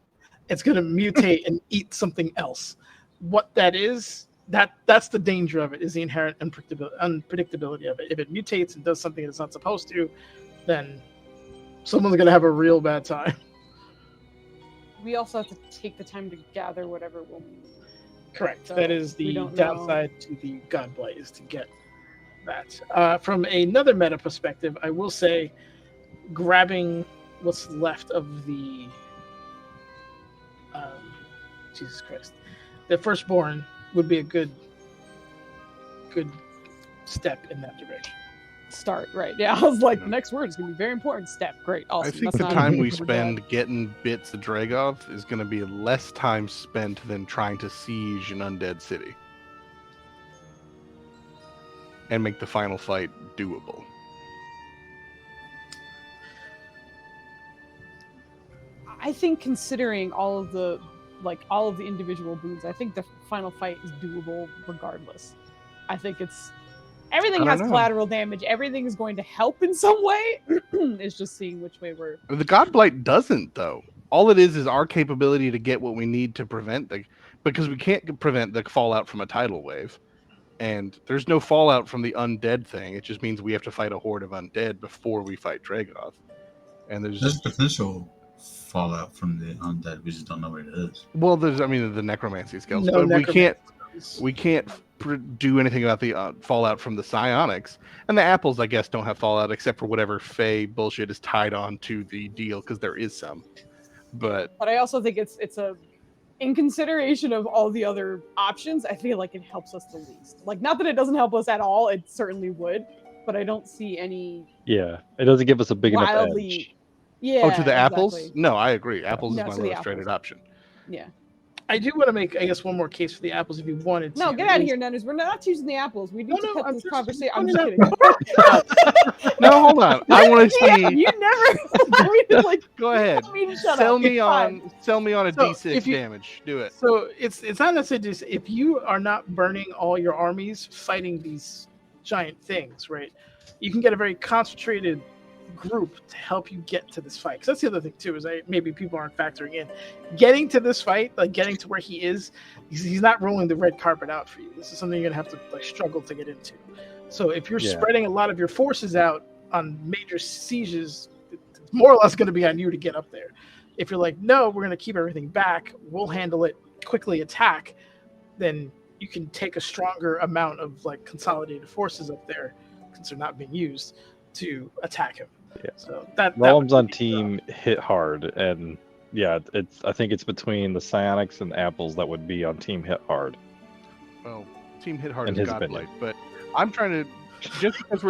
it's going to mutate and eat something else. What that is, that's the danger of it, is the inherent unpredictability of it. If it mutates and does something it's not supposed to, then someone's going to have a real bad time. We also have to take the time to gather whatever we'll need. Correct. So that is the we don't downside to the God Blight, is to get that. From another meta perspective, I will say grabbing what's left of the Jesus Christ, the firstborn would be a good step in that direction. Start, right. Yeah, I was like, the next word is going to be very important. Step. Great. Awesome. I think That's the not time even we what we're spend getting bits of Dragoth is going to be less time spent than trying to siege an undead city and make the final fight doable. I think, considering all of the individual boons, I think the final fight is doable regardless. I think everything has collateral damage. Everything is going to help in some way. It's just seeing which way we're. The God Blight doesn't, though. All it is our capability to get what we need to prevent because we can't prevent the fallout from a tidal wave, and there's no fallout from the undead thing. It just means we have to fight a horde of undead before we fight Dragoth. And there's potential fallout from the undead. We just don't know what it is. Well, there's the necromancy skills, No, but we can't do anything about the fallout from the psionics, and the apples, I guess, don't have fallout except for whatever Fey bullshit is tied on to the deal, because there is some. But I also think it's in consideration of all the other options, I feel like it helps us the least. Like, not that it doesn't help us at all, it certainly would, but I don't see any. Yeah, it doesn't give us a big enough edge. Yeah. To the apples? Exactly. No, I agree. Apples Yeah, is to my the lowest rated option. Yeah. I do want to make, I guess, one more case for the apples if you wanted to. No, get out of here, Nunners. We're not choosing the apples. We need to cut this conversation. I'm just kidding. No, hold on. I want to see. You never. Go ahead. Sell me on a D6 damage. Do it. So it's not necessarily just, if you are not burning all your armies fighting these giant things, right? You can get a very concentrated group to help you get to this fight, because that's the other thing too, is maybe people aren't factoring in getting to this fight, like getting to where he is. He's not rolling the red carpet out for you. This is something you're gonna have to struggle to get into. So if you're Yeah. spreading a lot of your forces out on major sieges, it's more or less going to be on you to get up there. If you're like, no, we're going to keep everything back, we'll handle it, quickly attack, then you can take a stronger amount of like consolidated forces up there, since they're not being used, to attack him. Yeah. So that Rollum's would on be team hit hard, and yeah, I think it's between the psionics and apples that would be on team hit hard. Well, team hit hard In is his godblight, opinion. but I'm trying to just because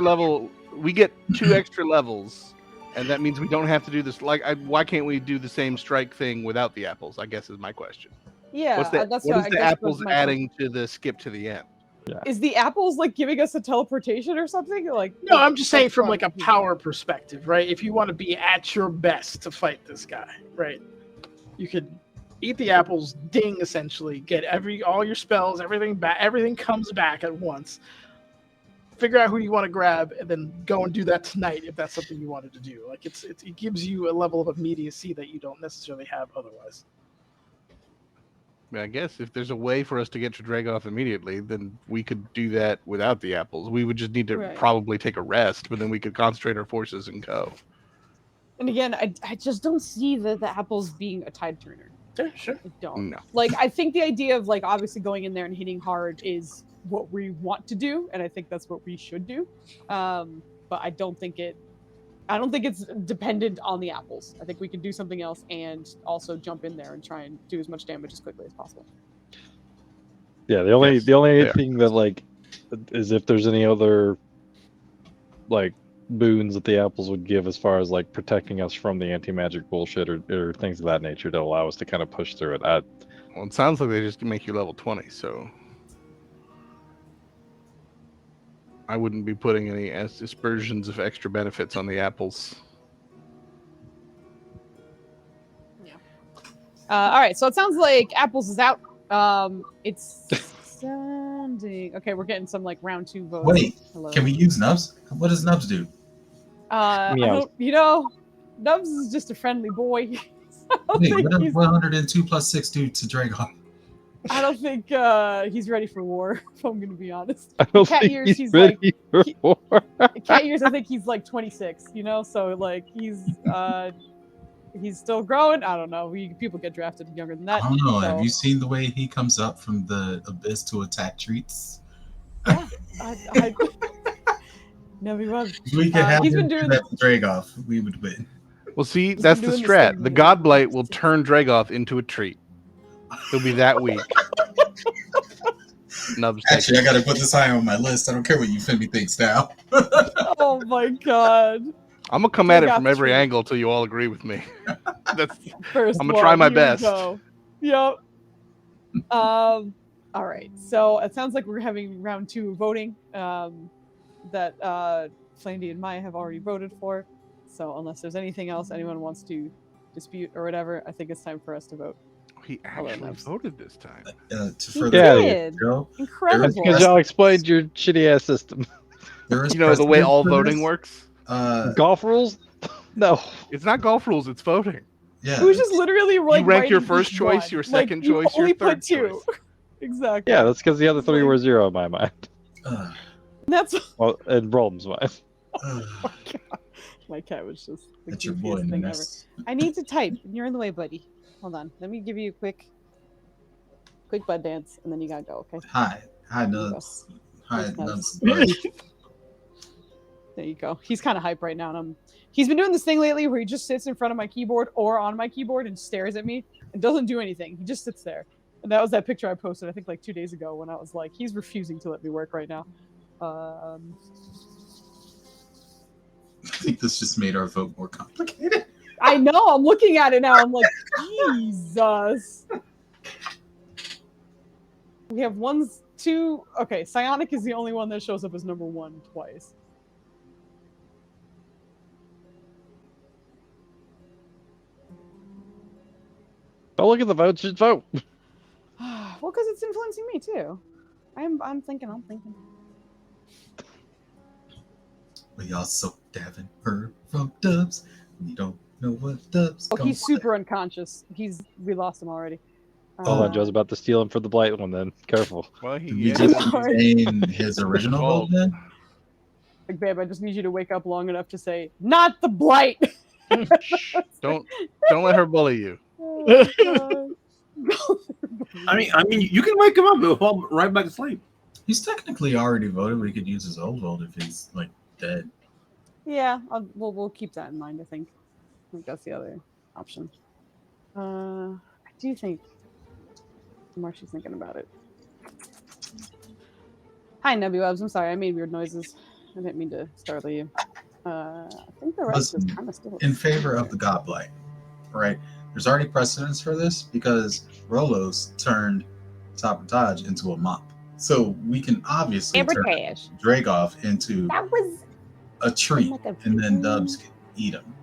we get 2 extra levels, and that means we don't have to do this. Why can't we do the same strike thing without the apples? I guess is my question. Yeah, What that's is what I the guess apples was my adding to the skip to the end? Is the apples like giving us a teleportation or something? Like No, I'm just saying from that's like a power perspective, right? If you want to be at your best to fight this guy, right? You could eat the apples, ding, essentially, get all your spells, everything back, everything comes back at once. Figure out who you want to grab, and then go and do that tonight if that's something you wanted to do. Like it gives you a level of immediacy that you don't necessarily have otherwise. I mean, I guess if there's a way for us to get to Dragoth immediately, then we could do that without the apples. We would just need to probably take a rest, but then we could concentrate our forces and go. And again, I just don't see the apples being a tide turner. Yeah, sure. I don't. No. Like, I think the idea of like obviously going in there and hitting hard is what we want to do, and I think that's what we should do. But I don't think it's dependent on the apples. I think we can do something else and also jump in there and try and do as much damage as quickly as possible. Yeah, the only thing that like is if there's any other like boons that the apples would give as far as like protecting us from the anti-magic bullshit or things of that nature to allow us to kind of push through it. Well, it sounds like they just make you level 20, so I wouldn't be putting any aspersions of extra benefits on the apples. Yeah. All right, so it sounds like apples is out. It's sounding okay. We're getting some like round 2 votes. Wait, Hello. Can we use Nubs? What does Nubs do? I don't, Nubs is just a friendly boy. Wait, what does 102 plus 6 do to Dragon? I don't think he's ready for war, if I'm going to be honest. I don't Cat think years, he's ready for war. Cat years, I think he's like 26, so like he's still growing. I don't know. People get drafted younger than that. I don't know. So. Have you seen the way he comes up from the abyss to attack treats? Yeah, no, he was. We could have he's him been do doing that to Dragoff. We would win. Well, see, that's the strat. The Godblight will turn Dragoth into a treat. He'll be that weak. Nubs. Actually, I gotta put this high on my list. I don't care what you Femi thinks now. Oh my god. I'm gonna come at it from every angle till you all agree with me. I'm gonna try my best. Yep. All right. So it sounds like we're having round 2 voting. That Flandy and Maya have already voted for. So unless there's anything else anyone wants to dispute or whatever, I think it's time for us to vote. He actually voted this time. Incredible. That's because y'all explained your shitty ass system. You know the way all voting works? Golf rules? No. It's not golf rules, it's voting. Yeah. It was just literally like you rank your first choice, your second choice, your third choice. Exactly. Yeah, that's because the other 3 were 0 in my mind. That's well, and Rolm's mind. Oh my god. My cat was just the That's your boy goofiest thing ever. Ness. I need to type. You're in the way, buddy. Hold on. Let me give you a quick bud dance, and then you gotta go. Okay. Hi, Nubs. Hi, Nubs. There you go. He's kind of hype right now, and he's been doing this thing lately where he just sits in front of my keyboard or on my keyboard and stares at me and doesn't do anything. He just sits there. And that was that picture I posted, I think, like 2 days ago when I was like, he's refusing to let me work right now. I think this just made our vote more complicated. I know. I'm looking at it now. I'm like, Jesus. We have 1, 2. Okay, Psionic is the only one that shows up as number 1 twice. Don't look at the votes, just vote. Well, because it's influencing me too. I'm thinking. We also haven't heard from Dubs. We don't know what Dubs. Oh, he's super unconscious. We lost him already. Hold on, Joe's about to steal him for the blight one. Then careful. Well, Did we just name his original vote then? Like, babe, I just need you to wake up long enough to say, "Not the blight." Shh, don't let her bully you. Oh, God. I mean, you can wake him up. He'll fall right back to sleep. He's technically already voted. We could use his old vote if he's like dead. Yeah, we'll keep that in mind. I think that's the other option. I do think the more she's thinking about it. Hi, Nebulabs. I'm sorry, I made weird noises. I didn't mean to startle you. I think the rest is Listen, kind of still in favor of the Godblight, right? There's already precedence for this because Rolos turned Sabotage into a mop. So we can obviously turn Dragoff into That was a tree, like a and then Dubs can eat him.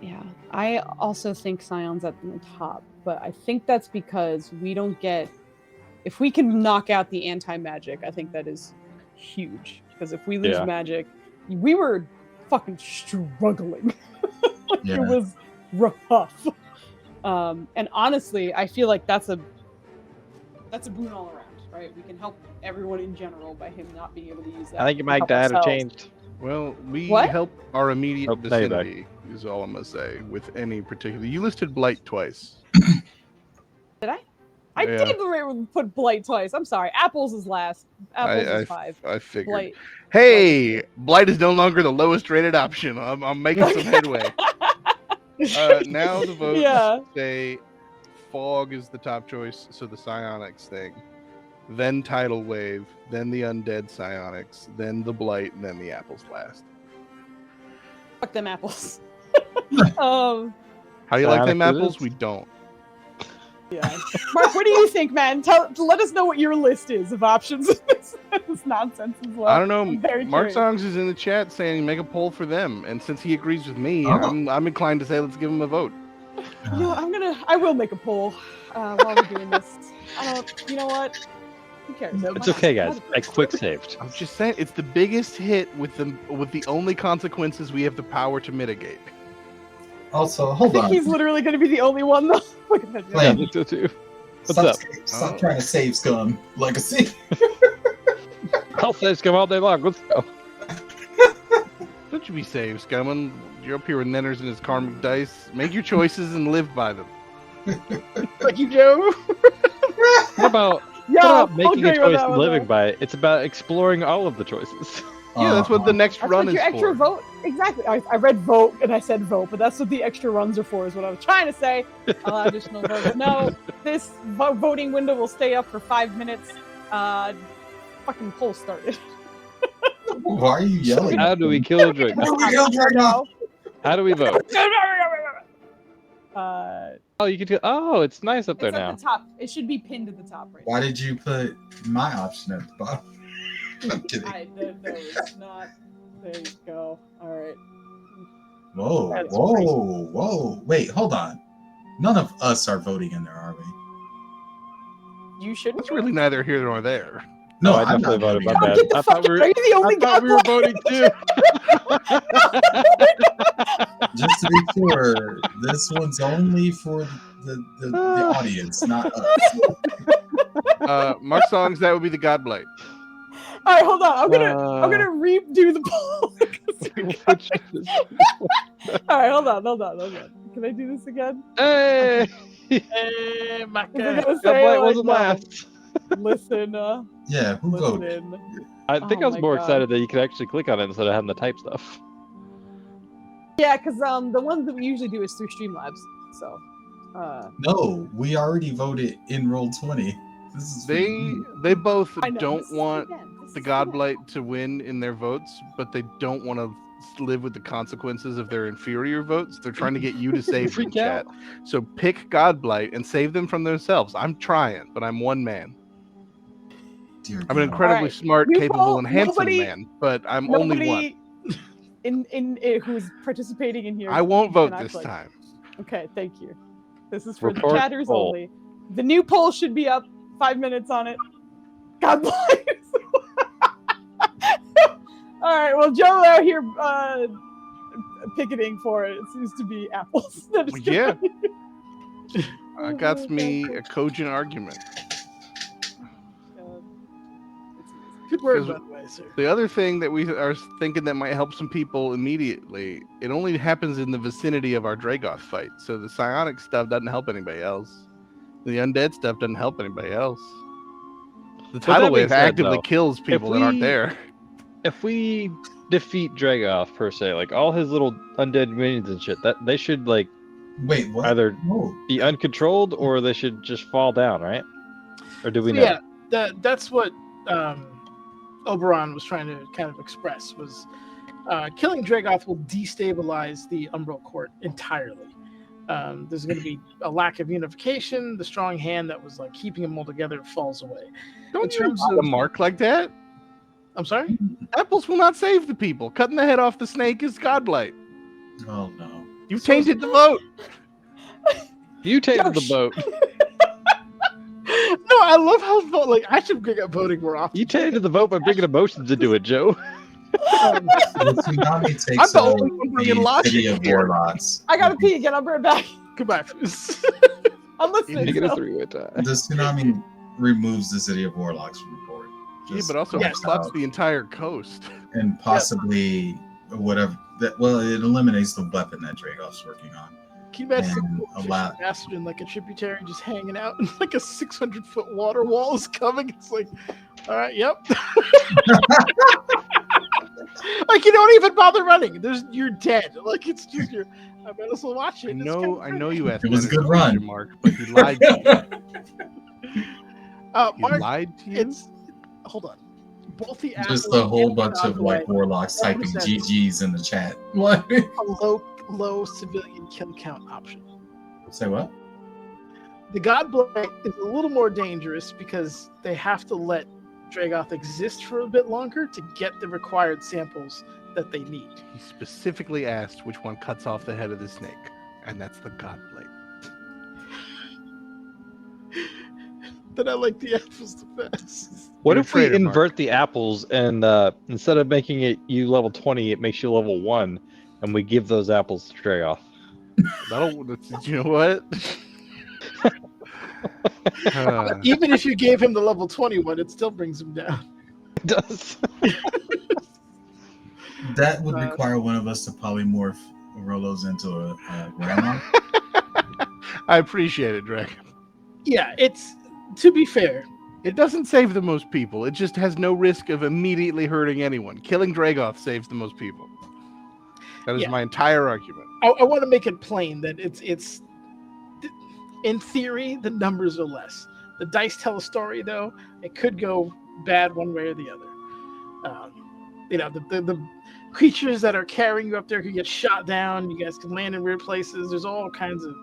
Yeah, I also think Scion's at the top, but I think that's because we don't get. If we can knock out the anti-magic, I think that is huge. Because if we lose magic, we were fucking struggling. It was rough. And honestly, I feel like that's a boon all around, right? We can help everyone in general by him not being able to use that. I think you might have changed. Well, we What? help our immediate Oh, vicinity, is all I'm going to say, with any particular... You listed Blight twice. Did I? I did put Blight twice. I'm sorry. Apples is last. Apples is 5. I figured. Blight. Hey! Blight is no longer the lowest rated option. I'm making some headway. Now the votes say Fog is the top choice, so the Psionics thing. Then Tidal Wave, then the Undead Psionics, then the Blight, and then the Apples last. Fuck them apples. How do you like them apples? We don't. Yeah. Mark, what do you think, man? Let us know what your list is of options. This nonsense as well. I don't know. Mark Songs is in the chat saying make a poll for them, and since he agrees with me, I'm inclined to say let's give him a vote. No, I will make a poll while we're doing this. You know what? Who cares? It's okay, guys. I quick saved. I'm just saying it's the biggest hit with the only consequences we have the power to mitigate. Also, hold on. He's literally going to be the only one, though. What's up? Stop trying to save Scum Legacy. I'll save Scum all day long. Let's go. Don't you be saved, Scum. You're up here with Nenners and his karmic dice. Make your choices and live by them. Thank you, Joe. What about making a choice and living by it? It's about exploring all of the choices. Yeah, that's what the next run is your for. Extra vote, exactly. I read vote and I said vote, but that's what the extra runs are for. Is what I was trying to say. Allow additional votes. No, this voting window will stay up for 5 minutes. Fucking poll started. Why are you yelling? How do we kill a drink? How do we vote? You could. Oh, it's nice up there now. At the top. It should be pinned at the top right. Why did you put my option at the bottom? I'm kidding. No, it's not. There you go. All right. Whoa. Wait, hold on. None of us are voting in there, are we? You shouldn't. It's really neither here nor there. No, I definitely voted. My bad. I thought we were voting too. Just to be sure, this one's only for the audience, not us. Mark Songs, that would be the Godblight. All right, hold on. I'm gonna redo the poll. All right, hold on. Can I do this again? Hey, my Godblight wasn't last. Listen. Yeah, who voted? I think I was more excited that you could actually click on it instead of having to type stuff. Yeah, because the ones that we usually do is through Streamlabs. So. No, we already voted in Roll20. They both don't want the Godblight to win in their votes, but they don't want to live with the consequences of their inferior votes. They're trying to get you to save them, chat. So pick Godblight and save them from themselves. I'm trying, but I'm one man. I'm an incredibly smart, capable, and handsome man, but I'm only one. In who's participating in here. I won't vote this time. Okay, thank you. This is for the chatters only. The new poll should be up. 5 minutes on it. God bless. All right. Well, Joe out here picketing for it. It seems to be apples. Yeah. Got me a cogent argument. Good word, Because- by the way, sir. The other thing that we are thinking that might help some people immediately, it only happens in the vicinity of our Dragoth fight. So the psionic stuff doesn't help anybody else. The undead stuff doesn't help anybody else. The tidal being wave said, actively though, kills people that aren't we- there. If we defeat Dragoth per se, like all his little undead minions and shit, that they should like Wait, what? either No. be uncontrolled or they should just fall down, right? Or do we So, know? yeah, that's what Oberon was trying to kind of express was killing Dragoth will destabilize the Umbral Court entirely. There's going to be a lack of unification. The strong hand that was like keeping them all together falls away. Don't In you terms lie to of- Mark like that? I'm sorry? Apples will not save the people. Cutting the head off the snake is godlike. Oh no. You've tainted the vote. You tainted the Yosh. boat. No, I love how like I should bring up voting more often. You tainted the vote by bringing emotions into it, Joe. Um, The tsunami I'm takes the over only one bringing the logic city of here. warlocks. I gotta pee again. I'll be right back. goodbye. I'm listening. Make it a still. three-way tie. The tsunami removes the city of warlocks from the board. Yeah, Just but also Yes. floods the entire coast. and possibly whatever that. Well, it eliminates the weapon that Dragoff's working on. Can you imagine And some a fishing lot- bastard in like a tributary just hanging out and like a 600-foot water wall is coming? It's like, all right, yep. Like you don't even bother running. You're dead. Like it's just I might as well watch it. I It's know, kinda I know you asked. It was a Leonard good run. question, Mark, but he lied to you. He Mark, lied to you. it's hold on. Both the Just Apples a whole and bunch of like Godlight warlocks typing represent GGs in the chat. What? a low civilian kill count option. Say what? The Godblight is a little more dangerous because they have to let Dragoth exist for a bit longer to get the required samples that they need. He specifically asked which one cuts off the head of the snake, and that's the godblade. Then I like the apples the best. What You're a if we traitor, Mark. invert the apples and instead of making it you level 20, it makes you level 1, and we give those apples to Dragoth? You know what? Even if you gave him the level 21, it still brings him down. It does. That would require one of us to polymorph Rolos into a grandma. I appreciate it, Dragon. Yeah, it's to be fair. It doesn't save the most people. It just has no risk of immediately hurting anyone. Killing Dragoth saves the most people. That is Yeah. my entire argument. I want to make it plain that it's in theory the numbers are less. The dice tell a story though. It could go bad one way or the other. The creatures that are carrying you up there could get shot down. You guys can land in weird places. There's all kinds of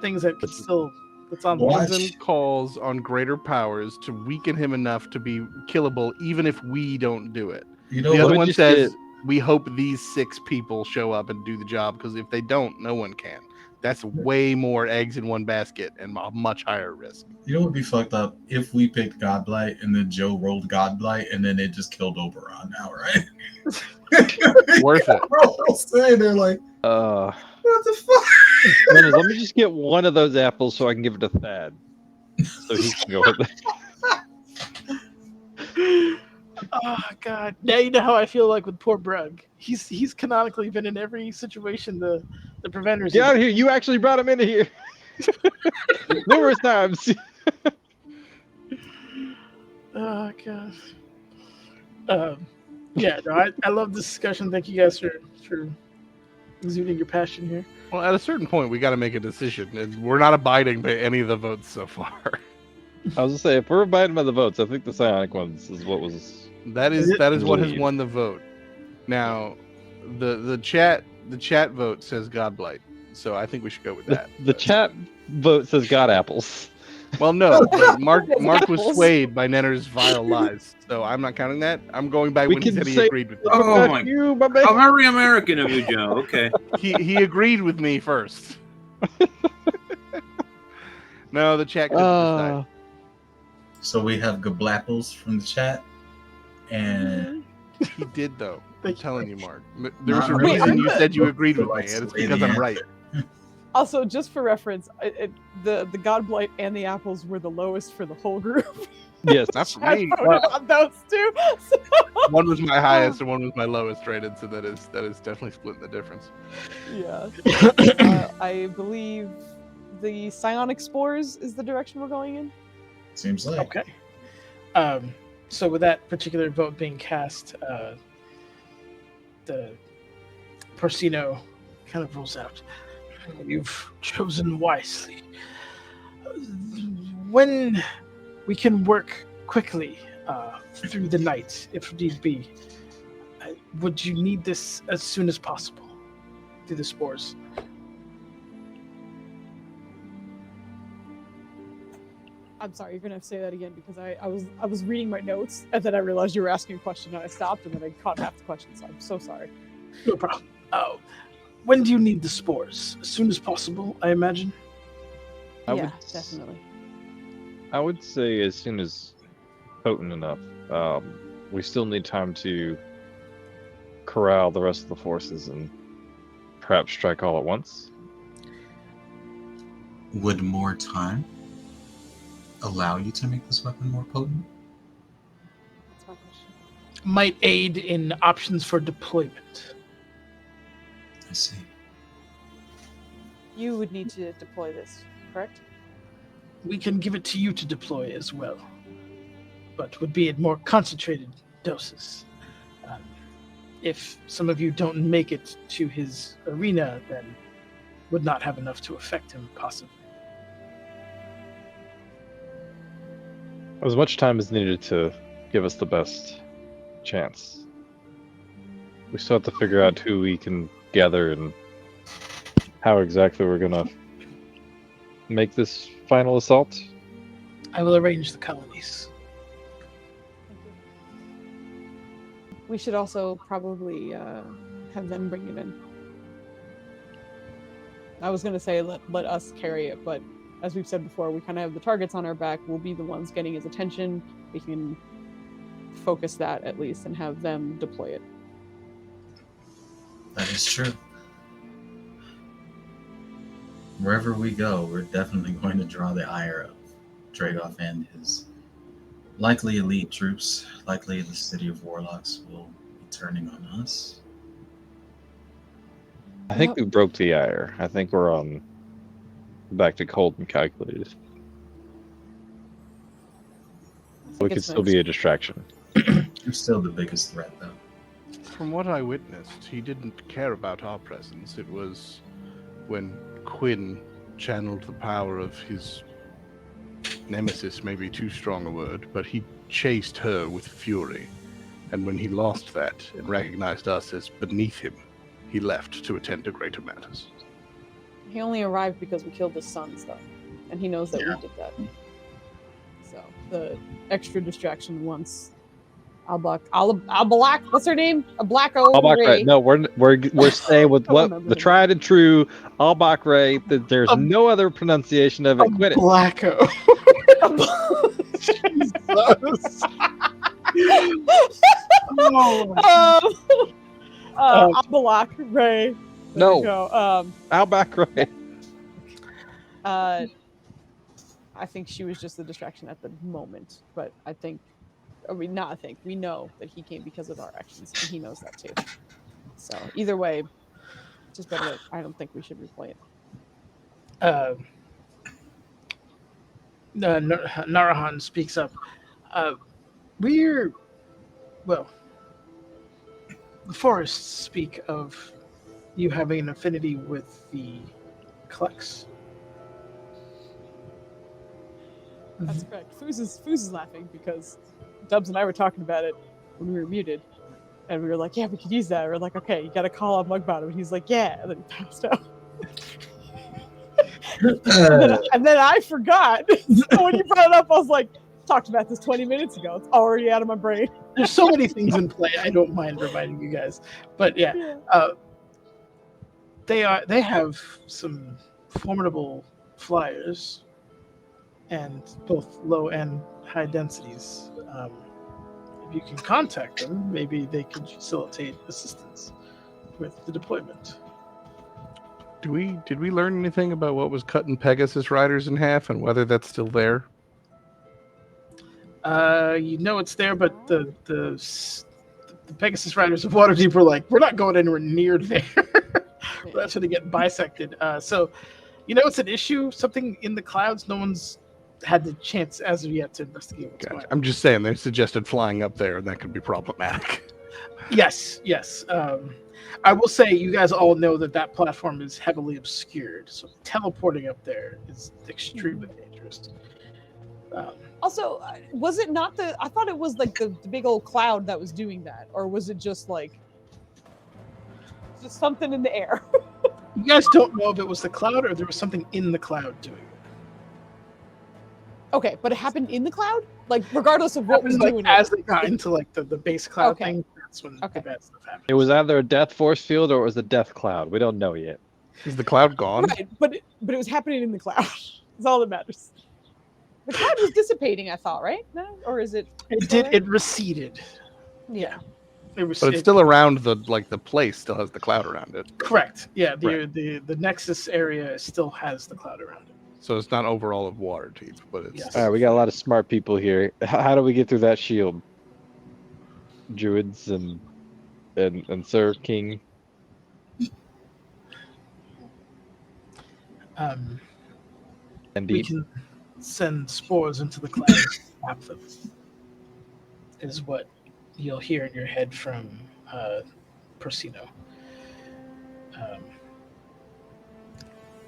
things that could still that's on the What? list. Reason calls on greater powers to weaken him enough to be killable, even if we don't do it. You know The what? other we one just says, get- we hope these 6 people show up and do the job, because if they don't, no one can. That's way more eggs in one basket and a much higher risk. You know what would be fucked up if we picked Godblight and then Joe rolled Godblight and then it just killed Oberon now, right? Worth it. We're all sitting there like, what the fuck? Leonard, let me just get one of those apples so I can give it to Thad. So he can go with it. Oh God! Now you know how I feel like with poor Brug. He's canonically been in every situation the preventers. Get out of here. You actually brought him into here. Numerous times. Oh God. Yeah, no, I love this discussion. Thank you guys for exuding your passion here. Well, at a certain point, we got to make a decision, and we're not abiding by any of the votes so far. I was gonna say, if we're abiding by the votes, I think the psionic ones is what was. That is what has won the vote. Now, the chat vote says Godblight, so I think we should go with that. The chat vote says God apples. Well, no, but Mark It's was apples. swayed by Nenner's vile lies, so I'm not counting that. I'm going by We when he can said he say- agreed with me. Oh Fuck my! you, my man. How very American of you, Joe. Okay. He agreed with me first. No, the chat couldn't decide. So we have Gablapples from the chat. And He did though. I'm Thank you. telling you, Mark. There's a Not really. reason you I'm said you good. agreed with me, Like and it's Slay because the I'm Ant. right. Also, just for reference, the Godblight and the apples were the lowest for the whole group. Yes. Not for I me. voted on those two. One was my highest and one was my lowest rated, so that is definitely splitting the difference. Yes. I believe the psionic spores is the direction we're going in. Seems like. Okay. So with that particular vote being cast, the Porcino kind of rolls out. You've chosen wisely. When we can work quickly through the night, if need be, would you need this as soon as possible through the spores? I'm sorry, you're gonna have to say that again because I was reading my notes and then I realized you were asking a question and I stopped and then I caught half the question, so I'm so sorry. No problem. When do you need the spores? As soon as possible, I imagine. Definitely. I would say as soon as potent enough. We still need time to corral the rest of the forces and perhaps strike all at once. Would more time allow you to make this weapon more potent? That's my question. Might aid in options for deployment. I see. You would need to deploy this, correct? We can give it to you to deploy as well, but would be in more concentrated doses. If some of you don't make it to his arena, then would not have enough to affect him, possibly. As much time is needed to give us the best chance. We still have to figure out who we can gather and how exactly we're gonna make this final assault. I will arrange the colonies. We should also probably have them bring it in. I was gonna say let us carry it, but as we've said before, we kind of have the targets on our back. We'll be the ones getting his attention. We can focus that at least and have them deploy it. That is true. Wherever we go, we're definitely going to draw the ire of Dragoff and his likely elite troops. Likely the city of Warlocks will be turning on us. I think we broke the ire. I think we're on back to cold and calculated. We could still be a distraction. You're still the biggest threat, though. From what I witnessed, he didn't care about our presence. It was when Quinn channeled the power of his nemesis, maybe too strong a word, but he chased her with fury. And when he lost that and recognized us as beneath him, he left to attend to greater matters. He only arrived because we killed his sons, though, and he knows that we did that. So the extra distraction once Albalak, what's her name? Albach Ray. No, we're staying with what the tried and true Albach Ray. There's no other pronunciation of it. Quit it. Blacko. Jesus. Albalak Ray. No. Go. Albach Ray. I think she was just the distraction at the moment, but we know that he came because of our actions, and he knows that too. So either way, just better that I don't think we should replay it. Narahan speaks up. The forests speak of you having an affinity with the Klex. That's correct. Foos is laughing because Dubs and I were talking about it when we were muted, and we were like, "Yeah, we could use that." We we're like, "Okay, you got to call on Mugbottom," and he's like, "Yeah," and then he passed out. and then I forgot. So when you brought it up, I was like, "Talked about this 20 minutes ago. It's already out of my brain." There's so many things in play. I don't mind reminding you guys, but yeah. They have some formidable flyers, and both low and high densities. If you can contact them, maybe they can facilitate assistance with the deployment. Did we learn anything about what was cutting Pegasus riders in half and whether that's still there? You know it's there, but the Pegasus Riders of Waterdeep were like, we're not going anywhere near there. We're actually get bisected. So you know it's an issue. Something in the clouds. No one's had the chance as of yet to investigate what's going on. I'm just saying they suggested flying up there, and that could be problematic. Yes. I will say you guys all know that platform is heavily obscured, so teleporting up there is extremely dangerous. Also, was it not I thought it was like the big old cloud that was doing that, or was it just like just something in the air? You guys don't know if it was the cloud or there was something in the cloud doing it. Okay, but it happened in the cloud? Like, regardless of what was doing as it. they got into like the base cloud thing, that's when the bad stuff happened. It was either a death force field or it was a death cloud. We don't know yet. Is the cloud gone? Right, but it was happening in the cloud. That's all that matters. The cloud was dissipating, I thought, right? No? Or is it? It receded. Yeah. But it's still around the place still has the cloud around it. Correct. Yeah, the Nexus area still has the cloud around it. So it's not overall of Waterdeep, but it's... Yes. All right, we got a lot of smart people here. How do we get through that shield? Druids and Sir King. We can send spores into the clouds to trap them. Is what you'll hear in your head from Persino.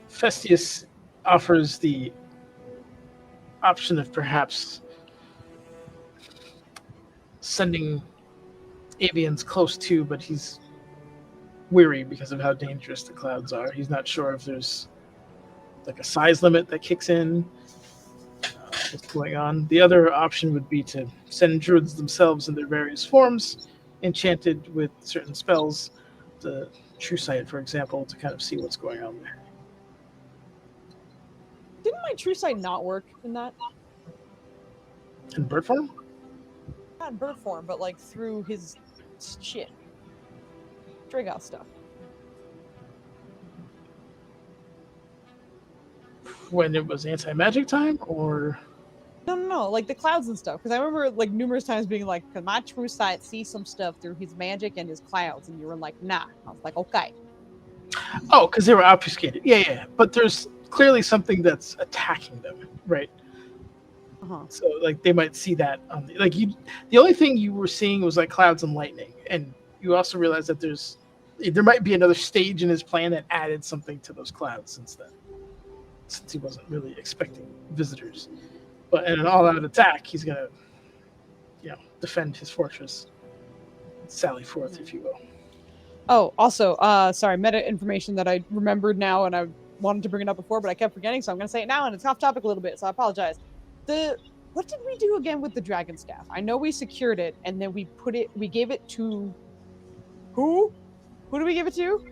Festius offers the option of perhaps sending avians close to, but he's weary because of how dangerous the clouds are. He's not sure if there's like a size limit that kicks in. What's going on? The other option would be to send druids themselves in their various forms, enchanted with certain spells, the True Sight, for example, to kind of see what's going on there. Didn't my True Sight not work in that? In bird form? Not in bird form, but like through his shit. Dragoth stuff. When it was anti-magic time, or... No, like the clouds and stuff. Because I remember like numerous times being like, "Can my True Sight see some stuff through his magic and his clouds?" And you were like, "Nah." I was like, "Okay." Oh, because they were obfuscated. Yeah. But there's clearly something that's attacking them, right? So like they might see that on the only thing you were seeing was like clouds and lightning, and you also realize that there might be another stage in his plan that added something to those clouds since he wasn't really expecting visitors. But in an all-out attack, he's gonna defend his fortress, sally forth, if you will. Oh, also, sorry, meta information that I remembered now, and I wanted to bring it up before, but I kept forgetting, so I'm going to say it now, and it's off topic a little bit, so I apologize. What did we do again with the dragon staff? I know we secured it, and then we gave it to who? Who do we give it to?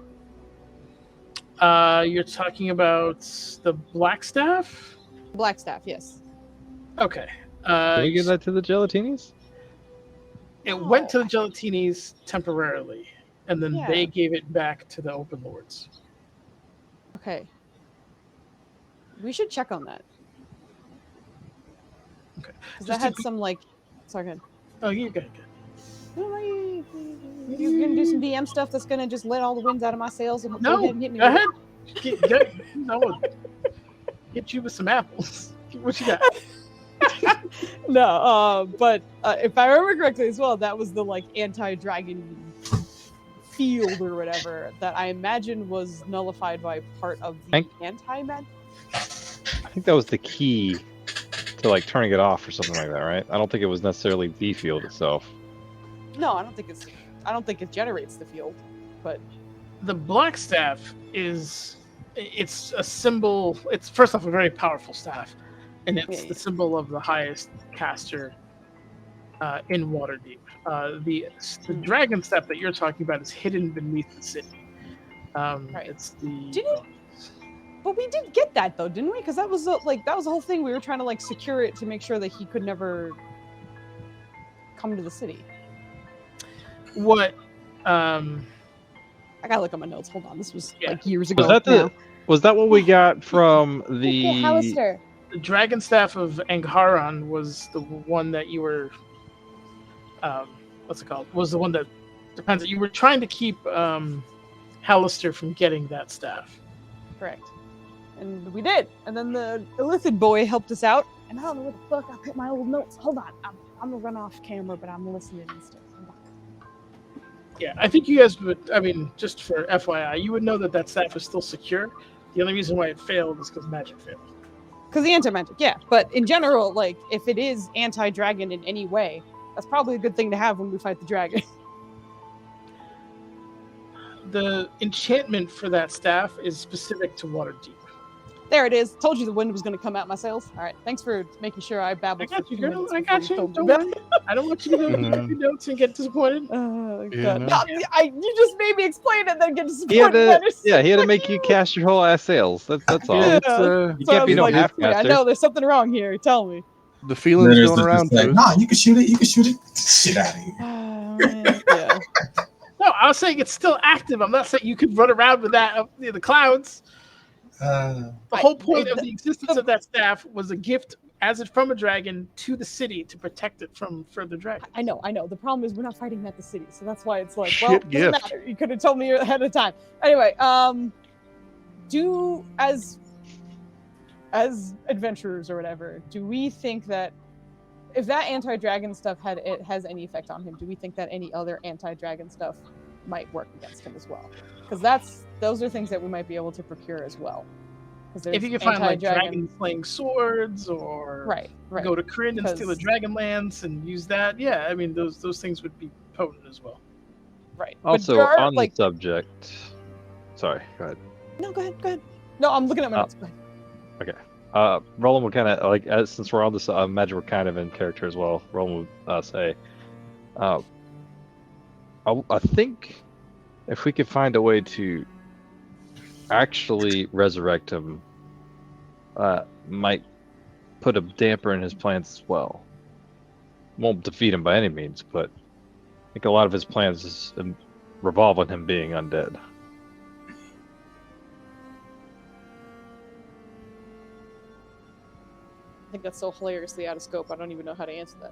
You're talking about the black staff? Black staff, yes. Okay. Did we give that to the Gelatinis? It went to the Gelatinis temporarily, and then they gave it back to the Open Lords. Okay. We should check on that. Okay. Because that had some, like... Sorry, go ahead. Oh, you're good. You're going to do some DM stuff that's going to just let all the winds out of my sails and go ahead and hit me. Go ahead. Hit you with some apples. What you got? No, but if I remember correctly as well, that was the like anti-dragon field or whatever that I imagine was nullified by part of the anti-magic. I think that was the key to like turning it off or something like that, right? I don't think it was necessarily the field itself. No, I don't think it generates the field, but the black staff it's a symbol. It's first off a very powerful staff. And it's the symbol of the highest caster in Waterdeep. The dragon staff that you're talking about is hidden beneath the city. Right. It's the. But we did get that though, didn't we? Because that was the whole thing. We were trying to like secure it to make sure that he could never come to the city. What? I gotta look at my notes. Hold on, this was like years ago. Was that what we got from the? Hallister. The dragon staff of Angharon was the one that you were. What's it called? Was the one that depends. You were trying to keep Hallister from getting that staff. Correct. And we did. And then the illithid boy helped us out. And I don't know where the fuck I put my old notes. Hold on. I'm gonna run off camera, but I'm listening and stuff. Hold on. Yeah, I think you guys would. I mean, just for FYI, you would know that staff is still secure. The only reason why it failed is because magic failed. Because the anti-magic, yeah. But in general, like, if it is anti-dragon in any way, that's probably a good thing to have when we fight the dragon. The enchantment for that staff is specific to Waterdeep. There it is. Told you the wind was going to come out my sails. All right. Thanks for making sure I babbled. I got you, for 2 girl. minutes I got before you. told Don't me worry. I don't want you to go your notes and get disappointed. God. Yeah, No, no. you just made me explain it and then get disappointed. He had to make you cast your whole ass sails. That's all. Yeah, Yeah. it's, You can't be no like, half I caster. know there's something wrong here. Tell me. the feelings Then there's going around. like, Foos. nah, you can shoot it. You can shoot it. Shit out of here. Man, yeah. No, I was saying it's still active. I'm not saying you could run around with that up near the clouds. The whole point of the existence of that staff was a gift, as it's from a dragon, to the city to protect it from further dragons. I know. The problem is we're not fighting at the city, so that's why it's like, Shit well, doesn't gift. matter. You could have told me ahead of time. Anyway, do as adventurers or whatever, do we think that if that anti-dragon stuff has any effect on him, do we think that any other anti-dragon stuff might work against him as well? Because those are things that we might be able to procure as well. If you can find like dragon slaying swords, or right. go to Kryn and steal a dragon lance and use that, yeah, I mean those things would be potent as well. Right. Also, but on the subject. Sorry, go ahead. No, go ahead. No, I'm looking at my notes. Go ahead. Okay. Roland would kind of like, since we're on this, imagine we're kind of in character as well. Roland would say, I think if we could find a way to actually resurrect him, might put a damper in his plans as well. Won't defeat him by any means, but I think a lot of his plans revolve on him being undead. I think that's so hilariously out of scope. I don't even know how to answer that.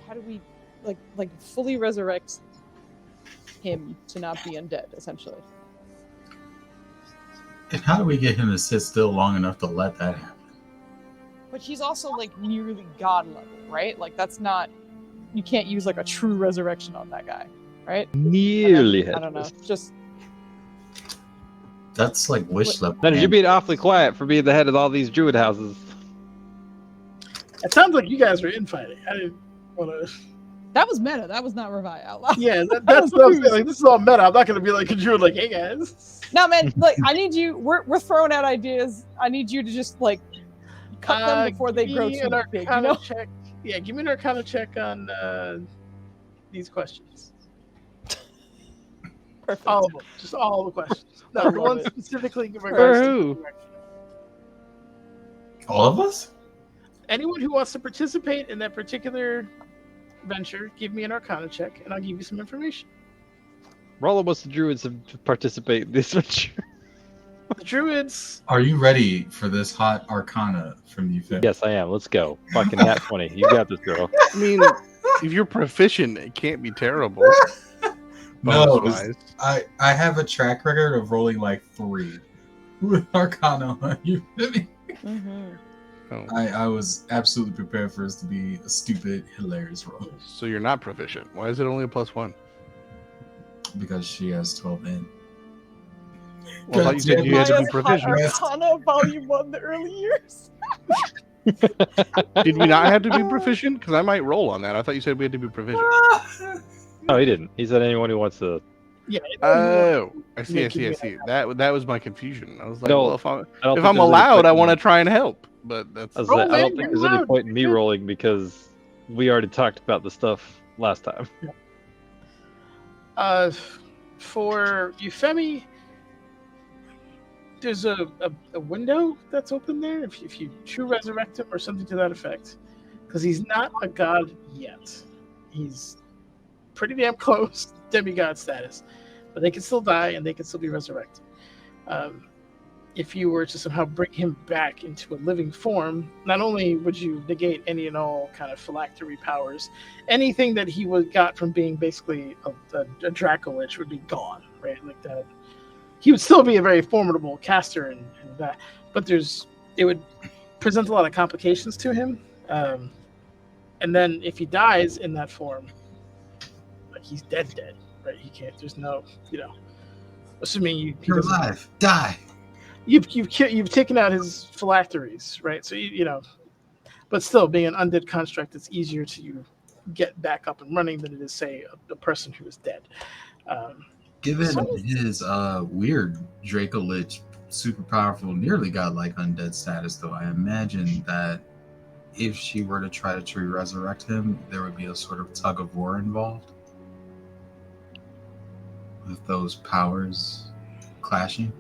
How do we like fully resurrect him to not be undead, essentially? And how do we get him to sit still long enough to let that happen? But he's also like nearly god level, right? Like that's not, you can't use like a true resurrection on that guy, right? Nearly. I don't know. Just That's like wish level. Then you're being awfully quiet for being the head of all these druid houses. It sounds like you guys were infighting. I didn't want to. that was meta. That was not Revi out loud. Yeah, that's what I'm saying. Like, this is all meta. I'm not going to be like a druid, like, hey guys. No, man. Like, I need you. We're throwing out ideas. I need you to just like cut them before they grow too big. You know? Check. Yeah, give me an Arcana check on these questions. Perfect. All of them. Just all the questions. No, the ones specifically in For regards to who? resurrection. All of us? Anyone who wants to participate in that particular venture, give me an Arcana check, and I'll give you some information. Roland wants the druids to participate in this venture. The druids. Are you ready for this hot Arcana from you, Finn? Yes, I am. Let's go. Fucking nat 20. You got this, girl. I mean, if you're proficient, it can't be terrible. No, bonus-wise. I have a track record of rolling like 3 with Arcana. Are you ready? Mm-hmm. Oh. I was absolutely prepared for this to be a stupid, hilarious roll So you're not proficient. Why is it only a +1? because she has 12 in. Well, I thought you said you had to be proficient. Arcana Volume 1, the early years. Did we not have to be proficient? Because I might roll on that. I thought you said we had to be proficient. Oh, he didn't. He said anyone who wants to. Yeah. Oh, I see. Making me That was my confusion. I was like, No, well, if I don't I'm think there's any allowed, point I in- want to try and help. But that's I was Roll like, I don't in, think you're there's any allowed. point in me rolling because we already talked about the stuff last time. For Euphemi, there's a window that's open there if you true resurrect him or something to that effect, because he's not a god yet. He's pretty damn close demigod status, but they can still die and they can still be resurrected. if you were to somehow bring him back into a living form, not only would you negate any and all kind of phylactery powers, anything that he got from being basically a Dracolich would be gone, right? Like that. He would still be a very formidable caster and that, but it would present a lot of complications to him. And then if he dies in that form, like he's dead, right? He can't. There's no, assuming You're alive. Die. You've taken out his phylacteries, right? So but still, being an undead construct, it's easier to get back up and running than it is, say, a person who is dead. Given his weird Dracolich, super powerful, nearly godlike undead status, though, I imagine that if she were to try to resurrect him, there would be a sort of tug of war involved with those powers clashing.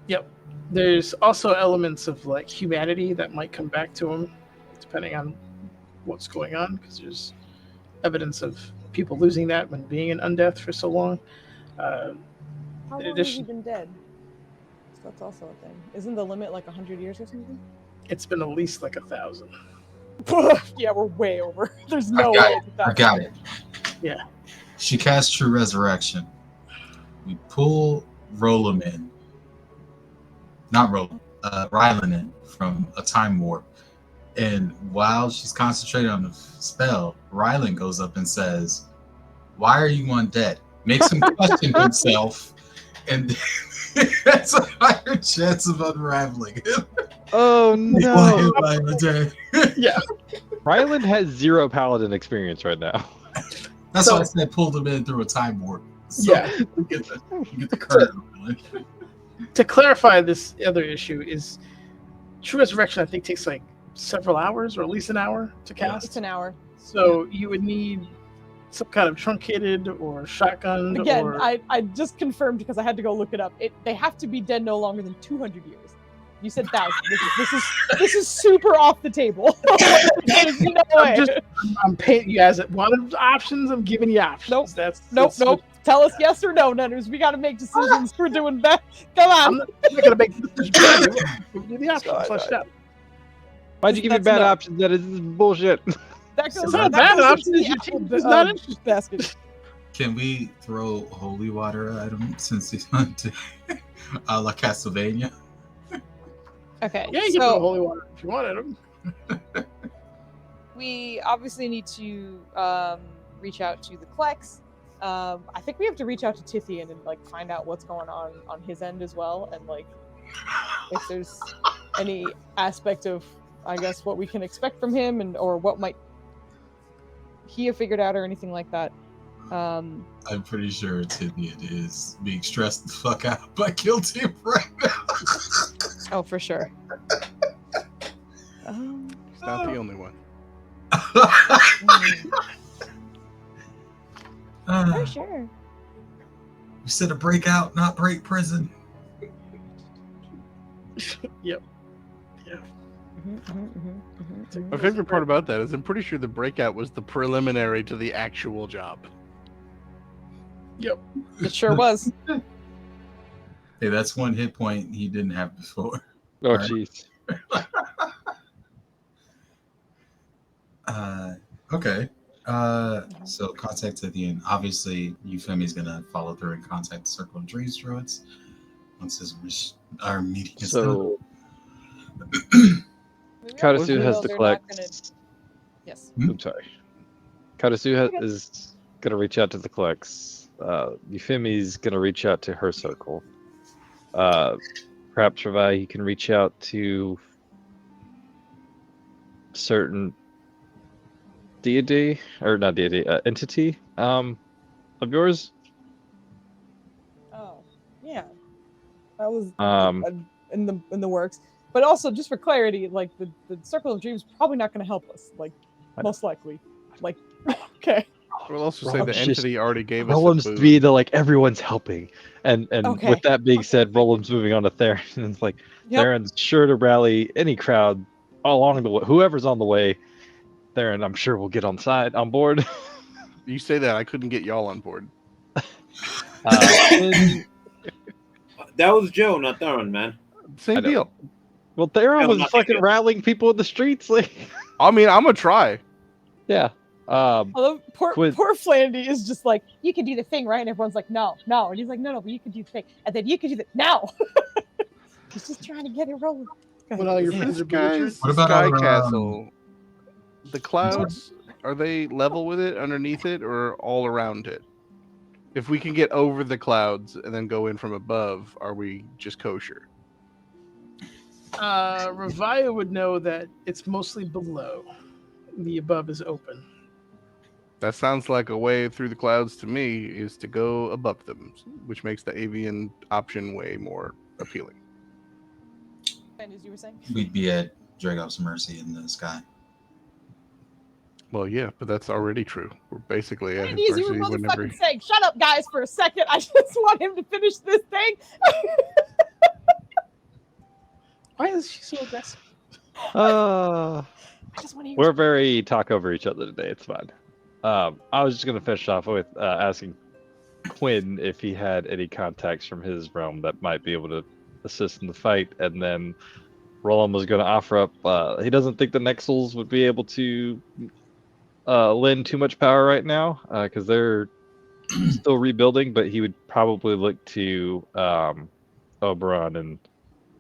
Yep. There's also elements of like humanity that might come back to him, depending on what's going on, because there's evidence of people losing that when being an undeath for so long. How long has he been dead? So that's also a thing. Isn't the limit like 100 years or something? It's been at least like 1,000. Yeah, we're way over. There's no way. I got it. Yeah. She casts True Resurrection. We pull Roland in. Not Roland. Rylan in from a time warp. And while she's concentrating on the spell, Rylan goes up and says, "Why are you undead?" Makes him question himself, and that's a higher chance of unraveling him. Oh no! Why am I undead? Yeah. Ryland has 0 paladin experience right now. That's why I said pulled him in through a time warp. So Yeah. you get the current. To clarify this other issue is True Resurrection, I think, takes like several hours or at least an hour to cast. It's an hour. So you would need some kind of truncated or shotgunned. Again, or... I just confirmed because I had to go look it up. They have to be dead no longer than 200 years. You said 1,000. This is super off the table. There's no way. I'm paying you guys one of the options. I'm giving you options. Nope. Nope. Tell us yes or no, Nunners. We got to make decisions. We're doing that. Come on. I'm not gonna make the decision. We'll do the options. Flushed out. Why'd you give me bad options? That is bullshit. That goes. It's not bad options. Your team is not interested. Basket. Can we throw holy water at him since he's hunted a la Castlevania? Okay. Yeah, you can throw holy water if you want at him. We obviously need to reach out to the Klex. I think we have to reach out to Tithian and like find out what's going on his end as well, and like if there's any aspect of, I guess, what we can expect from him, and or what might he have figured out or anything like that. I'm pretty sure Tithian is being stressed the fuck out by Kill Team right now. Oh, for sure. He's not the only one. For sure. We said a breakout, not break prison. Yep. Yeah. My favorite part about that is I'm pretty sure the breakout was the preliminary to the actual job. Yep. It sure was. Hey, that's one hit point he didn't have before. Oh, jeez. Okay. So contact Tithian. Obviously, Euphemy's gonna follow through and contact the Circle of Dreams druids once our meeting is So, done. Karasu has to collect. Yes. I'm sorry. Karasu is going to reach out to the Klex. Euphemy's going to reach out to her circle. Perhaps Ravai, he can reach out to certain deity, or not deity, entity of yours. Oh, yeah. That was in the works. But also, just for clarity, like the Circle of Dreams probably not going to help us. Like, most likely. Like, okay. We'll also say the entity already gave us Roland's the food. be the like everyone's helping, and Okay. with that being said, Roland's moving on to Theron, and it's like Theron's sure to rally any crowd along the way, whoever's on the way. Theron, I'm sure will get on board. You say that I couldn't get y'all on board. That was Joe, not Theron, man. Same deal. Well, Theron Yeah, was nothing fucking good. rallying people in the streets. Like, I mean, I'm gonna try. yeah. Although poor Quinn- Flandy is just like, you can do the thing, right? And everyone's like, no. And he's like, no, but you can do the thing. And then you can do the no. He's just trying to get it rolling. When all your Yeah. friends This are belligerent. guy's What the about Sky our, Castle. The clouds, are they level with it, underneath it, or all around it? If we can get over the clouds and then go in from above, are we just kosher? Revia would know that it's mostly below. The above is open. That sounds like a way through the clouds to me is to go above them, which makes the avian option way more appealing. And as you were saying, We'd be at Dragos Mercy in the sky. Well, yeah, but that's already true. We're basically at Flandy, his as you were mercy whenever. motherfucking saying, shut up, guys, for a second. I just want him to finish this thing. Why is she so aggressive? Uh, I just want to hear. we're very talk over each other today. It's fine. I was just gonna finish off with asking Quinn if he had any contacts from his realm that might be able to assist in the fight, and then Roland was gonna offer up. He doesn't think the Nexels would be able to lend too much power right now because they're still rebuilding, but he would probably look to Oberon and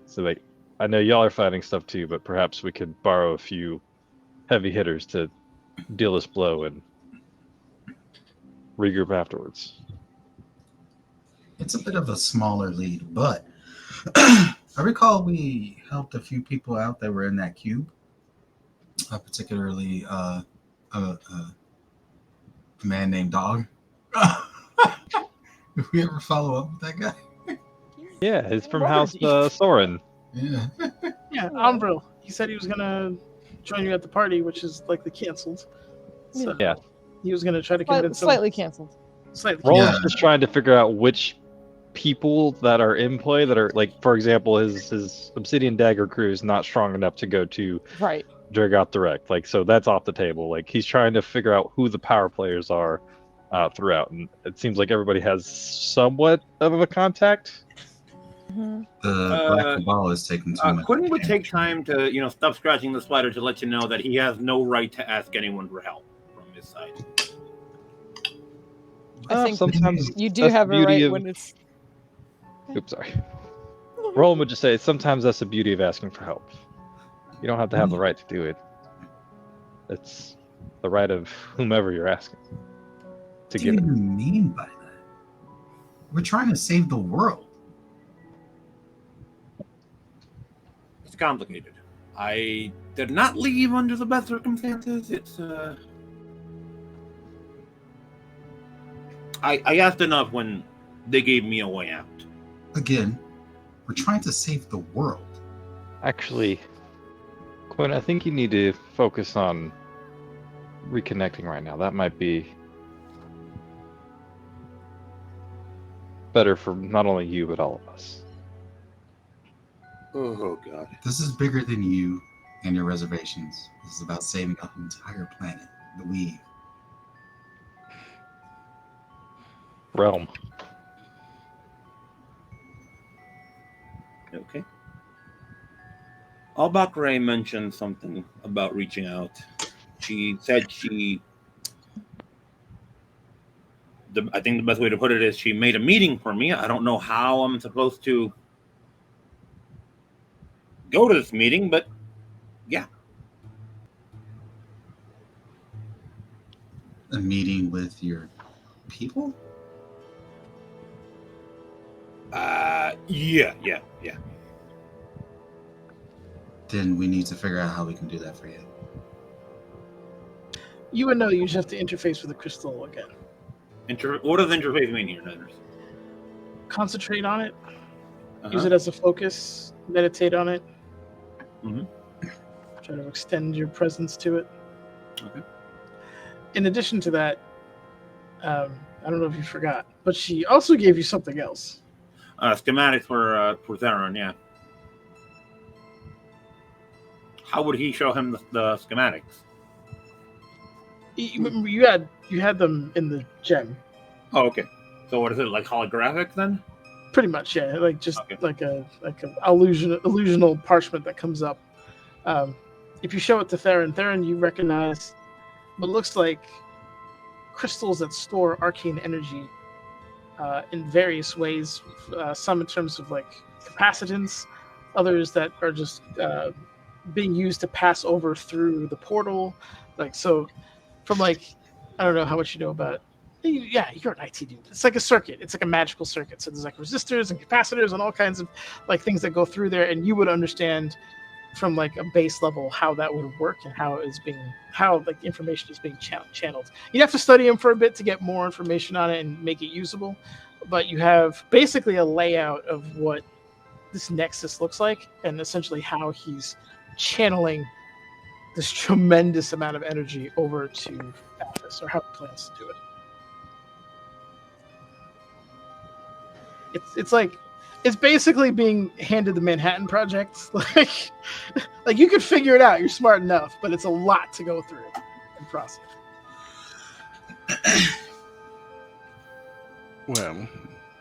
so like, I know y'all are fighting stuff too, but perhaps we could borrow a few heavy hitters to deal this blow and regroup afterwards. It's a bit of a smaller lead, but I recall we helped a few people out that were in that cube, particularly a man named Dog. Did we ever follow up with that guy? Yeah, he's from House Soren. Yeah. Yeah, Umbril. He said he was gonna join you at the party, which is likely canceled. So Yeah. he was gonna try to convince Slightly canceled. Slightly. Roland's Yeah. just trying to figure out which people that are in play that are like, for example, his Obsidian Dagger crew is not strong enough to go to Right. Dragoth Direct. Like, so that's off the table. Like, he's trying to figure out who the power players are throughout, and it seems like everybody has somewhat of a contact. The Black Cabal is taking too much. Quentin would take time to, stop scratching the spider to let you know that he has no right to ask anyone for help from his side. I think sometimes you do that's have the a beauty right of- when it's. Oops, sorry. Roland would just say sometimes that's the beauty of asking for help. You don't have to have the right to do it. It's the right of whomever you're asking to What do give you it. mean by that? We're trying to save the world. It's complicated. I did not leave under the best circumstances. It's I asked enough when they gave me a way out. Again, we're trying to save the world. Actually, Quinn, I think you need to focus on reconnecting right now. That might be better for not only you, but all of us. Oh, God. This is bigger than you and your reservations. This is about saving an entire planet. Believe. Realm. Okay. Al-Bakray mentioned something about reaching out. She said I think the best way to put it is she made a meeting for me. I don't know how I'm supposed to go to this meeting, but yeah. A meeting with your people? Yeah. Then we need to figure out how we can do that for you. You would know you just have to interface with the crystal again. What does interface mean here, Niners? Concentrate on it. Use it as a focus. Meditate on it. Mhm. Try to extend your presence to it. Okay. In addition to that, I don't know if you forgot, but she also gave you something else. Schematics for Theron, yeah. How would he show him the schematics? You had them in the gem. Oh, okay. So what is it, like holographic then? Pretty much, yeah. Like just Okay. like a illusional parchment that comes up. If you show it to Theron, you recognize what looks like crystals that store arcane energy in various ways. Some in terms of like capacitance, others that are just being used to pass over through the portal. Like so, from like I don't know how much you know about. Yeah, you're an IT dude. It's like a circuit. It's like a magical circuit. So there's like resistors and capacitors and all kinds of like things that go through there, and you would understand from like a base level how that would work and how like information is being channeled. You'd have to study them for a bit to get more information on it and make it usable, but you have basically a layout of what this nexus looks like and essentially how he's channeling this tremendous amount of energy over to Athos, or how he plans to do it. It's basically being handed the Manhattan Project. Like you could figure it out. You're smart enough, but it's a lot to go through and process. Well,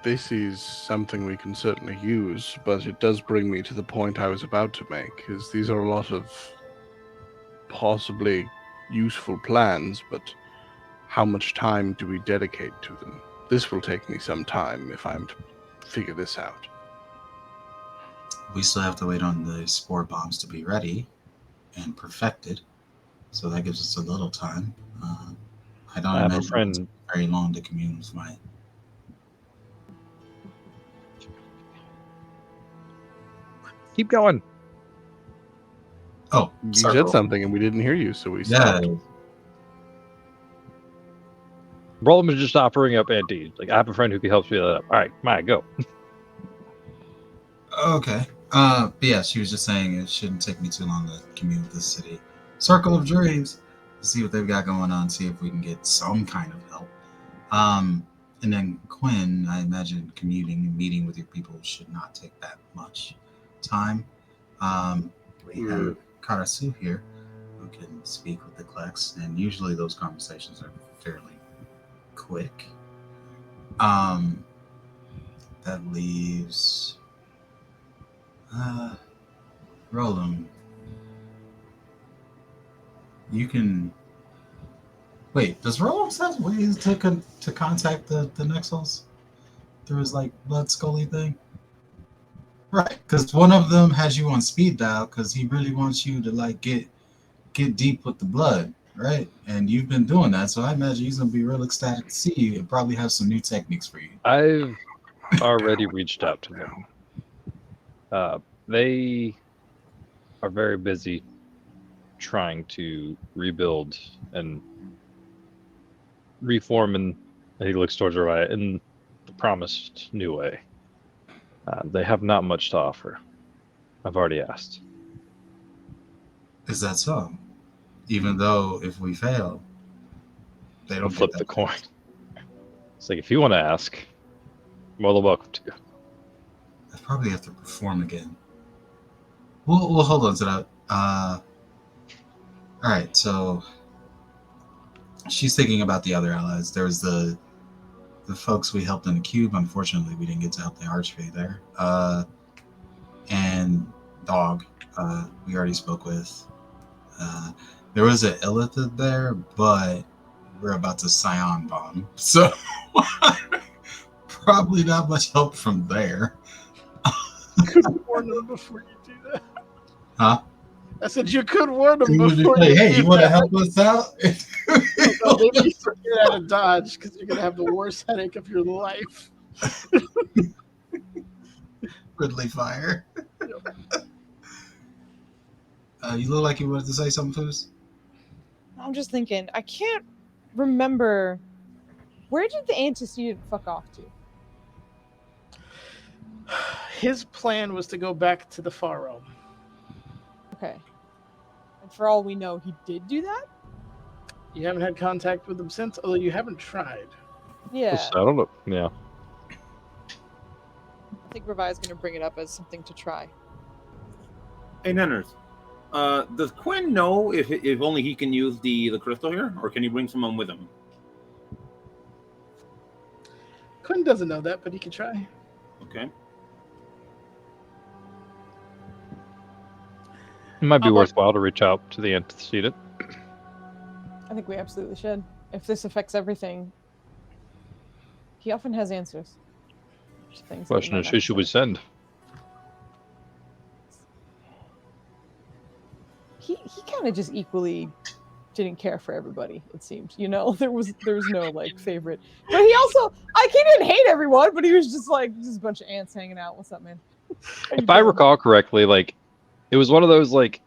this is something we can certainly use, but it does bring me to the point I was about to make, is these are a lot of possibly useful plans, but how much time do we dedicate to them? This will take me some time if I'm to figure this out. We still have to wait on the spore bombs to be ready and perfected, so that gives us a little time. I don't have a imagine friend. it's very long to commune with my. Keep going. Oh, You circle. said something and we didn't hear you, so we Yeah, stopped. Roland was just offering up anti. Like, I have a friend who can help me that up. All right, Maya, go. okay. But yeah, she was just saying it shouldn't take me too long to commune with this city. Circle of Dreams. See what they've got going on. See if we can get some kind of help. And then Quinn, I imagine commuting and meeting with your people should not take that much time. We have Karasu here who can speak with the Klex, and usually those conversations are fairly quick. That leaves Roland. You can wait. Does Roland have ways to contact the Nexels through his like blood scully thing? Right, because one of them has you on speed dial because he really wants you to like get deep with the blood, right? And you've been doing that, so I imagine he's gonna be real ecstatic to see you and probably have some new techniques for you. I've already reached out to them. They are very busy trying to rebuild and reform, and he looks towards Raya in the promised new way. They have not much to offer. I've already asked. Is that so? Even though if we fail, they I'll don't flip get the that coin. chance. It's like, if you want to ask, more than welcome to. I probably have to perform again. We'll hold on to that. All right, so she's thinking about the other allies. There's the folks we helped in the cube. Unfortunately, we didn't get to help the archfey there. And Dog, we already spoke with. There was an Illithid there, but we're about to Scion bomb, so probably not much help from there. Could warn them before you do that. Huh? I said you could warn them He would before be like, you hey, do you want to that. help us out? No, maybe you're out of dodge because you're gonna have the worst headache of your life. Ridley Fire. You look like you wanted to say something, Foos? I'm just thinking, I can't remember, where did the antecedent fuck off to? His plan was to go back to the Far Realm. Okay. And for all we know, he did do that? You haven't had contact with him since, although you haven't tried. Yeah. I don't know. Yeah. I think Revi's going to bring it up as something to try. Hey, Nenners. Does Quinn know if only he can use the crystal here, or can he bring someone with him? Quinn doesn't know that, but he can try. Okay. It might be How about- worthwhile to reach out to the antecedent. I think we absolutely should. If this affects everything, he often has answers. To things that we Question might is, not who should we consider. send? He kind of just equally didn't care for everybody. It seemed, you know, there was no like favorite, but he also he didn't hate everyone, but he was just like just a bunch of ants hanging out. What's up, man? How you If I doing? recall correctly, like it was one of those like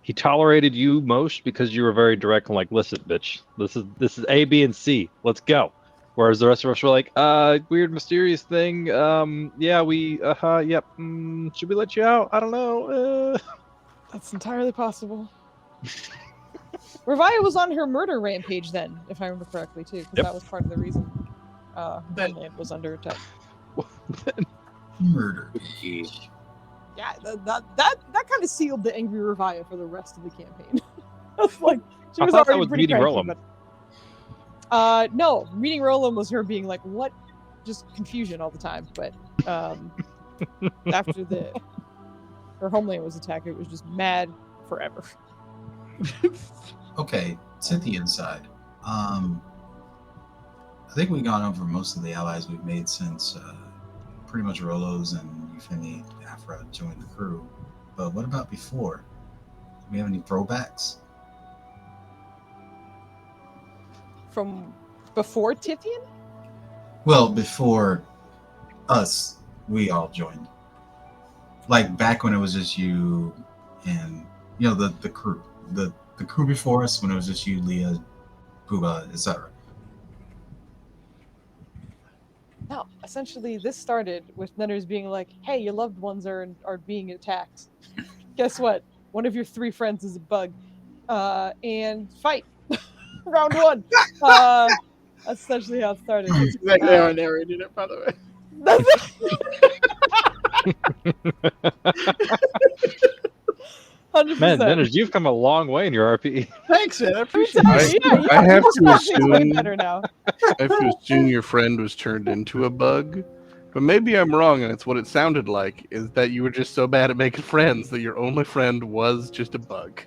he tolerated you most because you were very direct and like, listen, bitch, this is A, B, and C. Let's go. Whereas the rest of us were like, weird, mysterious thing. Yeah, we, yep. Should we let you out? I don't know. That's entirely possible. Revia was on her murder rampage then, if I remember correctly, too, because Yep. that was part of the reason Homeland was under attack. Murder. Okay. Yeah, that kind of sealed the angry Revia for the rest of the campaign. Like she I was thought that already was pretty meeting cranky, Roland. but no, meeting Roland was her being like, "What?" Just confusion all the time. But after her Homeland was attacked, it was just mad forever. Okay, Scythian side. I think we've gone over most of the allies we've made since pretty much Rolos and Euphemy Afra joined the crew. But what about before? Do we have any throwbacks? From before Tithian? Well, before us, we all joined. Like back when it was just you and the crew. The crew before us when it was just you, Leah, Puba, etc. No, essentially this started with Nenners being like, "Hey, your loved ones are being attacked. Guess what? One of your 3 friends is a bug. And fight." Round 1. That's essentially how it started. That's exactly how I narrated it, by the way. That's it. 100%. Man, Nenners, you've come a long way in your RP. Thanks, man. I appreciate Tell it. you, yeah, I have people's to tactics way assume- better now. I have to assume your friend was turned into a bug, but maybe I'm wrong, and it's what it sounded like. Is that you were just so bad at making friends that your only friend was just a bug,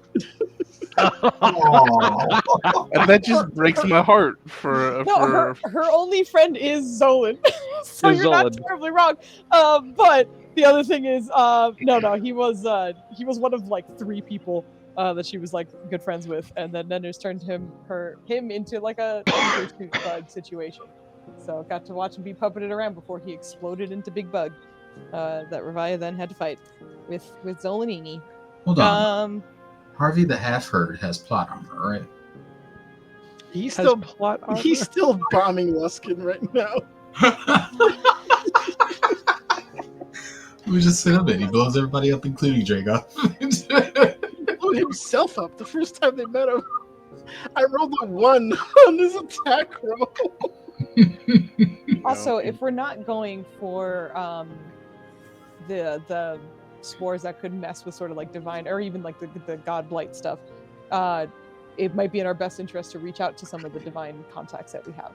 Oh. and that just breaks my heart. No, her only friend is Zolan. So Is you're not Zolan. terribly wrong. But the other thing is, no, he was one of like 3 people that she was like good friends with, and then Nenners turned him into like a pursuit bug situation. So got to watch him be puppeted around before he exploded into Big Bug. That Revia then had to fight with Zolanini. Hold on. Harvey the Half-Herd has plot armor, right? He's Has still plot armor? he's still bombing Luskin right now. We just sit up it. He blows everybody up, including Drago. He blew himself up the first time they met him. I rolled a 1 on his attack roll. Also, if we're not going for the spores that could mess with sort of like divine or even like the god blight stuff, it might be in our best interest to reach out to some of the divine contacts that we have.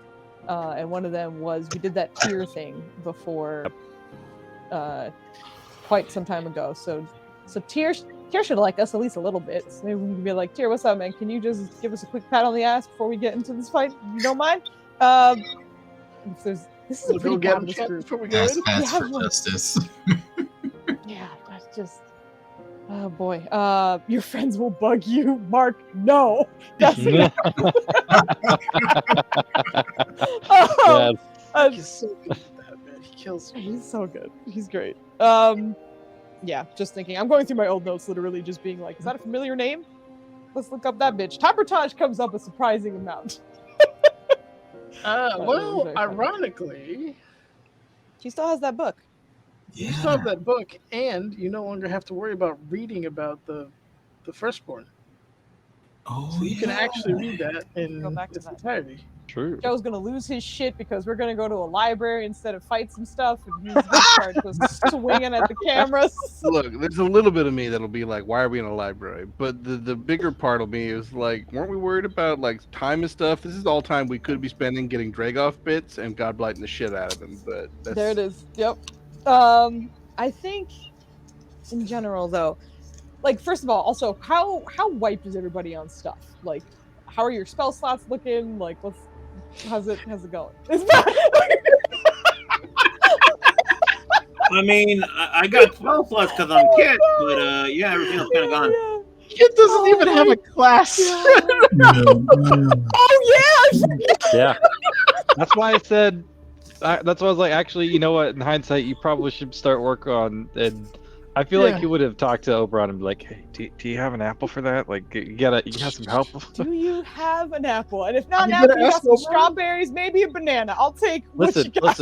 And one of them was we did that tier thing before quite some time ago. So Tier should like us at least a little bit. So maybe we can be like, Tier, what's up, man? Can you just give us a quick pat on the ass before we get into this fight? If you don't mind? This is a We'll pretty go get him balanced chat group. before we go in. Ask for Yeah. justice. Yeah, that's just. Oh boy. Your friends will bug you, Mark. No, that's Yes. He's so good at that, man. He kills me. He's so good. He's great. Yeah, just thinking. I'm going through my old notes, literally just being like, is that a familiar name? Let's look up that bitch. Tabertage comes up a surprising amount. Well, very funny. ironically, She still has that book. you still have that book, and you no longer have to worry about reading about the firstborn. Oh, So you can actually read that in Go back to its that. entirety. True. Joe's gonna lose his shit because we're gonna go to a library instead of fight some stuff, and he's gonna start just swinging at the cameras. Look, there's a little bit of me that'll be like, why are we in a library? But the bigger part of me is like, weren't we worried about like time and stuff? This is all time we could be spending getting Dragoff bits and God blighting the shit out of him. But that's, There it is. Yep. I think in general though, like first of all, also how wiped is everybody on stuff? Like, how are your spell slots looking? Like, how's it going? It's not. I mean, I got 12 plus because I'm Kit, but yeah, everything else kind of gone. Yeah. Kit doesn't even have a class. Oh yeah. Yeah. That's why I said. That's why I was like, actually, you know what? In hindsight, you probably should start work on. And I feel like you would have talked to Oberon and be like, "Hey, do you have an apple for that? Like, you have some help." Do you have an apple? And if not an You apple, gonna you got ask some Oberon? strawberries, maybe a banana. I'll take what you got.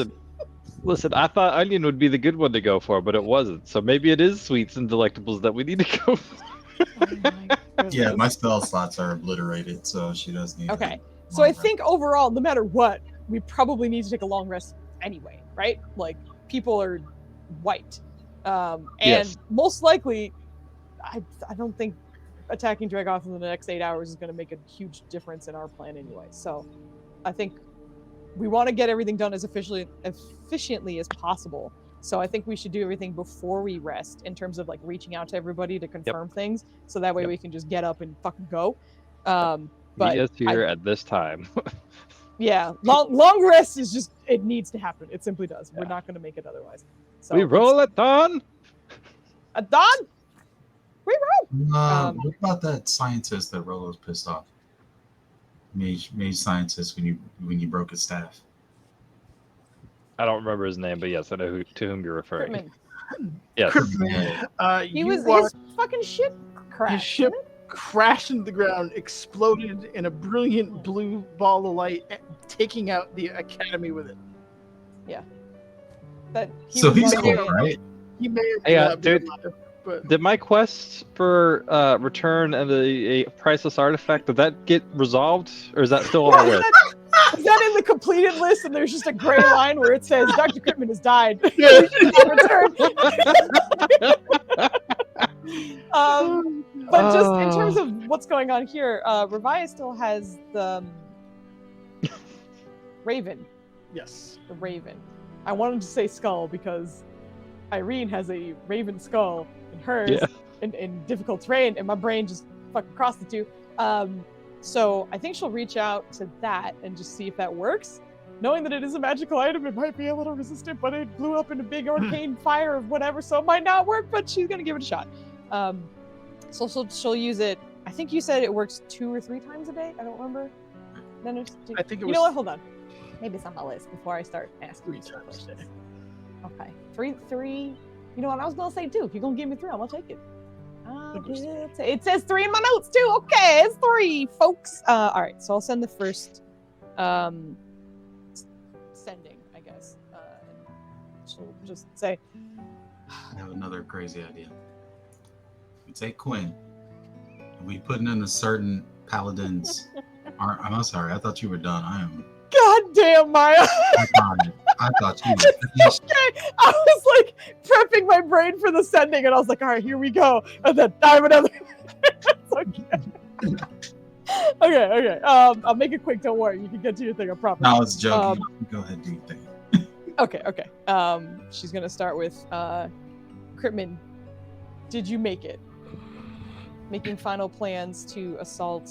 Listen. I thought onion would be the good one to go for, but it wasn't. So maybe it is sweets and delectables that we need to go for. Oh my goodness. Yeah, my spell slots are obliterated, so she does need. Okay. So I think overall, no matter what, we probably need to take a long rest anyway, right? Like, people are wiped. And Yes. most likely, I don't think attacking Dragoth in the next 8 hours is going to make a huge difference in our plan anyway. So I think we want to get everything done as efficiently as possible. So I think we should do everything before we rest in terms of like reaching out to everybody to confirm things. So that way we can just get up and fucking go. But Meet us here at this time. Yeah, long rest is just, it needs to happen. It simply does. We're not going to make it otherwise. So we roll at dawn. At dawn? We roll. What about that scientist that Rolo's pissed off? Mage scientist when you broke his staff. I don't remember his name, but yes, I know to whom you're referring. Crittman. Yes. His fucking ship crashed. His ship crashed into the ground, exploded in a brilliant blue ball of light, taking out the academy with it. Yeah. So he's cool, right? He may have been dude, alive, but did my quest for return and a priceless artifact, did that get resolved, or is that still on the list? Is that in the completed list and there's just a gray line where it says Dr. Crittman has died? But just in terms of what's going on here, Revia still has the Raven. Yes. The Raven. I wanted to say skull because Irene has a Raven skull in hers in difficult terrain, and my brain just fucking crossed the two. So I think she'll reach out to that and just see if that works. Knowing that it is a magical item, it might be a little resistant, but it blew up in a big arcane fire or whatever, so it might not work, but she's gonna give it a shot. So she'll use it. I think you said it works 2 or 3 times a day. I don't remember. I think it was. You know what? Hold on. Maybe it's on my list before I start asking. 3 times a day. Okay. Three. You know what? I was gonna say 2. If you're gonna give me 3, I'm gonna take it. It says 3 in my notes too. Okay, it's 3, folks. All right. So I'll send the first sending, I guess. And she'll just say, I have another crazy idea. We take Quinn, and we put in a certain paladins. I'm sorry, I thought you were done. I am. God damn, Maya. I thought you were finished. Okay. I was like prepping my brain for the sending, and I was like, all right, here we go. And then I have another. Okay. I'll make it quick. Don't worry. You can get to your thing. I promise. No, I was joking. Go ahead, do your thing. Okay. She's gonna start with Crittman. Did you make it? Making final plans to assault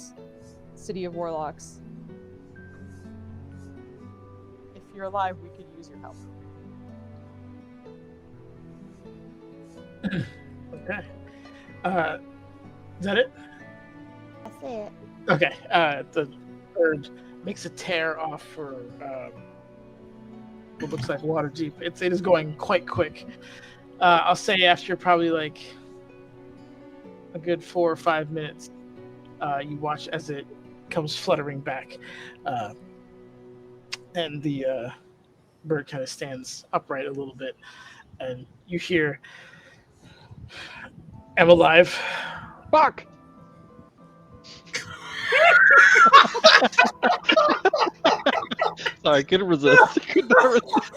City of Warlocks. If you're alive, we could use your help. Okay. Is that it? That's it. Okay. The bird makes a tear off for what looks like water deep. It is going quite quick. I'll say after probably like a good 4 or 5 minutes, you watch as it comes fluttering back, and the bird kind of stands upright a little bit, and you hear, "I'm alive." Fuck. Sorry, couldn't resist. Could not resist.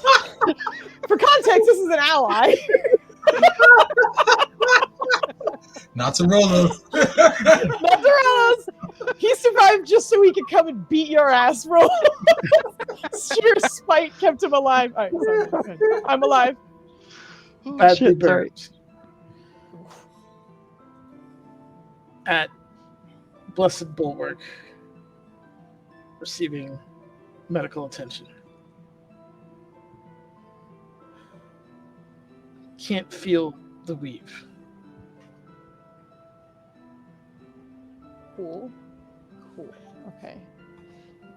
For context, this is an ally. Not to Rolo. Not Rolo's. He survived just so he could come and beat your ass, Rolo. Sheer spite kept him alive. All right, sorry. I'm alive. badly shit, sorry. burned at Blessed Bulwark, receiving medical attention. Can't feel the weave. Cool. Okay.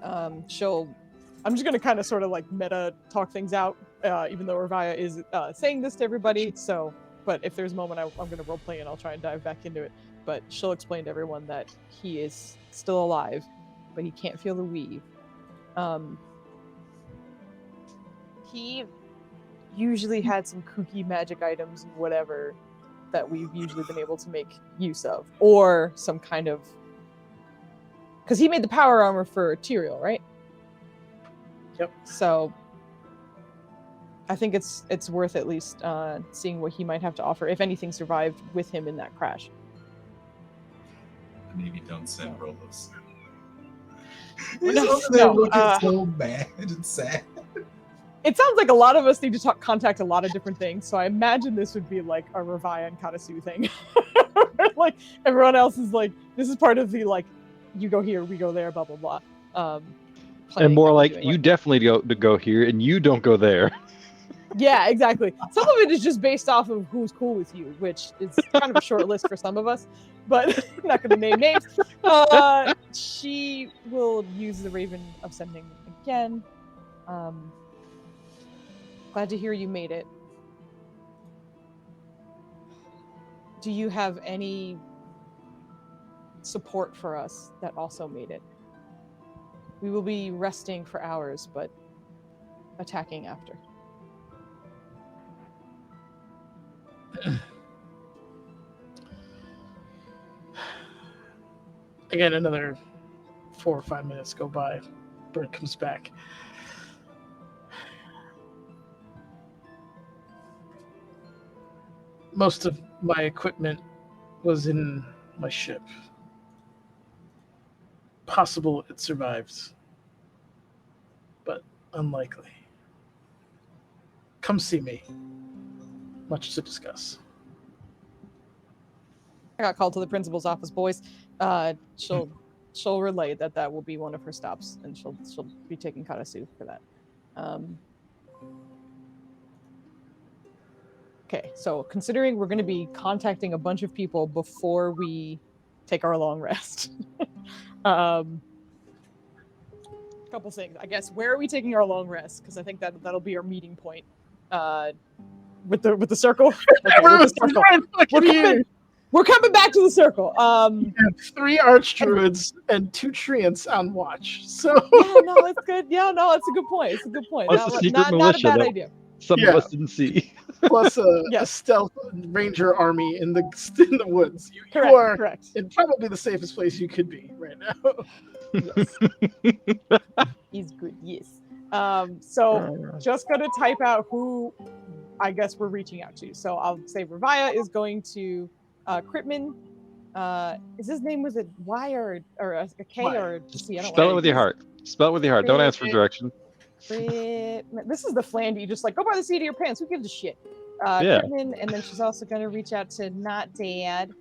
I'm just gonna kind of sort of like meta talk things out, even though Ravaya is saying this to everybody. So, but if there's a moment I'm gonna roleplay and I'll try and dive back into it. But she'll explain to everyone that he is still alive, but he can't feel the weave. He usually had some kooky magic items and whatever that we've usually been able to make use of, or some kind of, because he made the power armor for Tyrael, right? Yep. So I think it's worth at least seeing what he might have to offer, if anything survived with him in that crash. Maybe don't send Rolos. No, He's over there no, looking so bad and sad. It sounds like a lot of us need to contact a lot of different things, so I imagine this would be like a Ravaya and Katasu thing. Like, everyone else is like, this is part of the, like, you go here, we go there, blah, blah, blah. And more like, doing, you definitely go here, and you don't go there. Yeah, exactly. Some of it is just based off of who's cool with you, which is kind of a short list for some of us, but I'm not going to name names. She will use the Raven of Sending again. Glad to hear you made it. Do you have any support for us that also made it? We will be resting for hours, but attacking after. Again, another 4 or 5 minutes go by. Bird comes back. Most of my equipment was in my ship. Possible it survived, but unlikely. Come see me. Much to discuss. I got called to the principal's office, boys. She'll relay that will be one of her stops, and she'll be taking Katasu for that. Okay, so considering we're going to be contacting a bunch of people before we take our long rest, couple things. I guess, where are we taking our long rest? Because I think that'll be our meeting point. With the circle. Okay, with the circle. We're coming back to the circle. We have 3 archdruids and 2 treants on watch. So yeah, no, it's good. Yeah, no, it's a good point. It's a good point. Plus a secret militia not a bad that idea. some of us didn't see. Plus a Yes. stealth ranger army in the woods. You Correct. are Correct. in probably the safest place you could be right now. Yes. He's good. Yes. So just gonna type out who I guess we're reaching out to. So I'll say Ravaya is going to Critman. Is his name with a Y or a K or a C? I don't Spell it know. with your heart. Spell it with your heart. Don't ask for direction. This is the Flandy. Just like, go by the seat of your pants. Who gives a shit? Yeah. Critman, and then she's also going to reach out to Not Dad.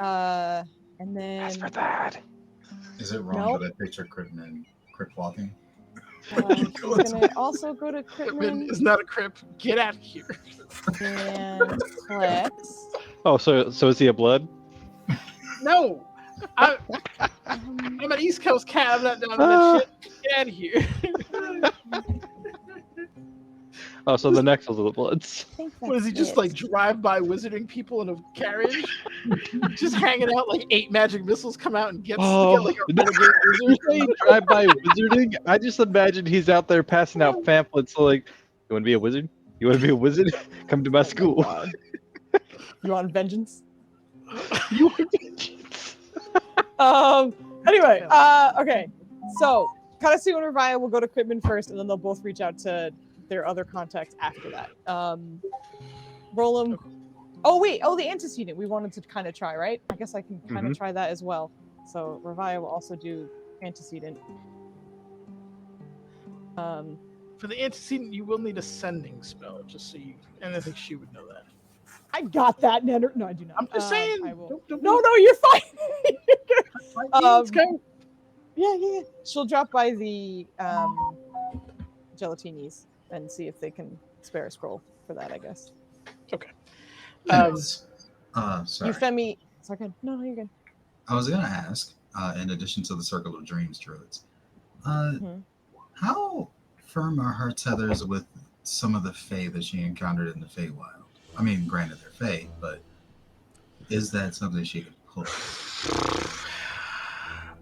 And then... Ask for that. Is it wrong that I picture Critman crip walking? She's going to also go to Critman. It's not a crip. Get out of here. And Plex. Oh, so is he a blood? No. I'm an East Coast cat. I'm not doing that shit. Get out of here. Oh, so the next was the bloods. What is he just like drive-by wizarding people in a carriage? Just hanging out like 8 magic missiles come out and get like a renegade wizard. Drive-by wizarding? I just imagine he's out there passing out pamphlets like, you want to be a wizard? You want to be a wizard? Come to my school. You want vengeance? You want vengeance? Anyway, okay. So Katasu and Ravaya will go to Critman first, and then they'll both reach out to their other contacts after that. Roll them. Oh wait, the antecedent we wanted to kind of try, right? I guess I can kind of try that as well. So Ravaya will also do antecedent. For the antecedent, you will need a sending spell, just so you. And I think she would know that. I got that. No, I do not. I'm just saying. I will. Don't No, you're fine. let's go. Yeah. She'll drop by the gelatinis and see if they can spare a scroll for that, I guess. Okay. Sorry. Euphemi. It's okay. No, you're good. I was gonna ask, in addition to the Circle of Dreams druids, Mhm. how firm are her tethers with some of the Fae that she encountered in the Feywild? I mean, granted they're Fae, but is that something she could pull?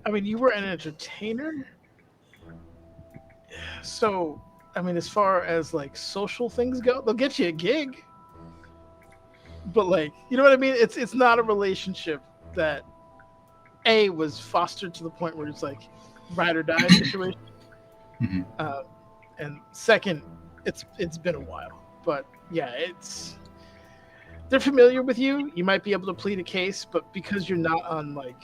I mean, you were an entertainer, so I mean, as far as like social things go, they'll get you a gig. But like, you know what I mean? It's not a relationship that was fostered to the point where it's like ride or die situation. Mhm. And second, it's been a while, but yeah, they're familiar with you. You might be able to plead a case, but because you're not on like,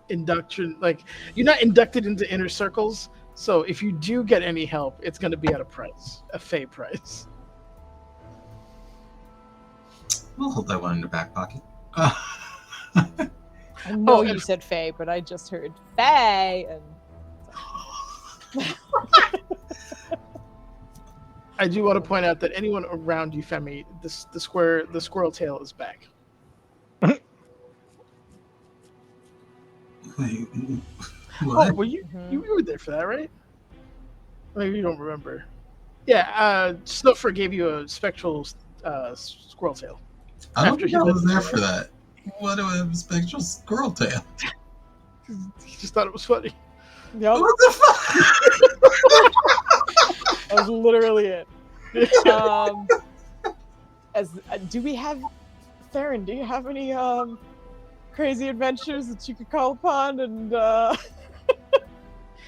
induction, like you're not inducted into inner circles. So if you do get any help, it's going to be at a Fey price. We'll hold that one in the back pocket. I know you said Fae, but I just heard Fae and. I do want to point out that anyone around you, Femi, the squirrel tail is back. Wait, Oh, were you were there for that, right? Maybe you don't remember. Yeah, Snowfur gave you a spectral squirrel tail. I don't think I was there for that. What do I have a spectral squirrel tail? He just thought it was funny. Yep. What the fuck? That was literally it. Do we have, Theron? Do you have any crazy adventures that you could call upon? And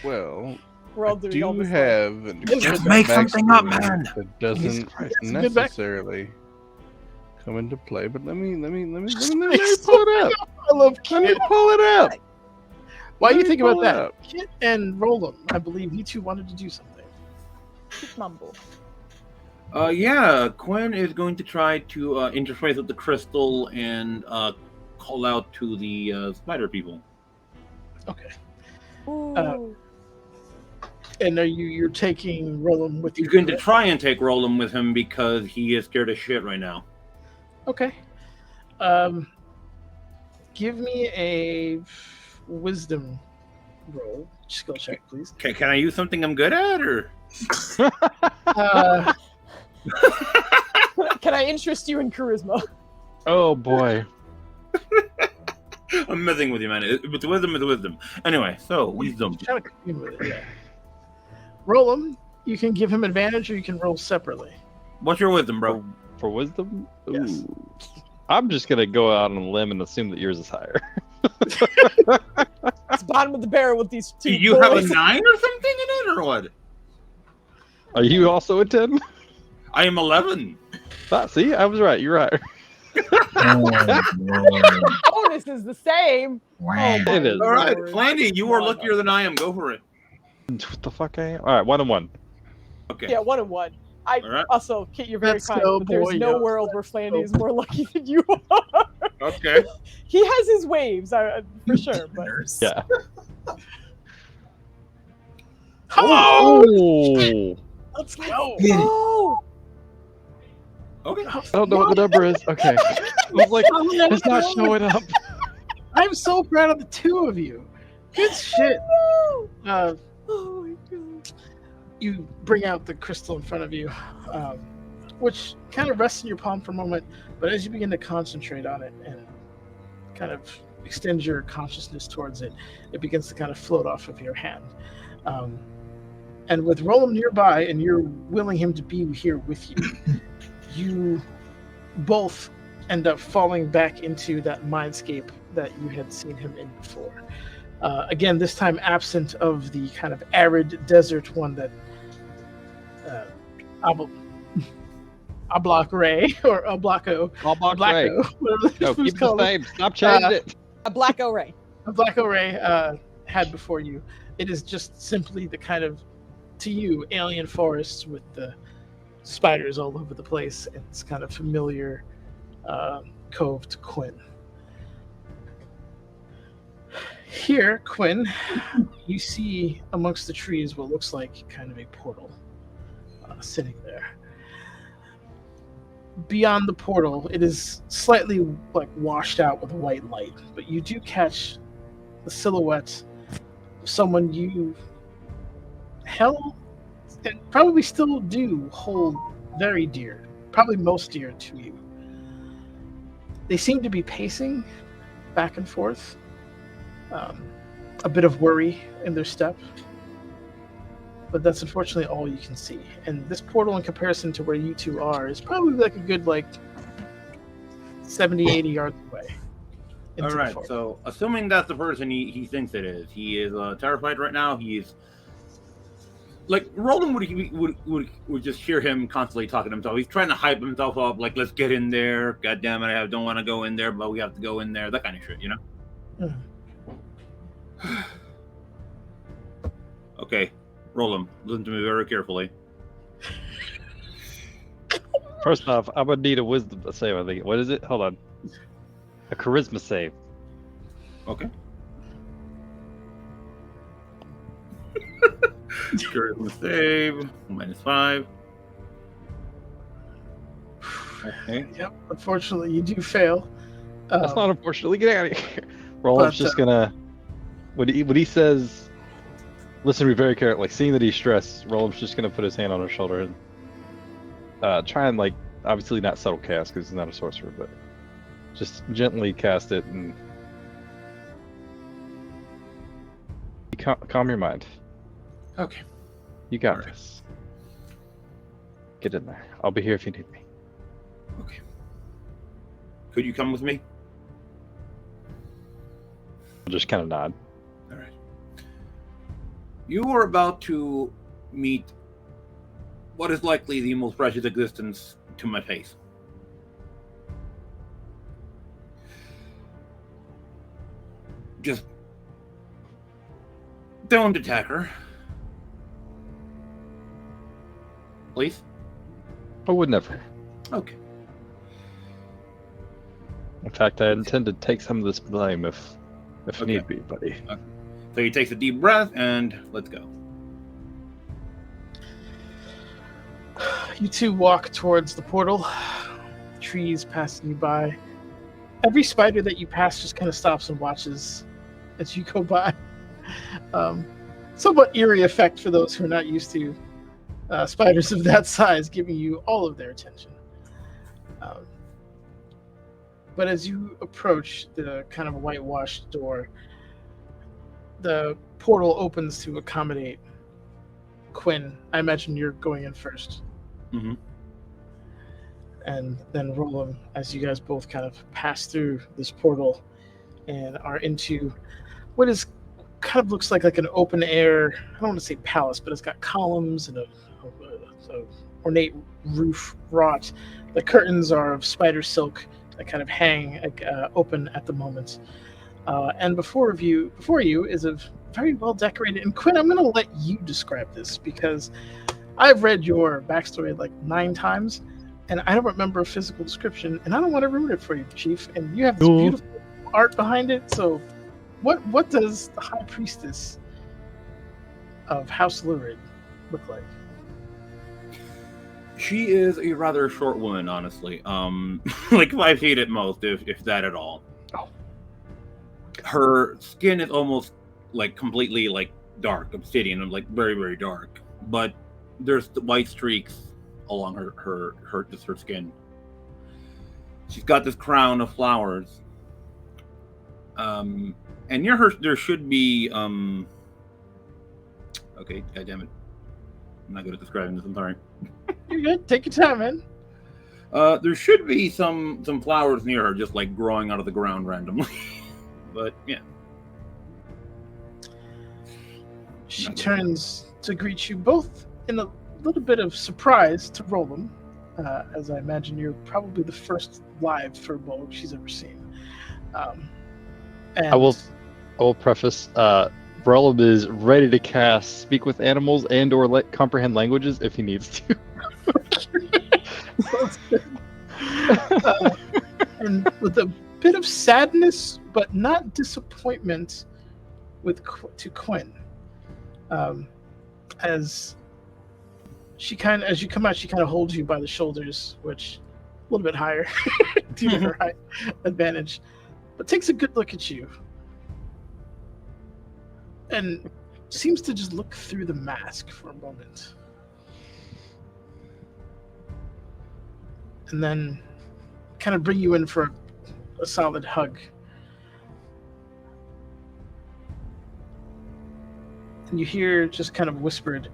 Well, we're all I doing all do this have an Just make something up, backstory man. that doesn't It's a good necessarily come into play. But let me pull it up. I love Let me Kit. pull it up. While you Let me think about pull it that, up. Kit and Roland, I believe you two wanted to do something. mumble. Yeah, Quinn is going to try to interface with the crystal and call out to the spider people. Okay. Ooh. And you're taking Roland with you? He's going to try and take Roland with him because he is scared as shit right now. Okay. Give me a wisdom roll, skill check, please. Can I use something I'm good at, or? Can I interest you in charisma? Oh boy. I'm messing with you, man. With wisdom is wisdom. Anyway, so wisdom. Trying to commune with it, yeah. Roll him. You can give him advantage, or you can roll separately. What's your wisdom, bro? For wisdom? Yes. Ooh. I'm just gonna go out on a limb and assume that yours is higher. It's bottom of the barrel with these two. Do you have a boys. 9 or something in it, or what? Are you also a 10? I am 11. Ah, see, I was right. You're higher. Oh, Lord. Bonus is the same. Wow. It is. All right, Lord. Flandy, you are luckier than I am. Go for it. What the fuck I am? All right, 1 and 1. Okay. Yeah, 1 and 1. All right. Also, Kit, you're very Let's kind, go, but there's boy, no yeah. world where Flandy is more lucky than you are. Okay. He has his waves, for sure. But Nurse. Yeah. Oh, Oh, let's go. Get it. oh, Okay. I don't know what the number is. Okay. I was like, it's not showing up. I'm so proud of the two of you. Good shit. no. Oh my god. You bring out the crystal in front of you, which kind of rests in your palm for a moment, but as you begin to concentrate on it and kind of extend your consciousness towards it, it begins to kind of float off of your hand. And with Roland nearby, and you're willing him to be here with you, you both end up falling back into that mindscape that you had seen him in before. Again, this time absent of the kind of arid desert one that Ablacray or Ablacco, whatever No, who's keep the called same. Stop changing it. A black O-ray. Ablacco Ray had before you. It is just simply the kind of to you, alien forests with the spiders all over the place. It's kind of familiar cove to Quinn. Here, Quinn, you see amongst the trees what looks like kind of a portal sitting there. Beyond the portal, it is slightly like washed out with white light, but you do catch the silhouette of someone you held and probably still do hold very dear, probably most dear to you. They seem to be pacing back and forth, a bit of worry in their step, but that's unfortunately all you can see. And this portal, in comparison to where you two are, is probably like a good 70, 80 yards away. All right, so assuming that's the person he thinks it is, he is terrified right now. He's like Roland would just hear him constantly talking to himself. He's trying to hype himself up, like, let's get in there. God damn it, I don't want to go in there, but we have to go in there. That kind of shit, you know? Okay, Roland, listen to me very carefully. First off, I would need a wisdom save, I think. What is it? Hold on. A charisma save. Okay. Charisma save, -5. Okay. Yep, unfortunately, you do fail. That's not unfortunately. Get out of here. Roland's just gonna... When he says, listen to me very carefully, like, seeing that he's stressed, Roland's just gonna put his hand on his shoulder and try and, like, obviously not subtle cast because he's not a sorcerer, but just gently cast it and calm your mind. Okay. You got this. Get in there. I'll be here if you need me. Okay. Could you come with me? I'll just kind of nod. All right. You are about to meet what is likely the most precious existence to my face. Just don't attack her. Please? I would never. Okay. In fact, I intend to take some of this blame if Okay. need be, buddy. Okay. So he takes a deep breath and let's go. You two walk towards the portal, trees passing you by. Every spider that you pass just kind of stops and watches as you go by. Somewhat eerie effect for those who are not used to spiders of that size giving you all of their attention. But as you approach the kind of whitewashed door, the portal opens to accommodate Quinn. I imagine you're going in first. Mm-hmm. And then Roland, as you guys both kind of pass through this portal and are into what is kind of looks like an open air, I don't want to say palace, but it's got columns and a ornate roof wrought. The curtains are of spider silk that kind of hang open at the moment. And before you is a very well decorated. And Quinn, I'm going to let you describe this because I've read your backstory like 9 times, and I don't remember a physical description, and I don't want to ruin it for you, Chief. And you have this beautiful art behind it. So, what does the High Priestess of House Lurid look like? She is a rather short woman, honestly. Like 5 feet at most, if that at all. Oh. Her skin is almost like completely like dark, obsidian, like very, very dark. But there's the white streaks along her skin. She's got this crown of flowers. And near her there should be okay, god damn it. I'm not good at describing this, I'm sorry. You're good. Take your time, man. There should be some flowers near her, just like growing out of the ground randomly. But yeah. She turns to greet you both in a little bit of surprise to Roland, as I imagine you're probably the first live Furbolg she's ever seen. And I will preface, Brellum is ready to cast Speak with Animals and/or comprehend languages if he needs to. And with a bit of sadness, but not disappointment, to Quinn, as you come out, she kind of holds you by the shoulders, which a little bit higher due to her height advantage, but takes a good look at you and seems to just look through the mask for a moment, and then kind of bring you in for a solid hug. And you hear just kind of whispered,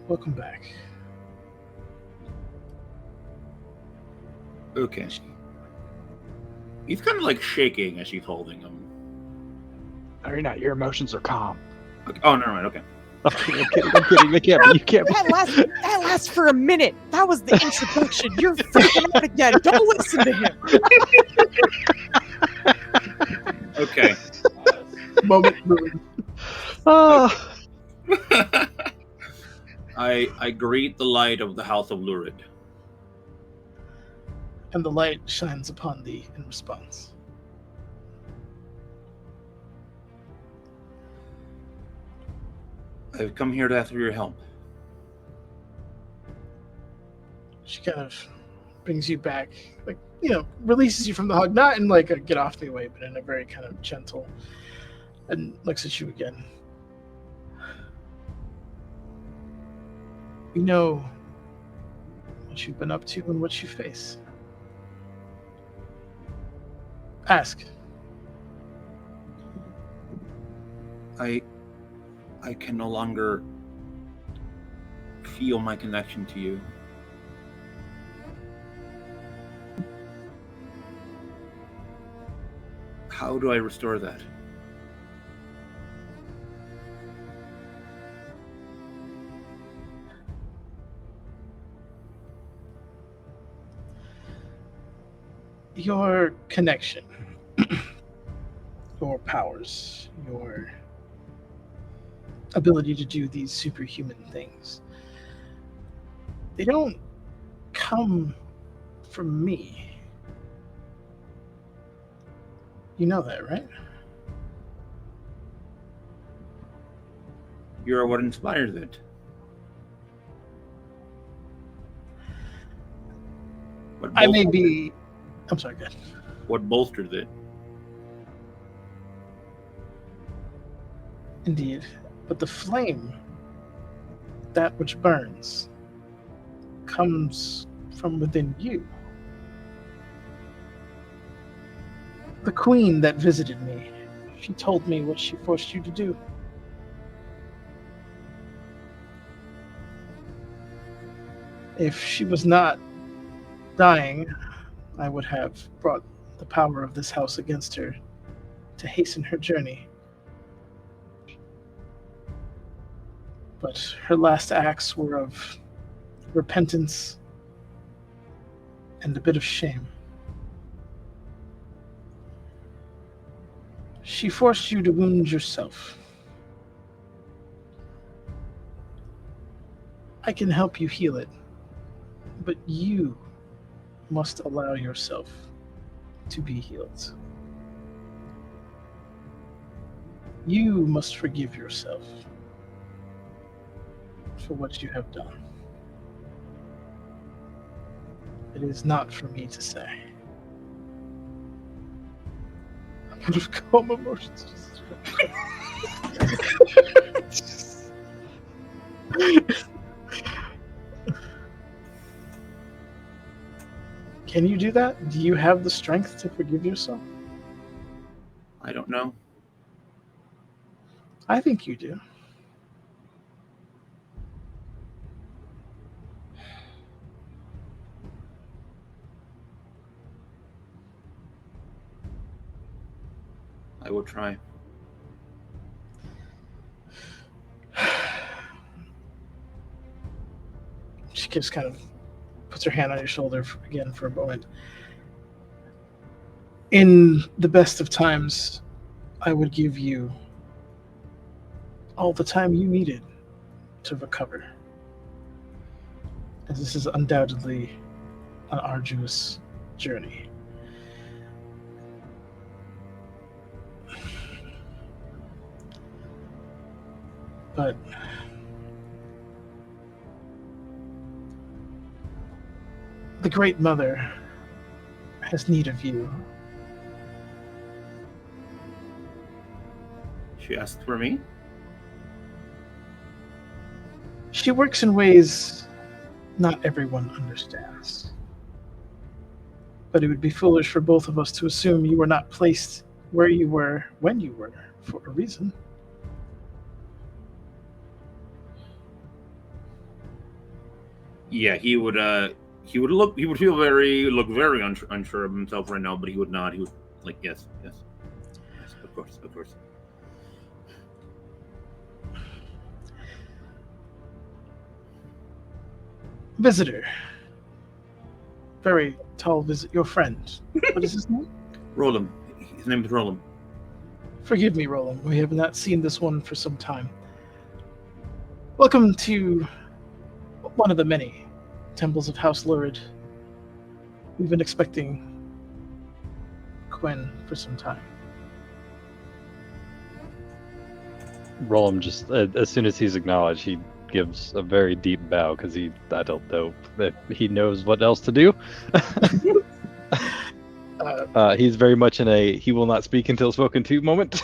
"Welcome back." Okay. He's kind of like shaking as she's holding him. No, you're not. Your emotions are calm. Okay. Oh, never mind. Okay. I'm kidding. They can't be. You can't be. That lasts for a minute. That was the introduction. You're freaking out again. Don't listen to him. Okay. Moment ruined. Oh. I greet the light of the House of Lurid. And the light shines upon thee in response. I've come here to ask for your help. She kind of brings you back, like, releases you from the hug, not in like a get off me way, but in a very kind of gentle, and looks at you again. You know what you've been up to and what you face. Ask. I can no longer feel my connection to you. How do I restore that? Your connection, your powers, your ability to do these superhuman things, they don't come from me. You know that, right? You're what inspires it. I may be... I'm sorry, go ahead. What bolsters it? Indeed. But the flame, that which burns, comes from within you. The queen that visited me, she told me what she forced you to do. If she was not dying, I would have brought the power of this house against her to hasten her journey. But her last acts were of repentance and a bit of shame. She forced you to wound yourself. I can help you heal it, but you must allow yourself to be healed. You must forgive yourself for what you have done. It is not for me to say. I'm out of calm emotions. Can you do that? Do you have the strength to forgive yourself? I don't know. I think you do. I will try. She just kind of puts her hand on your shoulder again for a moment. In the best of times, I would give you all the time you needed to recover. As this is undoubtedly an arduous journey. But the Great Mother has need of you. She asked for me? She works in ways not everyone understands. But it would be foolish for both of us to assume you were not placed where you were when you were for a reason. Yeah, he would feel very unsure of himself right now, but he would not. He would like, yes, of course. Visitor. Very tall visit. Your friend. What is his name? Roland. His name is Roland. Forgive me, Roland. We have not seen this one for some time. Welcome to one of the many temples of House Lurid. We've been expecting Quinn for some time. Roland just, as soon as he's acknowledged, he gives a very deep bow because I don't know if he knows what else to do. He's very much in a he will not speak until spoken to moment.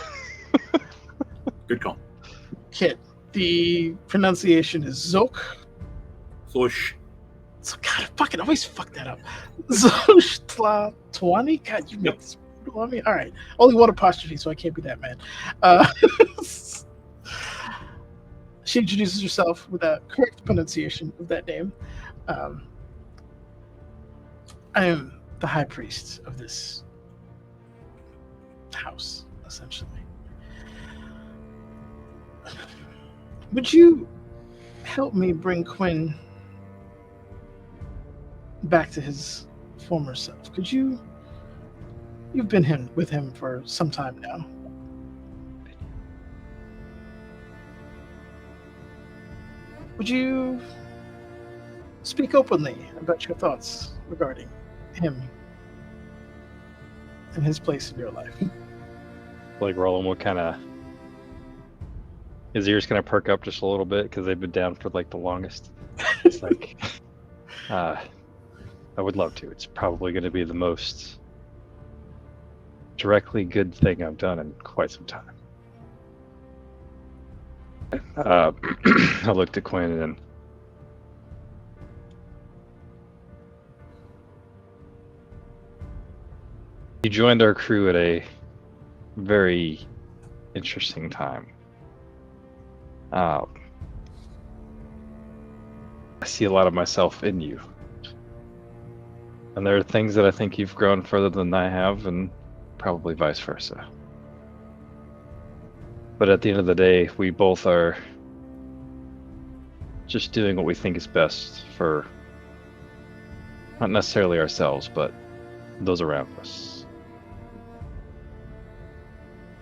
Good call. Kit, the pronunciation is Zok. Zosh. So, God, I fucking always fuck that up. Zoshtla Twani? God, you make this brutal on me? All right. Only one apostrophe, so I can't be that mad. She introduces herself with a correct pronunciation of that name. I am the high priest of this house, essentially. Would you help me bring Quinn back to his former self? Could you? You've been with him for some time now. Would you speak openly about your thoughts regarding him and his place in your life? Like Roland will kind of, his ears kind of perk up just a little bit because they've been down for like the longest. It's like, I would love to. It's probably going to be the most directly good thing I've done in quite some time. I looked at Quinn and you joined our crew at a very interesting time. I see a lot of myself in you. And there are things that I think you've grown further than I have, and probably vice versa. But at the end of the day, we both are just doing what we think is best for not necessarily ourselves, but those around us.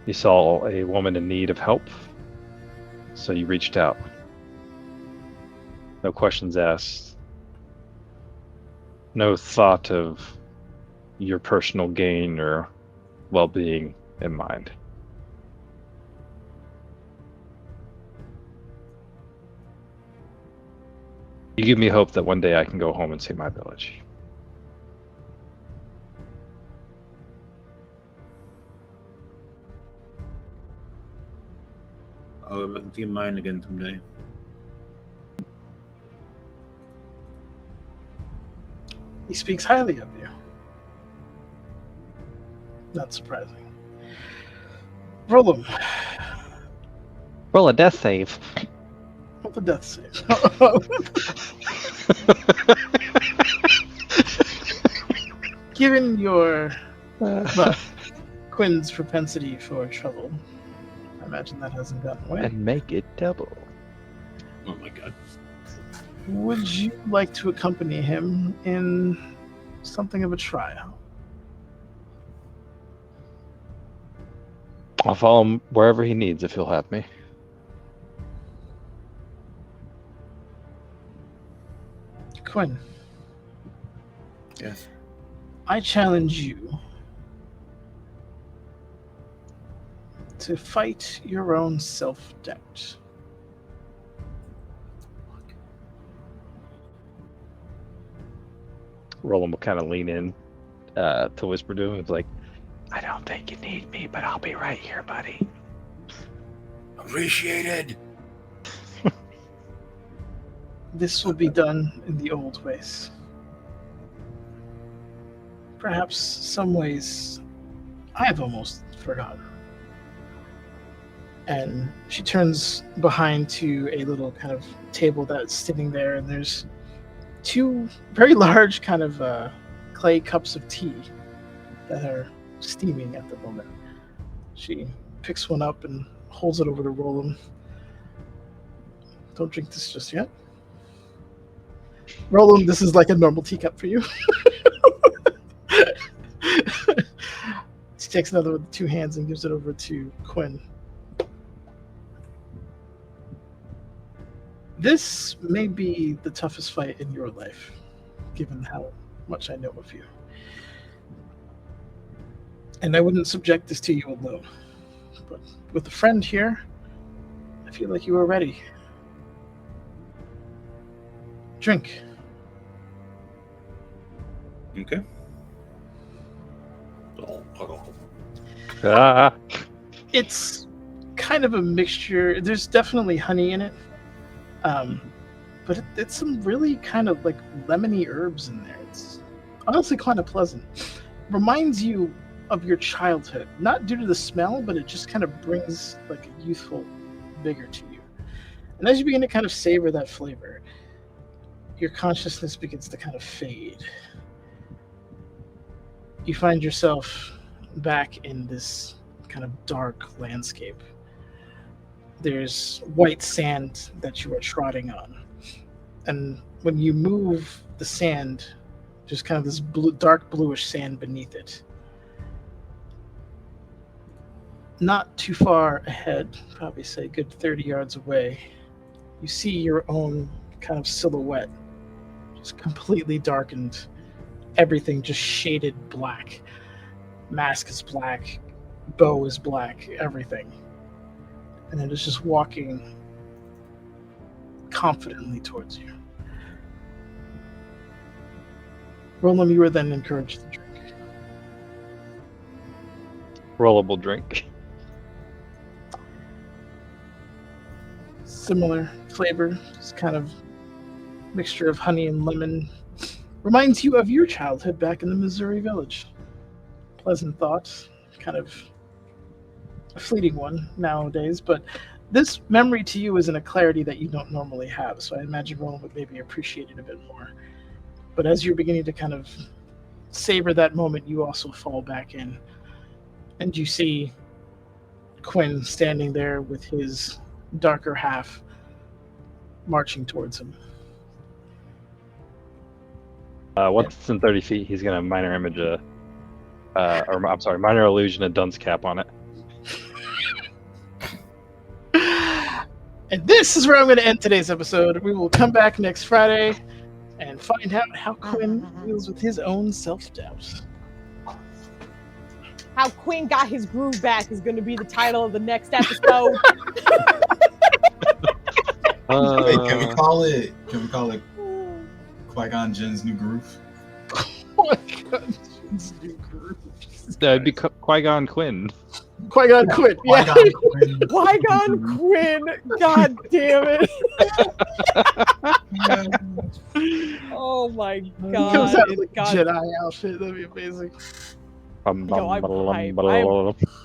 You saw a woman in need of help, so you reached out. No questions asked. No thought of your personal gain or well-being in mind. You give me hope that one day I can go home and see my village. I'll look into mine again someday. He speaks highly of you. Not surprising. Roland. Roll a death save. Roll the death save. Given your Quinn's propensity for trouble, I imagine that hasn't gotten away. And make it double. Oh my god. Would you like to accompany him in something of a trial? I'll follow him wherever he needs if he'll have me. Quinn, Yes. I challenge you to fight your own self-doubt. Roland will kind of lean in to whisper to him. It's like, I don't think you need me, but I'll be right here, buddy. Appreciated. This will be done in the old ways. Perhaps some ways I have almost forgotten. And she turns behind to a little kind of table that's sitting there, and there's two very large kind of clay cups of tea that are steaming at the moment. She picks one up and holds it over to Roland. Don't drink this just yet. Roland, this is like a normal teacup for you. She takes another with 2 hands and gives it over to Quinn. This may be the toughest fight in your life, given how much I know of you. And I wouldn't subject this to you alone. But with a friend here, I feel like you are ready. Drink. Okay. Ah, It's kind of a mixture. There's definitely honey in it. But it's some really kind of like lemony herbs in there. It's honestly kind of pleasant. Reminds you of your childhood, not due to the smell, but it just kind of brings like a youthful vigor to you. And as you begin to kind of savor that flavor, your consciousness begins to kind of fade. You find yourself back in this kind of dark landscape. There's white sand that you are trotting on. And when you move the sand, there's kind of this dark bluish sand beneath it. Not too far ahead, probably say a good 30 yards away, you see your own kind of silhouette, just completely darkened, everything just shaded black. Mask is black, bow is black, everything. And it is just walking confidently towards you. Roland, you were then encouraged to drink. rollable drink. Similar flavor, just kind of mixture of honey and lemon. Reminds you of your childhood back in the Missouri village. Pleasant thought, kind of a fleeting one nowadays, but this memory to you is in a clarity that you don't normally have, so I imagine Roland would maybe appreciate it a bit more. But as you're beginning to kind of savor that moment, you also fall back in, and you see Quinn standing there with his darker half marching towards him. Once it's in 30 feet, he's gonna minor image minor illusion a dunce cap on it. And this is where I'm going to end today's episode. We will come back next Friday and find out how Quinn deals with his own self-doubt. How Quinn got his groove back is going to be the title of the next episode. Wait, can we call it Qui-Gon Jinn's New Groove? Oh my God, Jinn's New Groove. That'd be Qui-Gon Quinn. Qui-Gon Quinn. Yeah. Qui-Gon Quinn. Qui-Gon Quinn. God damn it. Oh my He comes God. out in like a God. Jedi outfit. That'd be amazing. Yo, I'm hyped. I'm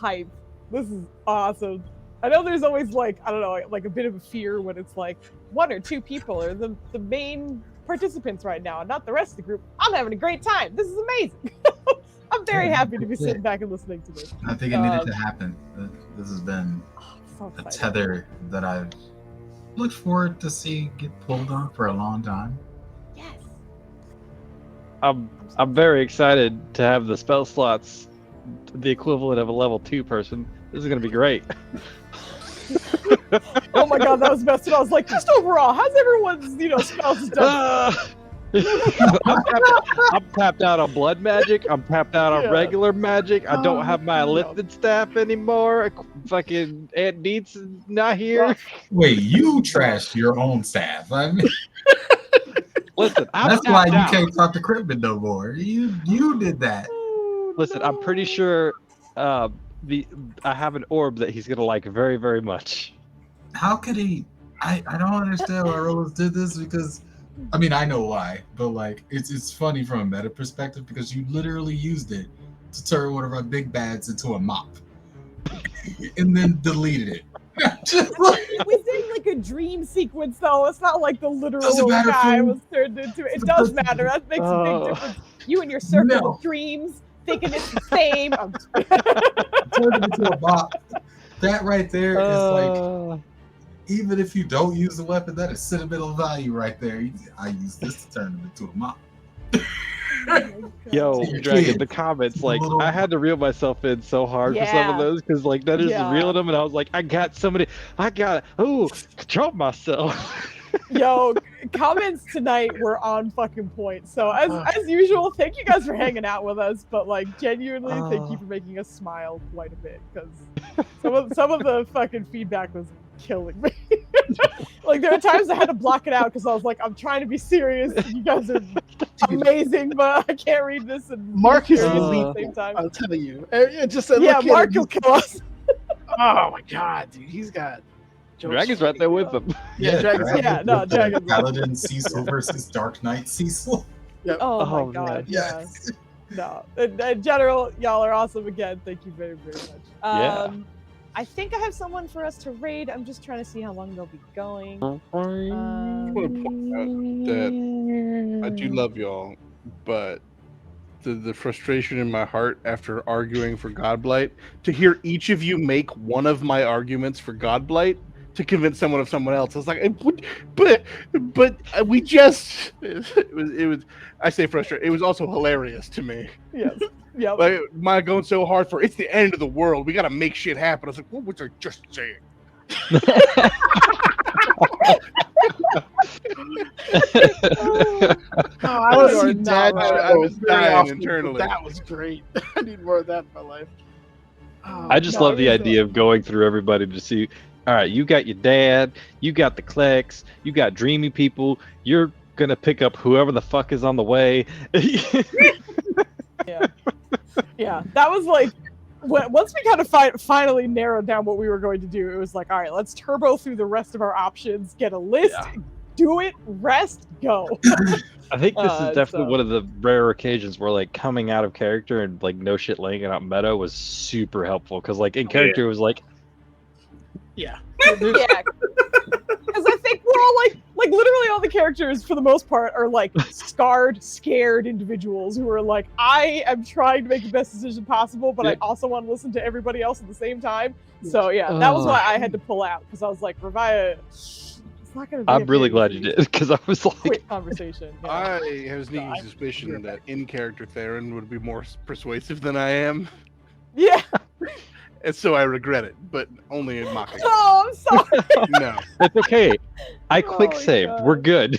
hyped. This is awesome. I know there's always like, I don't know, like a bit of a fear when it's like 1 or 2 people are the main participants right now, and not the rest of the group. I'm having a great time. This is amazing. I'm very happy to be sitting back and listening to this. I think it needed to happen. This has been So a excited. tether that I've looked forward to see get pulled on for a long time. Yes. I'm very excited to have the spell slots, the equivalent of a level 2 person, This is gonna be great. Oh my god, that was best. And I was like, just overall, how's everyone's spells done? I'm tapped out on blood magic. I'm tapped out on Yeah. regular magic. I don't have my yeah. lifted staff anymore. Fucking Aunt Neats is not here. Wait, you trashed your own staff. I mean, Listen, I'm that's why tapped you out. can't talk to Cryptid no more. You did that. Oh, Listen, I'm pretty no. sure I have an orb that he's gonna like very, very much. How could he? I don't understand why Rose did this because, I mean, I know why, but like it's funny from a meta perspective because you literally used it to turn one of our big bads into a mop, and then deleted it. Just like, It was in like a dream sequence, though. It's not like the literal Doesn't matter, guy fool. was turned into it. It does matter. That makes a big difference. You and your circle No. of dreams thinking it's the same. turned it into a mop. That right there is like, Uh, even if you don't use the weapon, that is sentimental value right there. I use this to turn him into a mop. Yo, Your Dragon, kid. the comments, like, Little- I had to reel myself in so hard for some Yeah. of those, because, like, that is Yeah. reeling them, and I was like, control myself. Yo, comments tonight were on fucking point. So as usual, thank you guys for hanging out with us. But like genuinely, thank you for making us smile quite a bit because some of the fucking feedback was killing me. Like there were times I had to block it out because I was like, I'm trying to be serious. You guys are amazing, but I can't read this and Mark be is serious elite. at the same time. I'll tell you. It just said, Yeah, look at Mark him, will kill us. oh my god, dude, he's got jokes Dragon's right there with them. Yeah, Dragon's Yeah, no, with the Dragon's- Paladin Cecil versus Dark Knight Cecil. Oh my Oh, god, man. yeah. Yes. No, in general, y'all are awesome again. Thank you very, very much. Yeah. I think I have someone for us to raid. I'm just trying to see how long they'll be going. I want to point out that I do love y'all, but the frustration in my heart after arguing for Godblight, to hear each of you make one of my arguments for Godblight to convince someone of someone else. I was like, but we just it was I say frustrating. It was also hilarious to me. Yes. Yep. Like my going so hard for it's the end of the world. We gotta make shit happen. I was like, what was I just saying? Oh, I You want to are see not dad wrong. jokes I was very dying often, but internally. That was great. I need more of that in my life. Oh, I just No, love the it was idea of going through everybody to see, all right, you got your dad, you got the Klex, you got dreamy people, you're gonna pick up whoever the fuck is on the way. Yeah. That was like once we kind of finally narrowed down what we were going to do. It was like, all right, let's turbo through the rest of our options, get a list, do it, rest, go. I think this is definitely so- one of the rare occasions where like coming out of character and like no shit laying it out meta was super helpful because like in character it was like yeah. Yeah, because I think we're all like literally all the characters for the most part are like scarred, scared individuals who are like, I am trying to make the best decision possible, but I also want to listen to everybody else at the same time. So yeah, that was why I had to pull out because I was like, Revia, it's not gonna be. I'm really glad you did because I was like, Quick conversation. Yeah. I have a sneaking suspicion that in character Theron would be more persuasive than I am, Yeah. and so I regret it, but only in mocking. Oh, I'm sorry. No. it's okay. I Oh quick my saved. God. We're good.